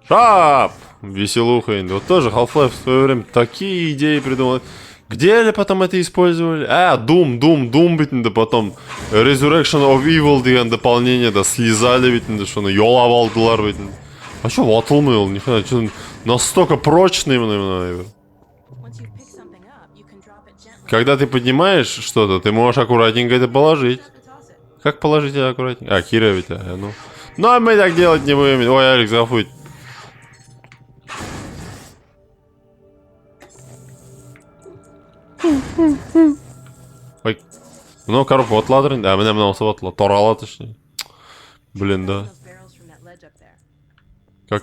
Шап! Веселуха. Вот тоже Half-Life в свое время такие идеи придумал. Где ли потом это использовали? Doom, ведь, да потом Resurrection of Evil деген дополнение, да, слезали, ведь, да, что на ёлап алдылар, ведь. А что, ватылмыл, нихуя, что настолько прочный именно. Когда ты поднимаешь что-то, ты можешь аккуратненько это положить. Как положить это аккуратненько? А, Кира ведь, ну. Но мы так делать не будем. Ой, Алекс, зафуй. Ой, ну, коробка отладыр енді. Міне осы отла. Торала точнее. Блин, да.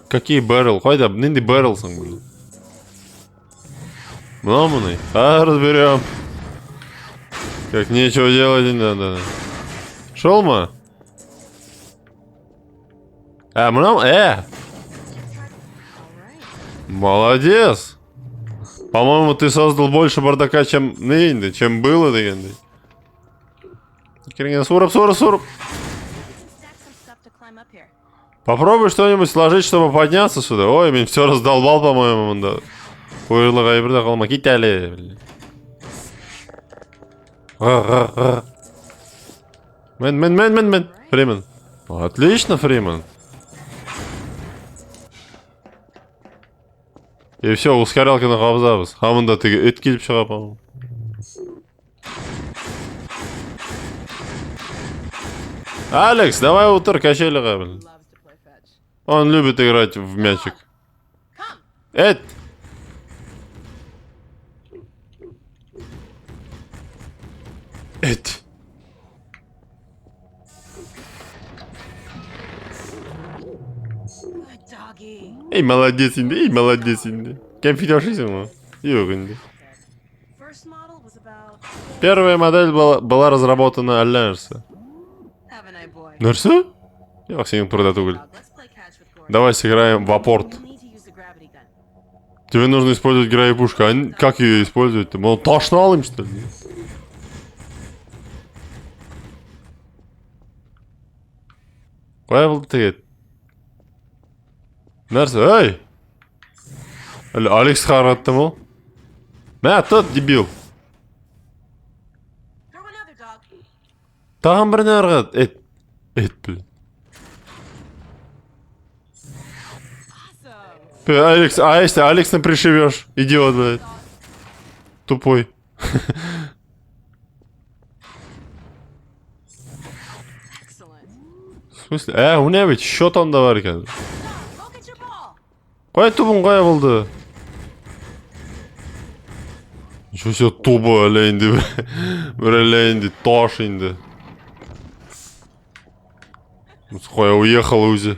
Какие баррел? Қойда, ненде баррелсың, блин. Мыны. Разберем. Как нечего делать, да. Шел ма? Молодец. По-моему, ты создал больше бардака, чем было, дегенде. Суруп. Попробуй что-нибудь сложить, чтобы подняться сюда. Ой, меня все раздолбал, по-моему, да. Куйрлыға ебірді қалма, кет әлі. Мен. Фримен. Отлично, Фримен. И все, ускорялканы қабызабыз. Хамында тіге өт келіп шыға, по-моему. Алекс, давай утыр, качеліға, блин. Он любит играть в мячик. Эт! Ey молодец инде, ey молодец инде. Конфет ашисың ма? Yok инде. First model was about. Первая модель была разработана Альянса. Have a night, boy. Нәрсе? Yok senin turda түгел. Dog, let's play catch with Gordon. Давай сыграем в апорт. You'll need to use the gravity gun. Тебе нужно использовать гравипушку. А как ее использовать-то? Мол, тошно алым, что ли? Қой болды тегет? Нәрсе? Эй! Әлі Алекс қаратты ма? Мә, тұт, дебил. Throw another dog. Тағын біріне арғат. Эт, блин. Awesome. Алекс, если Алекса пришибешь, идиот, блядь. Тупой. Excellent. В смысле? У не ведь счет он var ekan. Dog, go get your ball. Қой тубың қой болды. Ничего себе тубы әлі енді. Бір әлі енді тош енді. Қой уехал өзі.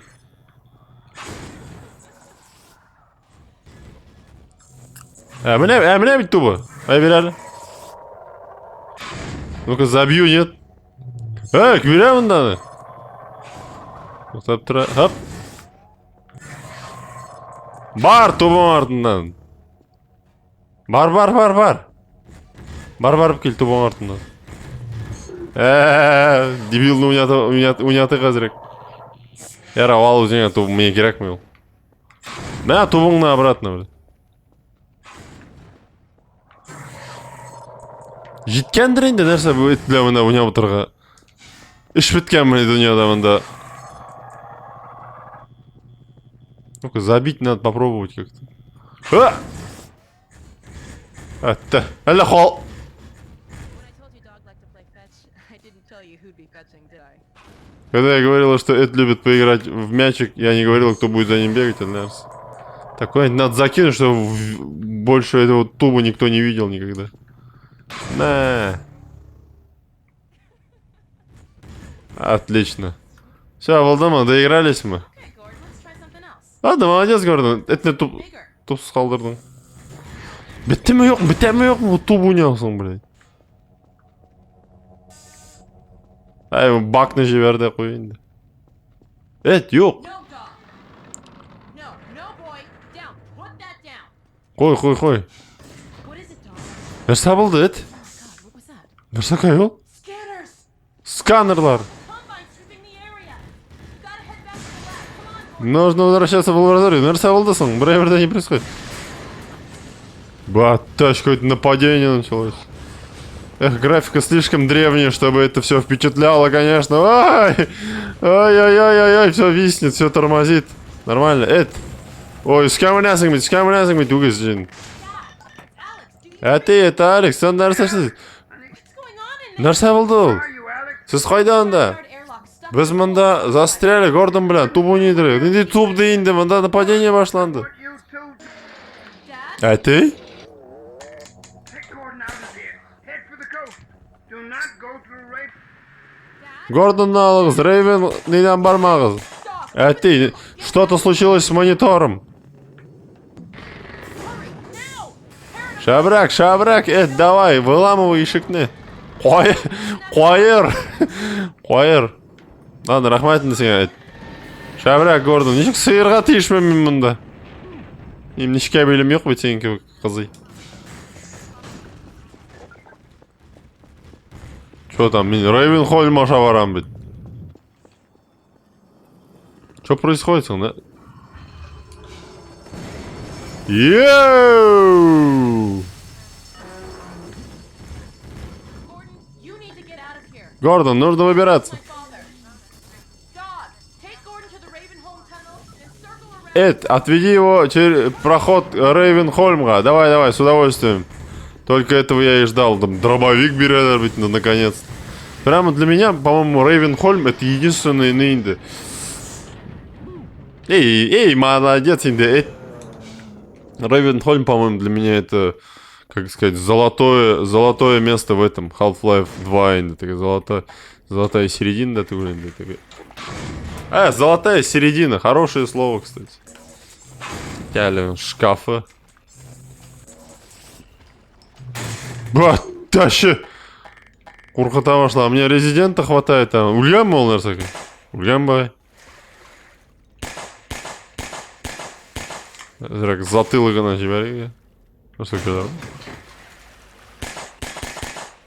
Міне бит тубы. Бер әлі. Ну-ка забью, нет? Көре мұнданы. Тоқтап тұра. Хоп. Бар тубың артынан. Бар. Барып кел тубың артынан. Дебилді уняты қазірек. Яра, ал өзіңе тубың, мне керек мел. Мә, тубыңны обратно, блядь. Жеткендір енді нәрсе бұл етілі мұнда уня бұтырға. Үш біткен мұны дүнияда мұнда. Ну-ка, забить надо попробовать как-то. Это, әлі қол. When I told you dog liked to play fetch, I didn't tell you who'd be fetching, did I? Когда я говорила, что Эд любит поиграть в мячик, я не говорила, кто будет за ним бегать, наверное. Такое надо закинуть, чтобы больше этого туба никто не видел никогда. На. Отлично. Все, Валдема, доигрались мы. Okay, Gordon, let's try something else. Ладно, молодец, Гордон. Это не Bigger. тупсыз қалдырдың. Бітті ме жоқ му туп ойнаусын, блядь. Бакны жіберді қойын. Жоқ. No dog. No, boy. Down. Put that down. Қой. What is it, dog? Нәрсе болды, God, what was that? Нәрсе қайыл? Scanners. Сканерлар. Combine sweeping the area. You gotta head back to the lab. Come on, Gordon. Нужно возвращаться в лабораторию. Нәрсе болды соң? Бір не происходит. Батач, какое-то нападение началось. Графика слишком древняя, чтобы это все впечатляло, конечно. Ай, все виснет, все тормозит. Нормально. Ой, с кем угез, Джин. Ты, это Алекс, сон нәрсе. What's going on in there? Нәрсе болды ол? Сіз қайда анда? Hard airlock stuck. Біз мұнда застряли, Гордон, блин, туп ойнайдырық. Ненде туп дейінді, мұнда нападение башланды. You two Dad? Ты? take Gordon out of here. Head for the coast. Do not go through rape. Гордон'ны алыңыз, Рейвен неден бармағыз. Ты, что-то случилось с монитором. Шабрак, давай, выламывай ишикни. Қойыр. Ладно, рахматыңды сеңе, Шабрак, Гордон, нешік сиырға тиішмем мен мұнда. Им нешке белім yok бет сенің қызы. Что там, мен Рейвенхольм аша барам бет. Что происходит, да? Йоу! Gordon, you need to get out of here. Гордон, нужно выбираться. My father. Dog, take Gordon to the Ravenholm tunnel and circle around. Отведи его через проход Рейвенхольмга. Давай, с удовольствием. Только этого я и ждал. Там дробовик берет, быть, наконец. Прямо для меня, по-моему, Рейвенхольм это единственный инди. Эй, молодец, инди. Рейвенхольм, по-моему, для меня это, как сказать, золотое место в этом Half-Life 2, инди. Такая золотая середина, да, ты говоришь, такая. Золотая середина, хорошее слово, кстати. Кәлі шкафы. Ба, тащи! Қорқыта башла. Мне резидента хватает там. Өлген ма ол нәрсеге? Өлген бай. Зрак затылығына жіберейік. Нәрсекелер.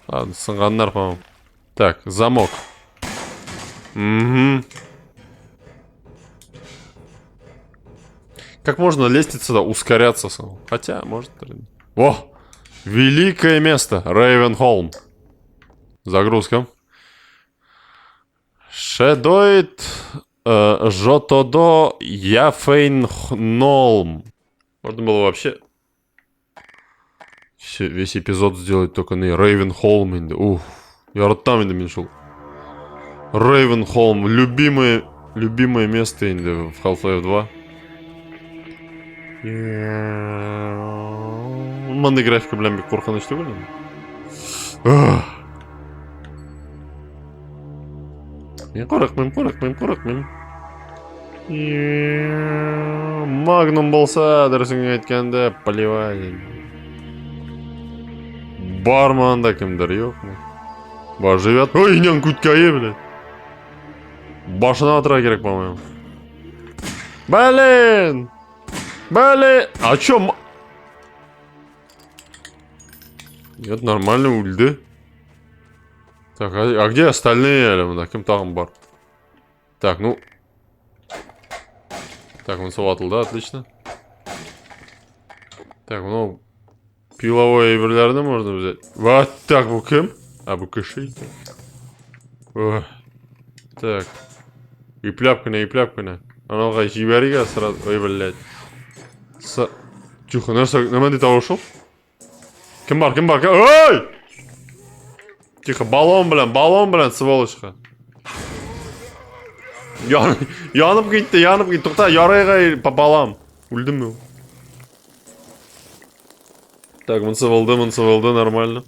Ладно, сынғандар, по-моему. Так, замок. Угу. Как можно лестница сюда ускоряться? Хотя, может... О! Великое место. Рейвенхолм. Загрузка. Шедоид Жотодо Яфейнхнолм. Можно было вообще весь эпизод сделать только на Рейвенхолм. Ух, я ротам инде меньшил. Рейвенхолм. Любимое место инде в Half-Life 2. Мындай графика белән бик куркыныч түгел инде. Мен курыкмыйм. Магнум болса, дөресен әйткәндә, поливай. Бармы анда кемдер, юкмы? Бар живет. Ой, няң күткәе, блядь. Башына атырга керек, по-моему. Блин! А чё? Нет, нормально ульды. Так, а где остальные элементы? Кем там бар? Так, ну. Так, он соватыл, да, отлично. Так, ну. Пиловое ибрлерді можно взять. Вот так, bu кем? А, bu киши. Так. Ипляпкана. Аналға жиберіге сразу. Ой, блядь. Тихо, нәмәнде тауышыл? Кім бар? Ой! Тихо, баллон білән, сволочқа. Янып кетті. Тоқта, ярайға балам. Өлдім мен. Так, мынсывылды, нормально.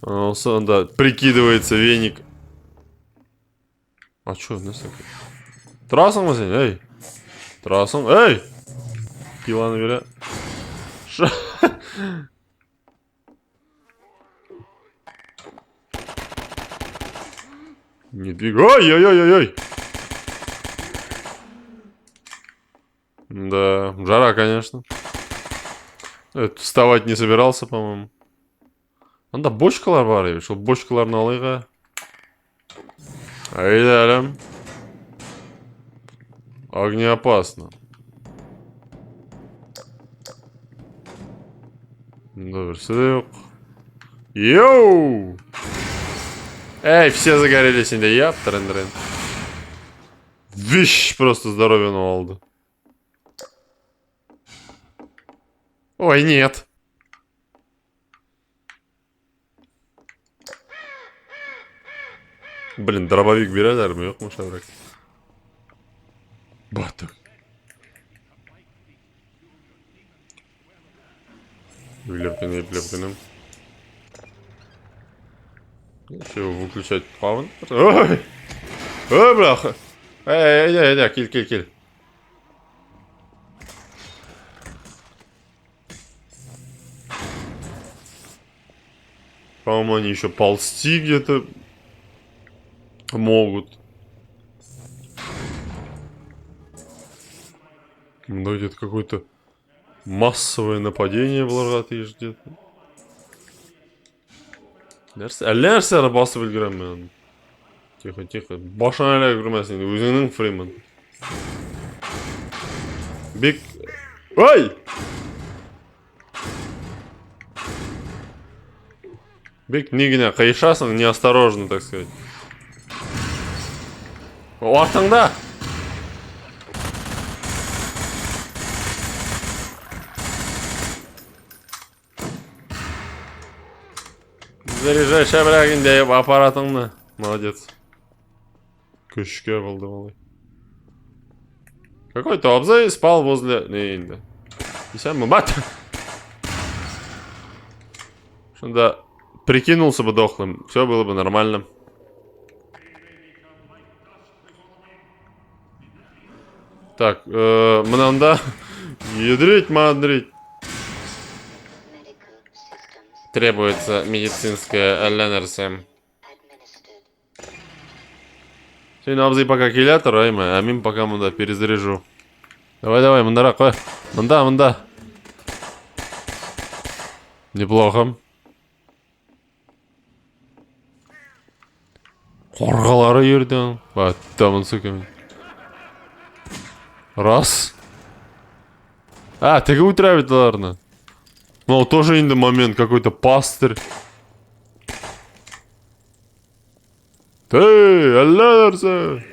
Осы, анда, прикидывается веник. А чё, не сәкі? Тұрасың ма сен, эй? Тұрасың, эй! Пиланы бере. Не двигай. Ой. Да, жара, конечно. Вставать не собирался, по-моему. Анда бочкалар бар, ебіш. Ол бочкаларны алайға. Айдалым. Огнеопасно. Да, все. Йоу! Эй, все загорелись, инде, я, трен. Вещь, просто здоровье алды. Ой, нет. Блин, дробовик берелерми, yok mu şavrak? Баток. Влепкиным. Еще его выключать плавно. Ой! Ой, бляха! Эй, киль. По-моему, они еще ползти где-то могут. Да, где-то какое-то массовое нападение в Ларгате где-то. Нәрсе басып үлгерем мен. Тихо. Башына әлі көрмәсін. Өзіңнің Фриман. Бик... Ой! Бик негіне қайшасың, неосторожно, так сказать. Артыңда! Заряжай шабрагин деп аппаратыңды. Молодец. Күшке болды малай. Какой-то обзай спал возле... Не, инде. Исәнме, бат! Шунда прикинулся бы дохлым. Все было бы нормально. Так, мынанда Ядрить, мадрить. Требуется медицинская Ленерсем. Сегодня абзый пока килятор, а мим пока мында перезаряжу. Давай, мындара, қой. Мында. Неплохо. Қорғалары ерден. Баттамын сөкемен. Раз. Тегі ультравит оларына. Ну, тоже инде момент, какой-то пастырь. Аллерса!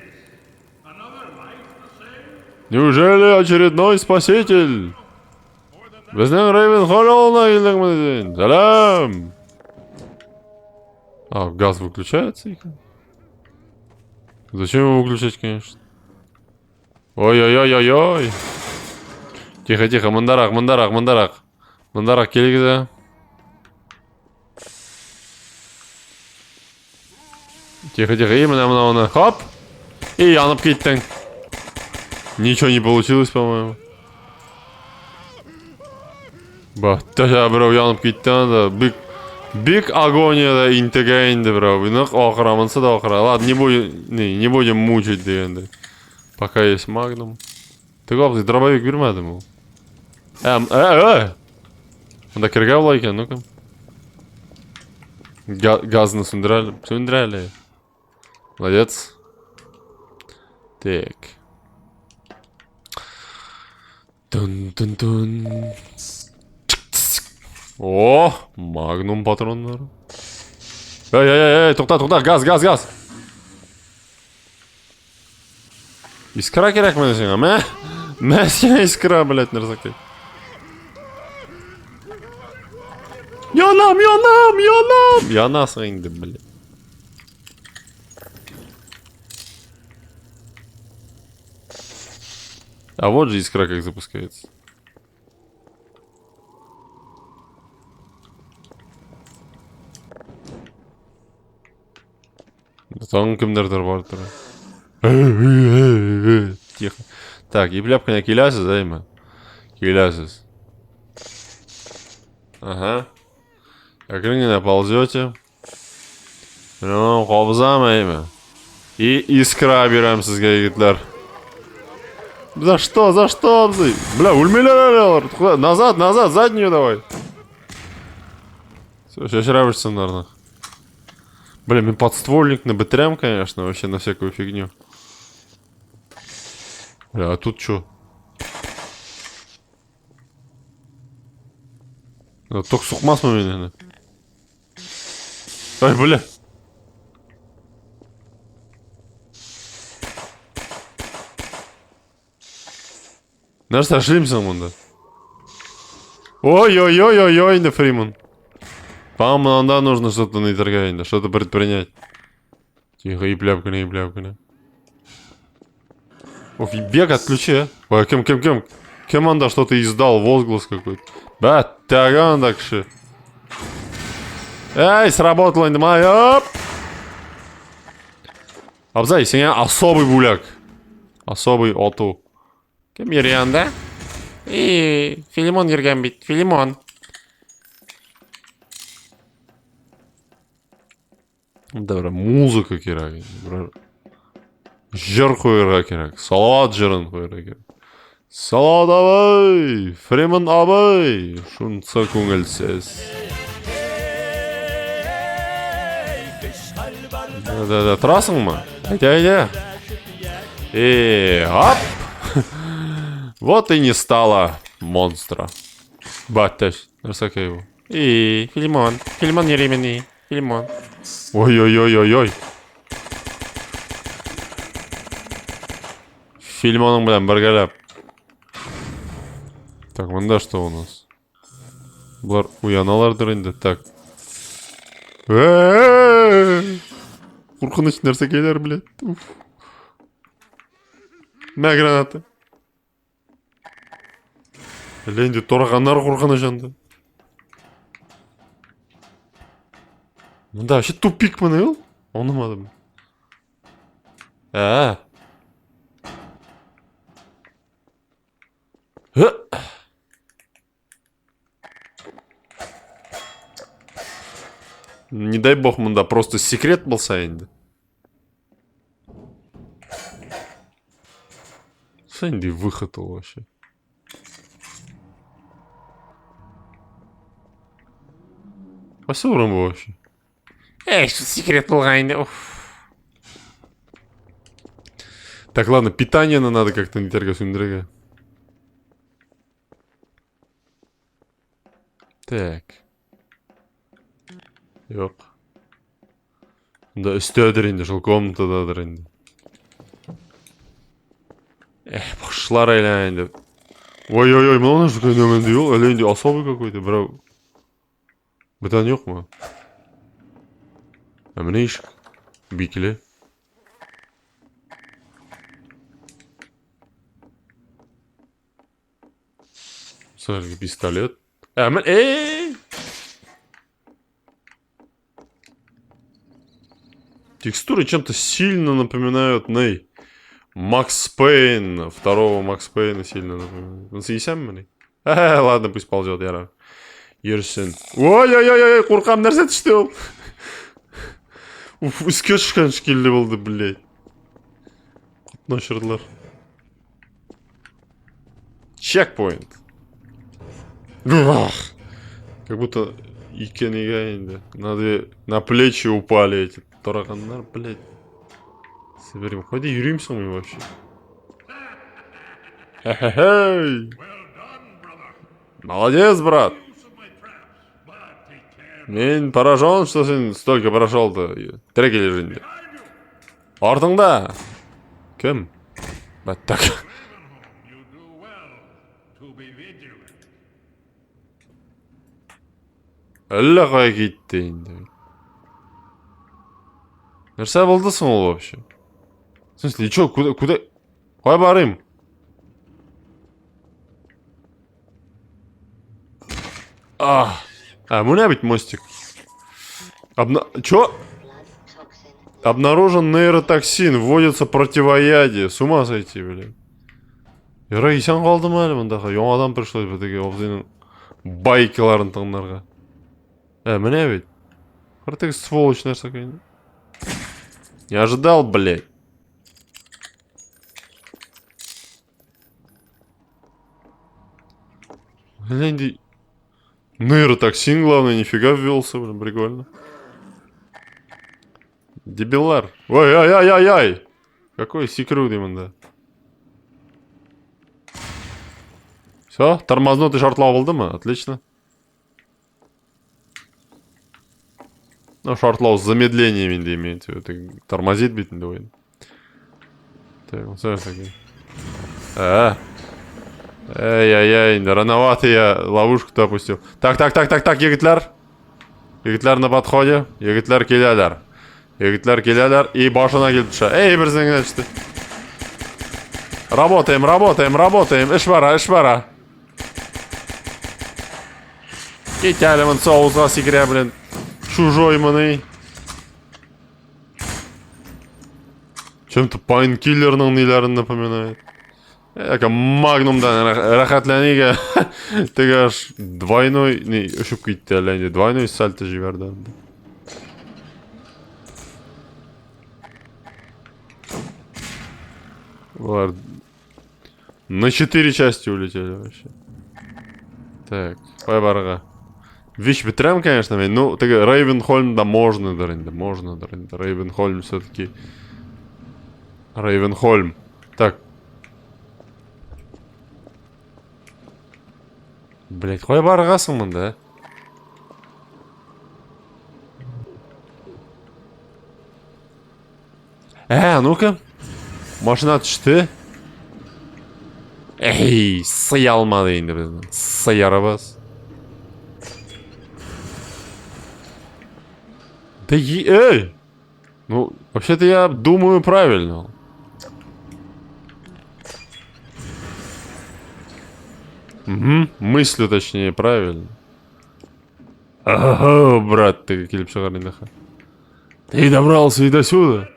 Неужели очередной спаситель? Біздің Рейвен Холлна келдіңіз. Салам! Газ выключается? Зачем его выключать, конечно? Ой-ой-ой-ой-ой! Тихо, мындарақ. Мындарақ келгізі. Тихо, и мына. Хоп! И янып кеттің. Ничего не получилось, по-моему. Батташа, бро, янып кеттің да. Биг агонияда интегейнді, бро. Нық оқырамынсы да оқыра. Ладно, не будем мучить дегенде. Пока есть магнум. Ты главный дробовик бермеді му? Мында кірге бұла екен, ну-ка. Газны сөндірәлі. Молодец. Так. Тун. О, магнум патронлары. Эй, тоқта, газ. Искра керек мен сеңа, мә сен искра, блядь, нәрсәкте. Янам! Янасың инде, блядь. А вот же искра как запускается. Там кімдердер бар тұр. Тихо. Так, епляпкана келесіз, әйме? Келесіз. Ага. Акрыгина ползете. Ну, қобзам, әйме. И искра берем сізге, егітлер. За что, абзый? Бля, ульмелер. Назад, заднюю давай. Все, сейчас рабишься, наверное. Бля, мне подствольник на БТРМ, конечно, вообще на всякую фигню. Бля, а тут что? Только сухмас у меня. Ай, бля. Наш сошлимся, мында. Ой, да Фриман. По-моему, нам нужно что-то нейтргать, что-то предпринять. Тихо, и пляпкана. Оф, бег отключи, а. Ой, кем анда что-то издал, возглас какой-то. Баттаган такши. Эй, сработало, оп! Абзай, сеня особый буляк. Особый оту. Кем ерян, да? И Филимон Ергамбит, Филимон. Добра, музыка керек. Жыр қойырға керек. Салават жырын қойырға керек. Салават абай, Фриман абай. Шунца көңілсіз. Да, тұрасың ма? Айда. Оп! Вот и не стало монстра. Батташ, нарсака его. Филимон неременный. Филимон. Ой. Филимоның білән біргелеп. Так, мында что у нас? Бұлар уяналардыр енді. Так. Қорқыныш нәрсекелер, блядь. Мә граната. Ленде торағандар қорқыныш анды. Мында вообще тупик мені ел? Онымадым. Не дай бог мында просто секрет болса енді. Сэнди выход ол вообще. Қайсы ұрын бұл вообще? Что секрет болғайын. Так, ладно, питание надо как-то не терга сөндіріге. Так. Жоқ. Да, үстедір енді, жыл комнатададыр енді. Бақшылар айлайын деп. Ой-ой-ой, мынау что нөмінде ол? Әлейінде особый какой-то, брау. Бұдан жоқ ма? Міне ешік. Бекілі. Смотри, пистолет. Текстуры чем-то сильно напоминают Ней. Макс Пейн. Второго Макс Пейна сильно напоминают. Ладно, пусть ползет, яра. Ерсен. Ой-ой-ой, қорқам нәрсе түсті ол. Уф, үске шыққан шкелді болды, блядь. Құтын ашырдылар. Чекпоинт. Как будто икенега енді. На плечи упали эти тарақандар, блядь. Соберем. Ходи, юримся мы вообще. Хе-хе-хей. Молодец, брат. Мен поражен, что сен столько прошел-то. Трекели жинде. Артыңда. Кім? Баттак. Әлі қай кетті енді. Нәрсе болдысың ол вообще? В смысле, чё, куда? Қай барым? Мына бит мостик. Чё? Обнаружен нейротоксин, вводится противоядие. С ума сойти, блин. Яра, исен қалды ма әлі мұндағы? Яңадан пришлось бітіге обзайның байкаларын тыңдарға. Міне бит. Қыртық сволочь нәрсе қайын. Не ожидал, блядь. Гляньте. Нейротоксин, главное, нифига ввелся, блин, прикольно. Дебилар. Ой-ай-ай-ай-ай. Какой секрут именно, да. Все, тормознутый шартлау болды ма? Отлично. Ну, шартлау с замедлением имеется. Это тормозит битный довольно. Так, вот такой. Эй-ай-ай, рановато я ловушку-то опустил. Так, егітлер. Егітлер на подходе. Егітлер келелер. Егітлер келелер. И башына келіп түші. Эй, бірзіңіне түсті. Работаем. Іш бара. Кетелі мін соғызға секіре, блин. Чужой мыны. Чем-то пайнкиллерның нелерін напоминает. Магнумдан рахатләнеге теге аж двойной не өшіп кетті әлі. Двойной сальто жіберді. Олар на 4 части улетели вообще. Так, қой барға. Вещь бітірем, конечно, мен. Ну, теге Рейвенхольмда можно дырынды. Рейвенхольм все-таки. Рейвенхольм. Так. Блять, қой барғасың мұнда, ну-ка. Машина түсті. Эй, сый алмады енді біздің. Сыярыбыз. Да эй! Ну, вообще-то я думаю правильно. Угу, мыслю точнее правильно. Ага, брат, ты келіп шығарындаха. Ты добрался и до сюда.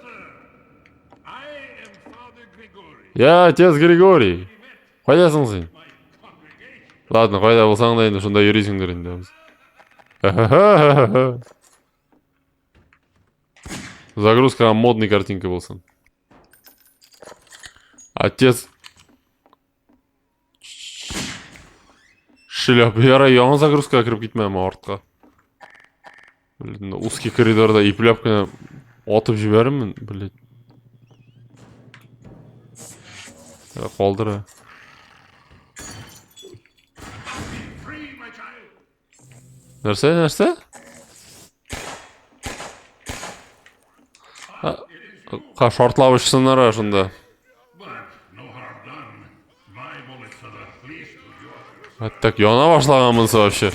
Я отец Григорий. Қайдасың сен? Ладно, қайда болсаң да енді сонда юрисіңдер енді. Загрузка модный картинка болсын. Отец. Шляп. Яра яңа загрузка кіріп кетмейм артқа. Блин, узкий коридорда иплеп кына атып жіберімін, блин. Қалдыры. Нәрсе? Шортлап ұшсынлар ашында. Так, яна башлаганмынсы вообще.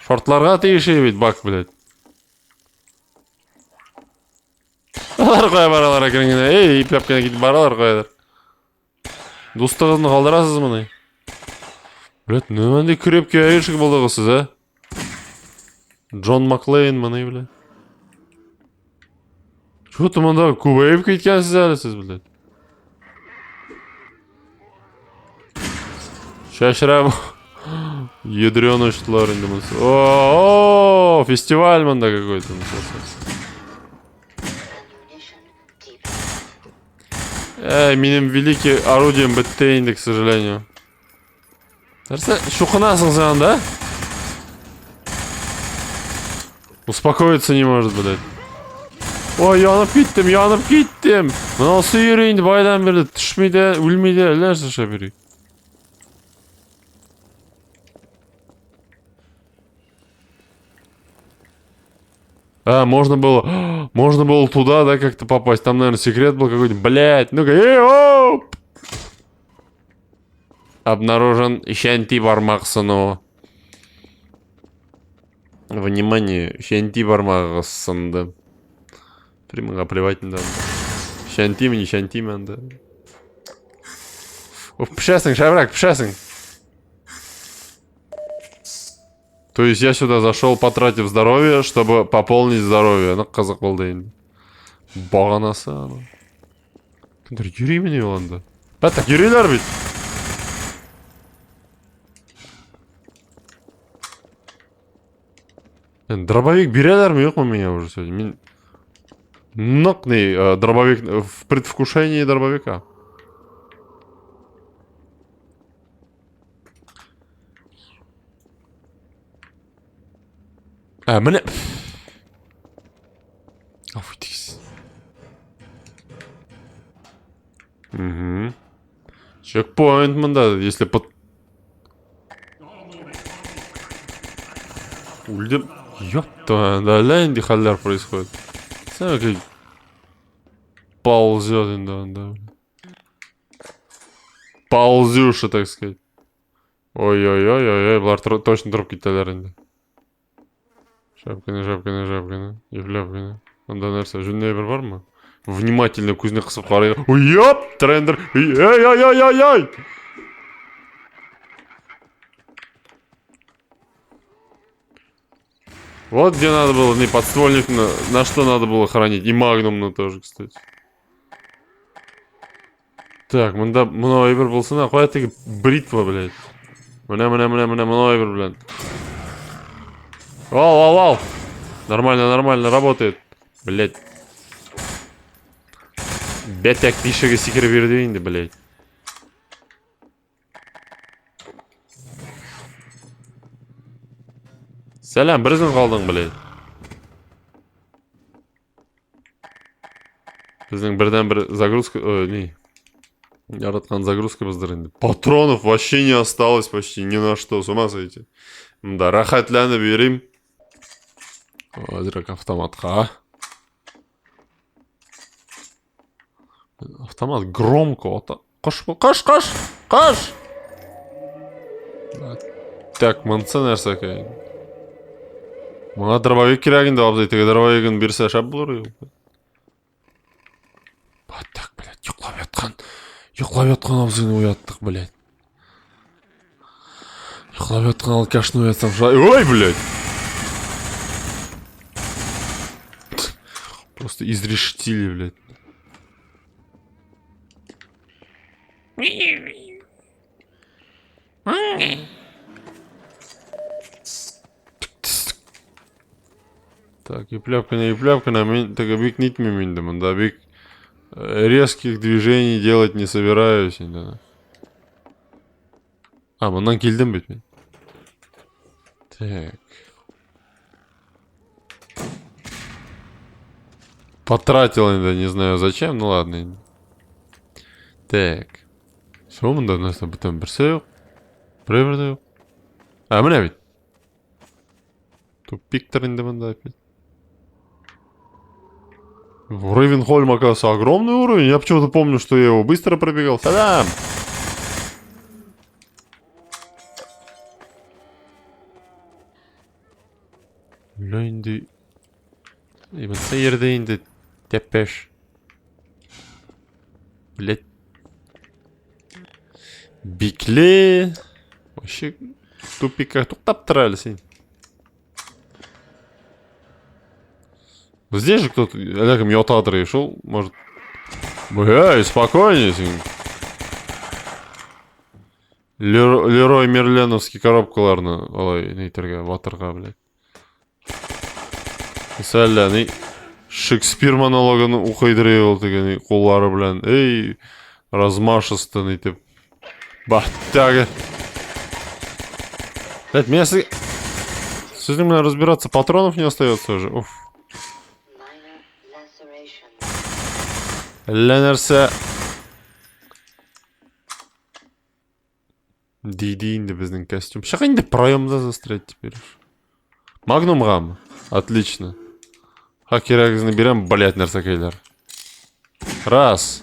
Шортларға тегіші бейт, бак, блядь. Алар қоя баралар әкірінгені. Ей, иплеп кені кетіп баралар қоядыр. Достығызны қалдырасыз мұны. Блядь, нөмәнде күрепке әйшік болдығысыз, ә? Джон Маклейн мұны, блядь. Что-то мында көбейіп кеткенсіз әлі сіз, блядь. Шашырам. Ядрёно ұштылар енді мұнсы. О, фестиваль мында какой-то. Менің великий орудием бітті енді, к сожалению. Шуханасың саған, да? Успокоиться не может, блядь. Ой, янып кеттім. Мынау сүйір енді байдан берді. Түшмейді, өлмейді, әлерсі шабері. Можно было туда, да, как-то попасть. Там, наверное, секрет был какой-то. Блядь, ну-ка, оп! Обнаружен Шанти бармақ сынуы. Внимание, Шанти бармағы сынды. Примаға плевать, да. Шанти ме, не Шанти ме, да. Пішесің, шабрак, пішесің. То есть я сюда зашел, потратив здоровье, чтобы пополнить здоровье. Ну, қызық болды енді. Бағанасы, ана. Кімдер юрей мені оланда? Так, юрейлер бит. Дробовик берелер ме, жоқ ма меня уже сегодня? Мен... Нокный дробовик в предвкушении дробовика. Міне... Афуйтекіз. Чекпоинт мында, если под... Ульдеп... Ёпта, да, лянди халлер происходит. Смотри, как... Ползет, да. Ползюша, так сказать. Ой-ой-ой-ой, бұлар точно тұрып кеттелер енді. Шапканы. Ефляпканы. Онда нәрсе, жүнне бір бар ма? Внимательно көзіне қысып қарайды. Ой, ёп, трендер. Ой-ой-ой-ой-ой! Вот где надо было, не подствольник, на что надо было хранить. И магнумно тоже, кстати. Так, мынау бір болсын, қоя тегі бритва, блядь. Мынау бір, блядь. Вау. Нормально работает. Блядь. Бәтәк тишігі секір берді енді, блядь. Сәлем, бірізін қалдың, блядь. Біздің бірден бір загрузка... не. Яратқан загрузка біздер енді. Патронов вообще не осталось почти ни на что. С ума сойти. Да, рахатләні берем. Direkt автоматқа. Автомат громко. Қаш! Так, мынсы нәрсе кәйін. Мына дробовик керегінде абзай. Теге дробовигін берсе шап болыр. Так, блядь, Йоқлап ятқан абзайны уяттық, блядь. Йоқлап ятқан алкашны уятсам шай. Ой, блядь! Просто изрештили, блядь. Так, еплявкана, мен тага бик нитмейм инде мында, бик резких движений делать не собираюсь инде. А, мындан келдім бит мен. Так. Потратил инде, не знаю зачем, ну ладно. Так. Всё, мында нәрсе бүтін бірсе жоқ. Біреу жоқ. А, міне бит. Тупиктер инде мында опять. Рейвенхольм, оказывается, огромный уровень. Я почему-то помню, что я его быстро пробегал. Та-дам! Бля, инде... Именно yerде инде тепеш. Блять. Бикле. Вообще тупика тоқтап тұр әлі сен. Здесь же кто-то рядом йотадыр решил, может... Эй, спокойнее. Лерой Мерленовский коробкаларны алай нейтерге ватырға, блядь. Сәлі, Шекспир монологын оқидыры ол деген қоллары білән. Эй, размашысты нейтіп. Бақтағы. Блядь, меня с ним разбираться, патронов не остается уже. Уф. Ленерсе. Диди инде біздің костюм. Шақа инде проемда застрять теперь. Магнум гам. Отлично. Хакерагызны берем, блять, нәрсекейлер. Раз.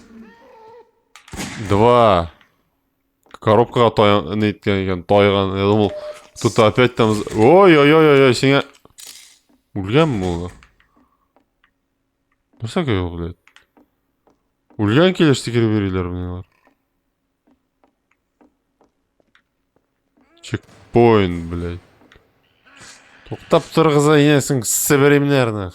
Два. Коробкаға тойған. Я думал, тут опять там... Ой-ой-ой-ой, сеңе... Өлген бұл? Нәрсеке ол, блядь? Өлген келешті кері берейлер бұнайлар. Чекпоинт, блядь. Тоқтап тұрғыза енесің сібіремнерні.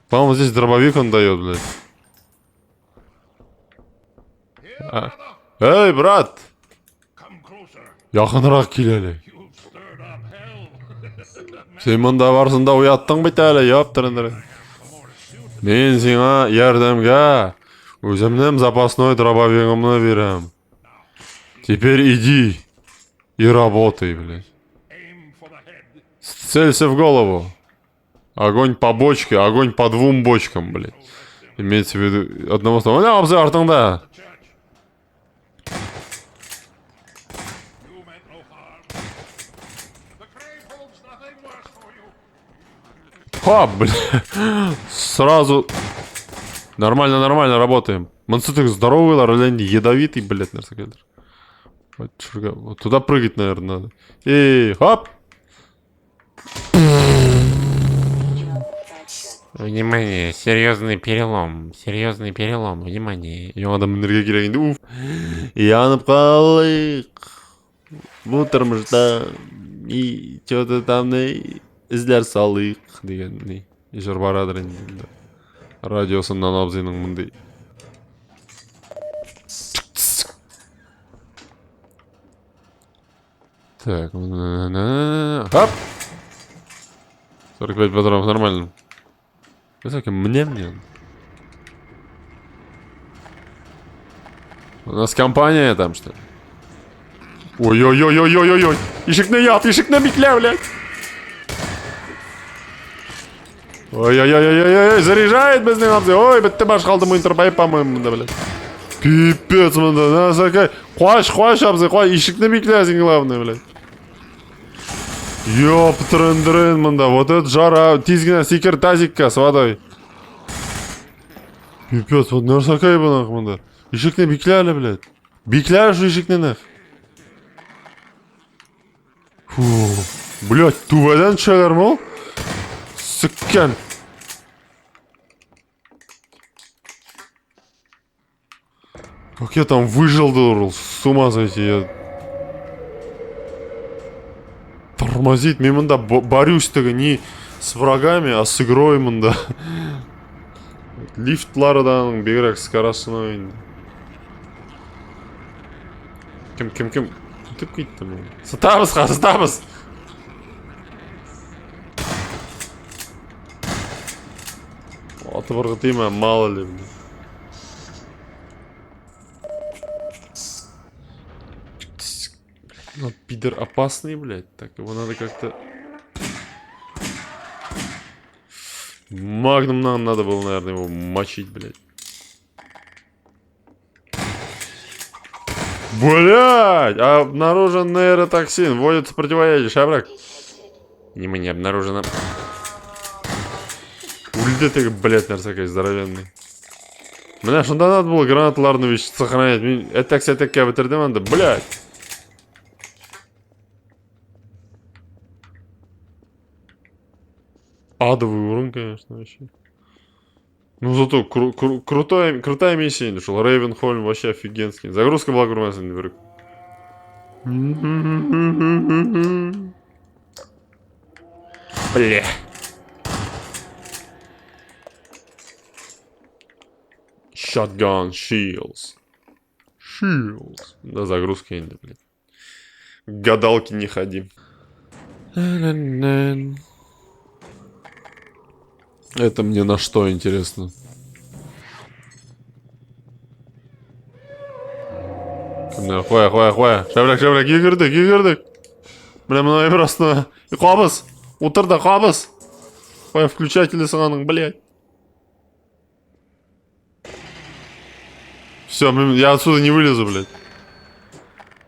По-моему, здесь дробовик он дает, блядь. Эй, брат! Яқынырақ келелі. Сен мұнда барсында ұяттың бет әлі, яптырындыры. Мен сеңа ярдәмгә өзімнің запасной дробовигімні берем. Теперь иди и работай, блядь. Целься в голову. Огонь по бочке, огонь по двум бочкам, блядь. Имеется в виду одного слова. Ну, обзор артында. Хоп, блядь. Сразу. Нормально работаем. Монстр здоровый, лорленди, ядовитый, блядь, нарсакедр. Вот туда прыгать, наверное, надо. Эй, хоп. Внимание, серьезный перелом, внимание. Яңадан мінерге керек енді, янып қалайық. Бұтырмышта, и что-то там не іздер салайық, деген не. Жыр барадыр енді. Радиосынан абзының мұндай. Так, хоп. 45 патронов, нормально. Высокий, мне. У нас компания там, что ли? Ой-ой-ой-ой-ой-ой-ой! Ишекне яд, ишекне бикля, блядь! Ой-ой-ой-ой-ой-ой! Заряжает бездны набзы! Ой, бітті баш қалды мой интербай, по-моему, да, блядь. Пипец, мында, насакай! Хваш, абзы, хваш, ишекне бикля, главное, блядь. Ёп, трын, мында, вот это жара, тизгина секер тазикка с водой. Пипец, вот нарсакай бынақ, мында. Ишекне бикля, блядь. Бикля же ишекне нах. Фу, блядь, тувадан чагармал? Сыккен. Как я там выжил, дурл, с ума сойти, я... Тормозить, мен мында борюсь тігі не с врагами, а с игрой мында. Лифтлардан бегірек скоростной. Кім? Күтіп кетті мен. Сатамыз. Атып ты мало ли, блядь. Ну, пидор опасный, блядь. Так, его надо как-то... Магнум нам надо было, наверное, его мочить, блядь. Блядь! Обнаружен нейротоксин. Вводится противоядие. Шабрак. Не мы не обнаружено. Ульды ты, блядь, нарсакай, здоровенный. Бля, шунда надо было гранаталарную вещь сохранять. Это, кстати, такая ватердеманда, блядь. Адовый урон, конечно, вообще. Ну, зато крутая миссия не дошел. Рейвенхольм вообще офигенский. Загрузка была гурмазная, наверх. Бля. Shotgun Shields. Да, загрузка не, блядь. Гадалки не ходи. Это мне на что интересно? Қоя. Шабрак, күйгірдік. Бля, мына просто... Қабыз! Утыр да, қабыз! Қоя, включатели сығаның, блядь. Все, я отсюда не вылезу, блядь.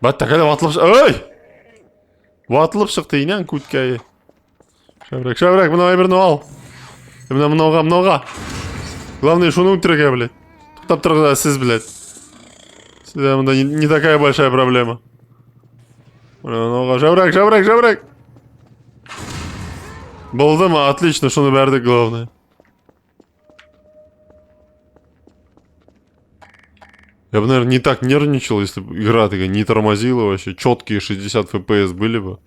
Бәтті, қайда ватылып шық... Ой! Ватылып шықты, инен күткәйі. Шабрак, мына айбірні ал. Мынауға. Главное, шуны ультраға, блядь. Тоқтап тұрғыда сіз, блядь. Сюда не такая большая проблема. Шабрак. Болды ма? Отлично, шуны бәрдік, главное. Я бы, наверное, не так нервничал, если бы игра такая не тормозила вообще. Четкие 60 FPS были бы.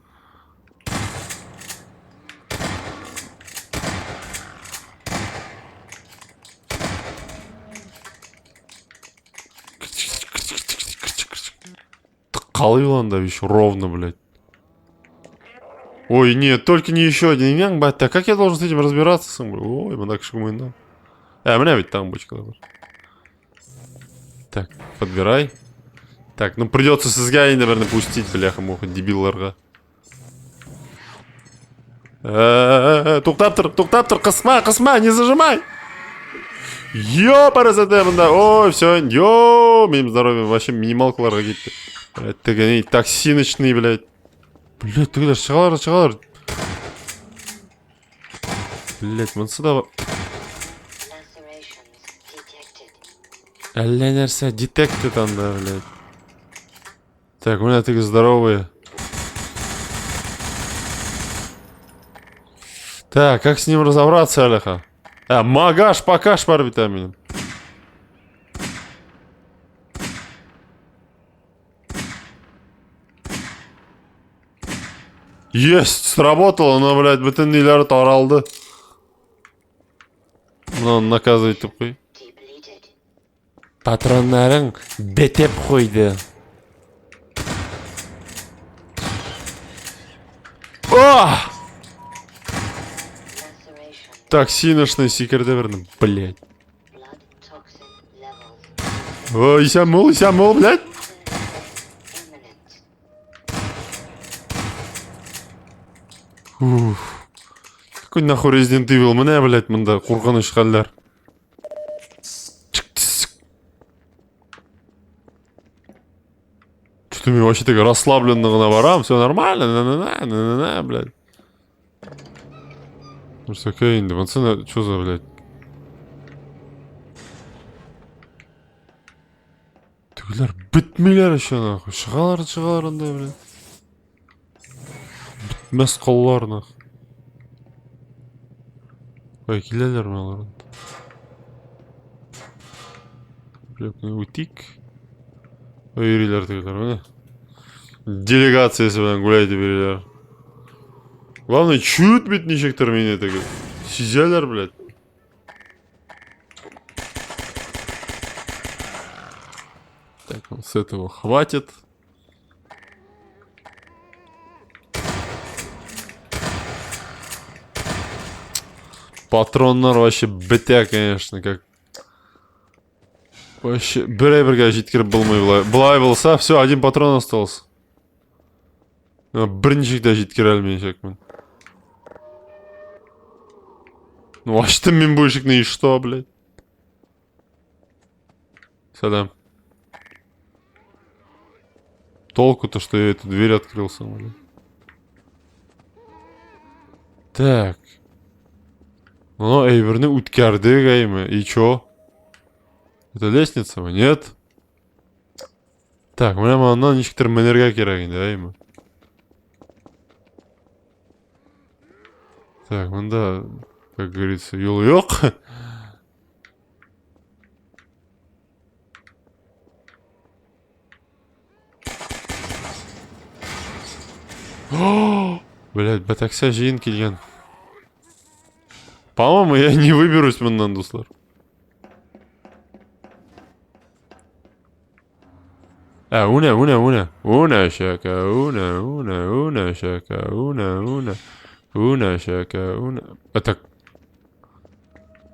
Қалай да еще ровно, блядь. Ой, нет, только не еще один. А как я должен с этим разбираться? Ой, мы так шумно. Меня ведь там бочка. Так, подбирай. Так, ну придется с изгай, наверное, пустить, бляха-муха, дебил ларга. Туктаптор, косма, не зажимай! Ёпарасете, да. Ой, все, моим здоровьем, вообще минималка ларга кетті. Блядь, ты токсиночный, блядь. Блядь, ты шығалар. Блядь, мынсыда... Әлі нәрсе, детектед анда, блядь. Так, у меня такие здоровые. Так, как с ним разобраться, Аляха? Магаш, покаш пар витамином. Есть, сработало, но, блядь, бүтіндейлері таралды. Мынаны наказывать тупой. Патронларың бетеп қойды. О! Токсиношный секірді бердім, блядь. Ой, сямол, блядь. Какой нахуй Resident Evil, міне, блядь, мында қорқыныш қалдар. Что-то мне вообще так расслабленно барам, все нормально, блядь. Ну что такое, инди, пацаны, что за, блядь? Түгілер, бітмейлер еще, нахуй. Шығалар, андай, блядь. Бітмес қоллар, нахуй. Ой, келелер ме алар? Блядь, утик. Ой, үйрейлер түгілер, міне. Делегациясы білен гуляйты берелер. Главное, чуть бетничектер меня так. Сизелер, блядь. Так, вот с этого хватит. Патронlar вообще бітя, конечно, как... Вообще, бірге жеткіріп болмай былай болса, все, один патрон остался. Біріншікте жеткіре алмайшекпін. Ну, вообще-то мен бөлшікні и что, блядь? Салям. Толку-то, что я эту дверь открыл сам, блядь. Так. Ну, Эйверны уткарды, гайма. И чё? Это лестница мı? Нет. Так, мына мындан ничектер менерге керек инде, гайма. Так, мында, как говорится, жол жоқ. Блять, бәтәксә жиын келген. По-моему, я не выберусь мындан, достар. Una шака, una шака, una шака, una. Это...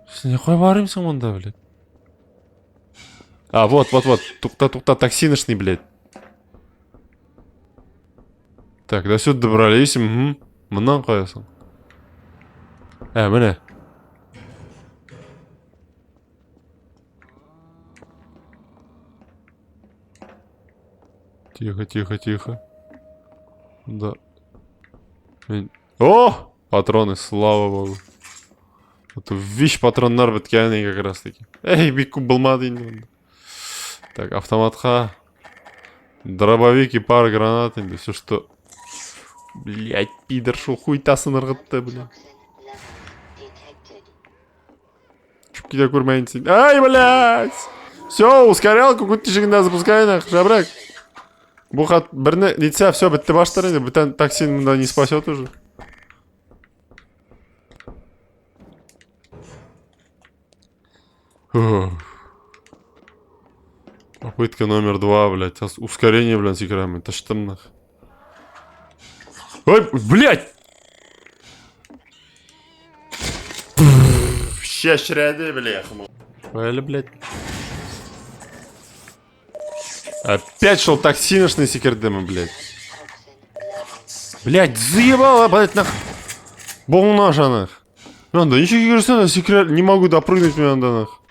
Сен нихуя барымсың мында, блядь? А, вот. Туқта, токсиночный, блядь. Так, до сюда добрались, угу. Мындан қоясың. Міне. Тихо. Да. О! Патроны, слава богу. Это вещь патрондар біткені как раз таки. Эй, бикку болмады инде. Так, автоматха. Дробовик и пара гранат инде. Все что... Блять, пидор, шо хуйтасын ырғытты, блядь. Чуп киде көрмейінсің. Ай, блядь! Все, ускорялку күтті жігінде запускайнақ, жабрак. Бұл хат бірні нетсе, все, бітті баштар енді. Бітен токсин мұнда не спасет уже. Попытка номер 2, блядь. Ускорение, блядь, играем. Это что нах? Ой, блядь! Щас ряды, блядь. Ой, блядь. Опять шел токсиночный секердема, блядь. Блядь, заебало, блядь, нах. Болна жанах. Анда, ничего не кажется, секрет. Не могу допрыгнуть меня, анда, нах.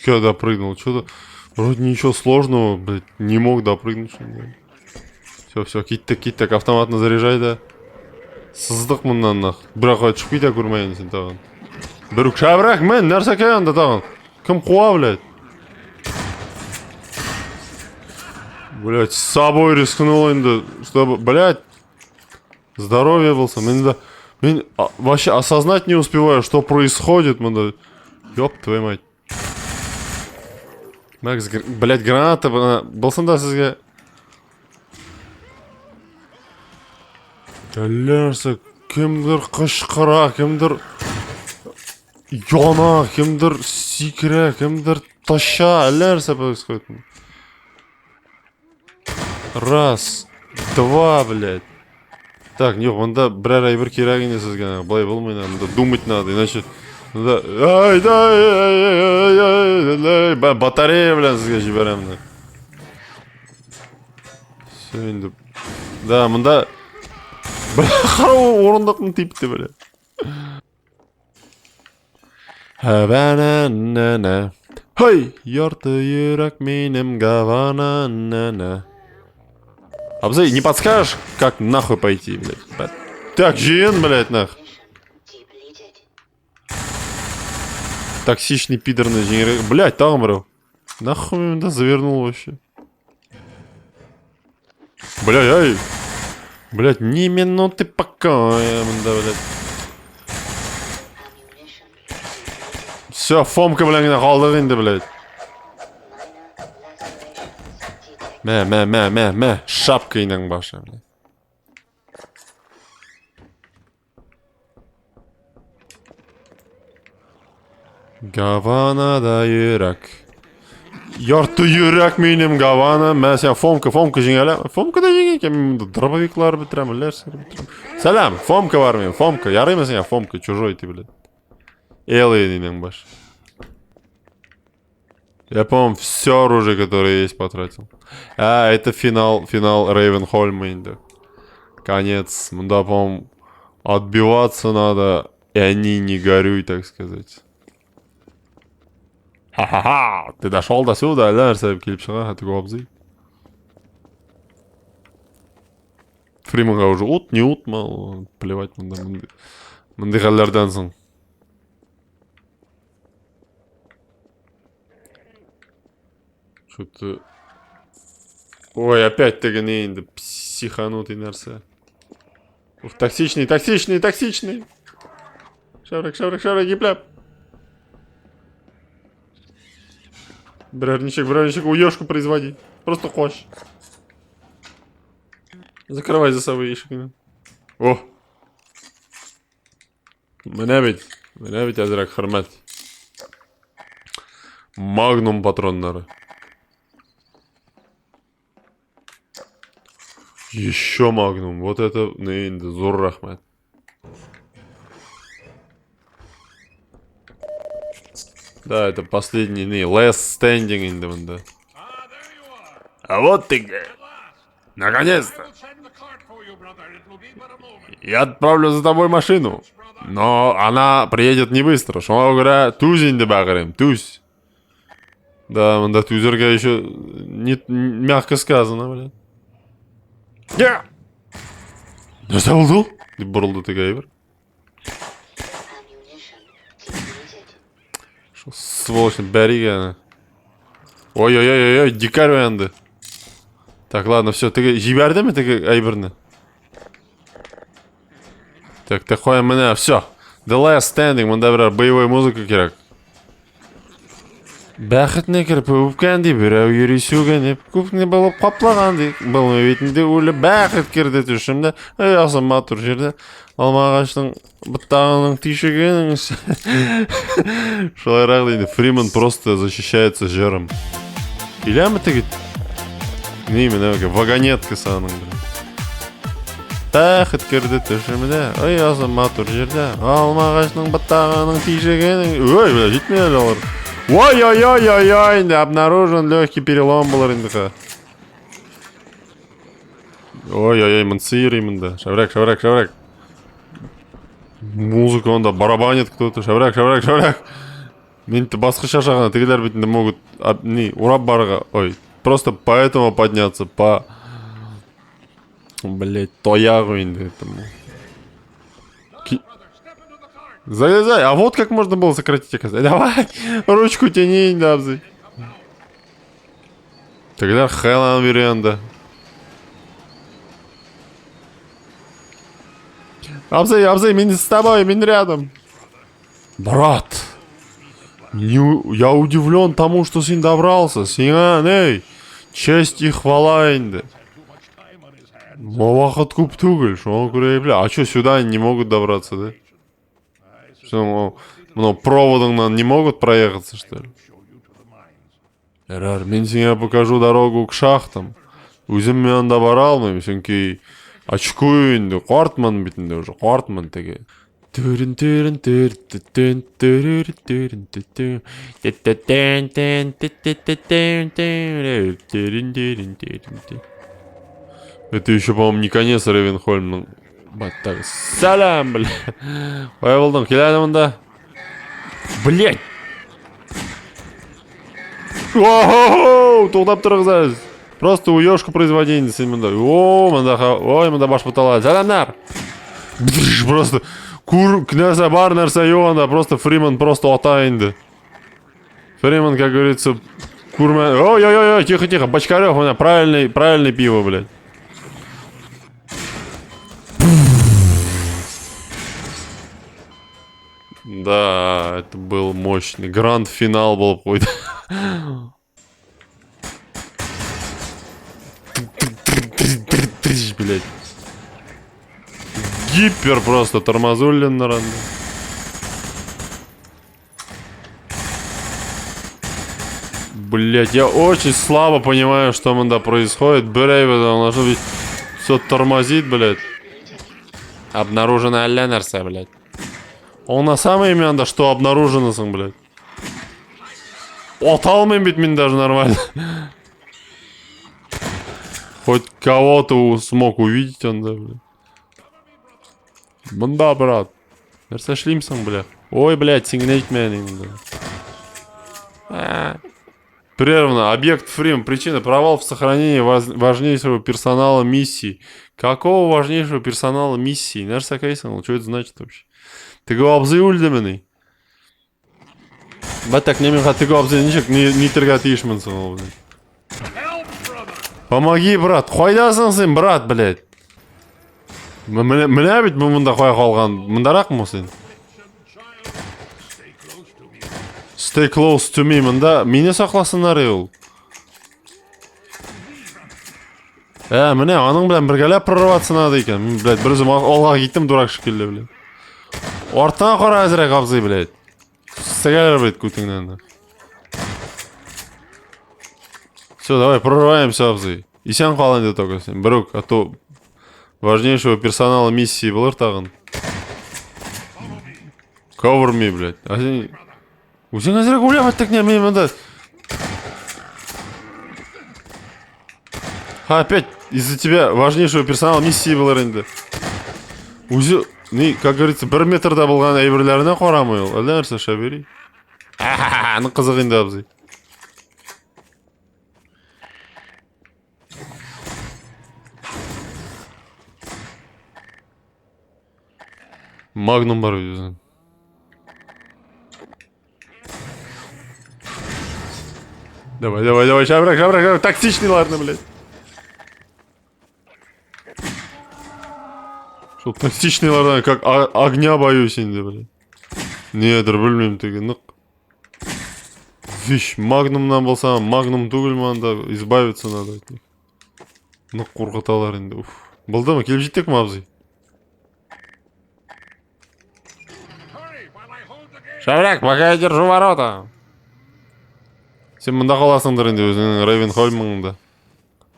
Когда допрыгнул, что-то... Вроде ничего сложного, блядь, не мог допрыгнуть. Все, кит-так, автоматно заряжай, да. Сыздық мұндан нах. Бірақ ой, шығып кете көрмейін сен тағын. Бір шабырақ, мен, нәрсеке анда тағын. Кім қуа, блядь? Блядь, с собой рискнул енді, чтобы, блядь, здоровье болса. Мен вообще осознать не успеваю, что происходит, мында. Ёб твою мать. Макс, блядь, граната болсында сізге. Әлерсі, кімдір қышқыра, кімдір яна, кімдір секіре, кімдір таша, әлерсі происходит. Раз, два, блядь. Так, не, онда бірер айбір керек емес сізге, былай болмайды, онда думать надо, иначе... Ай, батарея, блядь, сізге жіберем. Все, енді... Да, мұнда... Қарау орындақын типті, блядь. Хавана-на-на. Хай! Ярты юрак минем гавана-на-на. Абзай, не подскажешь, как нахуй пойти, блядь? Так, жиен, блядь, нах. Токсичный пидорный жиен. Блядь, там, бро. Нахуй меня, да, завернул вообще. Блядь, ай. Блядь, ни минуты покоя, да, блядь. Все, Фомка, блядь, қалдық енді, блядь. Мә, шапка инең башы, блядь. Гаванада юрак. Ярты yürek менем гавана. Мен сен Фомка жеңелем. Фомка да жеңе екен. Мен мұнда дробовиклар бітірем, лерсер бітірем. Салам, Фомка бар мен. Фомка. Ярайма сен Фомка. Чужой ты, блядь. Элейнинен баш. Я, по-моему, все оружие, которое есть, потратил. А, это финал Рейвенхольма инде. Конец. Да, по-моему, отбиваться надо, и они не горюй, так сказать. Ха-ха-ха! Ты дошел до сюда, да, Арсаб Килипшага, ты гобзы. Фримага уже ут, не ут, мол, плевать, мандыгаллардан соң. Что-то... Ой, опять-таки не инде, психанутый нәрсе. Ух, токсичный. Шаврак, гипляп. Бравничек, уёшку производи. Просто хочешь. Закрывай за собой ящиками. О! Мене ведь азрак хормат. Магнум патроннары. Еще магнум. Вот это зур рахмат. Да, это последний, last standing in the window. А вот ты где. Наконец-то. Я отправлю за тобой машину. Но она приедет не быстро. Шома говоря, тузинде багарем, туз. Да, мында тузерга еще мягко сказано, блядь. Я! Нәрсе болды? Деп бұрылды тегайбір. Шо сволочный бәриге. Ой, дикарь оянды. Так, ладно, все, ты жиберді ме теге айбірні? Так, қоям міне, все. The last standing, мында бірер боевой музыка керек. Бәқіт не кіріп өпкенді, біреу үйресуген, көп не болып қаплағанды. Бұл өйтінде өлі бәқіт кірді түшімді. Асы матур жерді. Алмағаштың бұттағының түйшігенің. Шолайрақ дейді, Фриман просто защищается жиром. Или әмі немен әуге, вагонетка саның. Бәқіт кірді түшімді. Асы матур жерді. Алмағаштың бұттағының түйшігенің. Ой, бля, жетмей әлі. Ой, обнаружен легкий перелом был рынка. Ой, мансир именно. Шаврак. Музыка он да барабанит кто-то. Шаврак. Мен-то басқыша шағана, тегелер бетінде могут, урап барға. Ой, просто поэтому подняться, блять, тоягу инде этому. Залезай, а вот как можно было сократить, оказать. Давай, ручку тяни, дабзы. Тогда Хэллоуин веренда. Абзай, мен с тобой, мен рядом. Брат, я удивлен тому, что син добрался. Сиан, эй, честь и хвала инде. Мовахат куб тугель, что он куребля. А что, сюда не могут добраться, да? Что, проводом не могут проехаться, что ли? Эрар, мен сиңа покажу дорогу к шахтам. Өзім мен да бара алмайм, сөнки очкуйынды, қартман битінде уже, қартман теге. Это еще, по-моему, не конец Рейвенхольм. Так, салам, бля. Ой, болдың, келеді мұнда. Блять. О-хо-хо, тоқтап тұрғызыз. Просто уешку производи енді сен мұнда. Ой, мұнда баш бұталады. Саламдар. Просто князя бар нәрсе йоғанда. Просто Фриман просто ота енді. Фриман, как говорится, курма... Ой, тихо, Бочкарев, у меня правильный пиво, блядь. Да, это был мощный. Гранд-финал был какой-то. Блять. Гипер просто тормозулин на ранде. Блять, я очень слабо понимаю, что мында происходит. Блять, он что все тормозит, блять. Обнаружено әллә нәрсә, блять. Он на самое имя, что обнаружено, блять. Оталмайм бит мен даже нормально. Хоть кого-то смог увидеть он, да, блядь. Мында, брат. Нәрсе эшлеймсең, бля. Ой, блядь, сиңне әйтмәдең, да. Прервано. Объект Фрим. Причина. Провал в сохранении важнейшего персонала миссии. Какого важнейшего персонала миссии? Нәрсе кайсың? Что это значит вообще? Ты го абзый өлдімені? Бәттәк немен ты го абзый ничек нитерге тиешмінсің ол, блядь. Помоги, брат. Қойдасың сен, брат, блядь. Міне бит мұнда қоя қалған. Мұндарақ мұ сен? Stay close to me. Мұнда мені сақласынар ел. Міне, аның білән біргелеп прорватсынады екен. Мен, блядь, бір өзім олға кеттім, дурак шекелі, блядь. Ортаңа қора әзірек абзый, блядь. Сәгәлер, блядь, көтіңнен. Все, давай, прорываемся, абзый. И сен қалан только сен. Брук, а то важнейшего персонала миссии был тағын. Cover me, блядь. А сен... Сен әзірек ойлап әттік не, мен мұнда... Опять из-за тебя важнейшего персонала миссии был ренді. Узи... Не, как говорится, 1 метрда болған әйбірлеріне қорамай ол. Әлі нәрсе шабери. Аны қызық енді, абзый. Магнум бар өзінің. Давай, шабрак. Токсичный, ладно, блядь. Шо, токсичный, ладно, как огня боюсь енді, блядь. Недір, білмейм тегі, нық. Виш, магнумнан болса, магнум түгіл манда избавиться надо от них. Нық қорқыталар енді, уф. Болды ма, келіп жеттік ма, абзый? Шабрак, пока я держу ворота. Сен мында қаласыңдар енді өзінің Рейвенхольмыңда.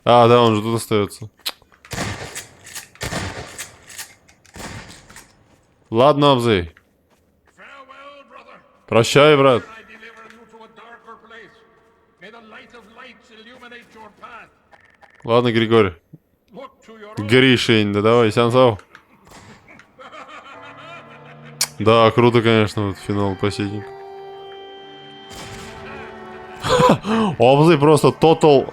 А, да, он же тут остается. Ладно, абзый. Прощай, брат. Ладно, Григорий. Гриша енді, давай, сен сау. Да, круто, конечно, вот финал последний. Абзый просто тотал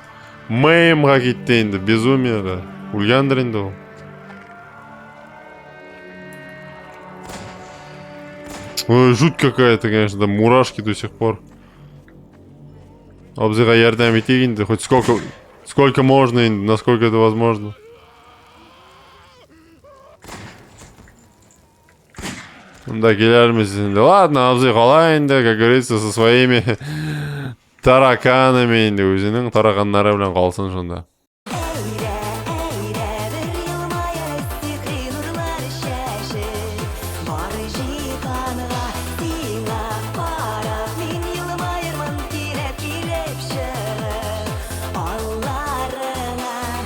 меймға кетті енді, безумияға. Өлгендір енді ол. Ой, жуть какая-то, конечно, да, мурашки до сих пор. Абзыға ярдәм етейік енді, хоть сколько можно енді, насколько это возможно. Да, келерміз енді. Ладно, абзый қалай енді, как говорится, со своими тараканами енді, өзінің тарақанлары білен қалсын сонда.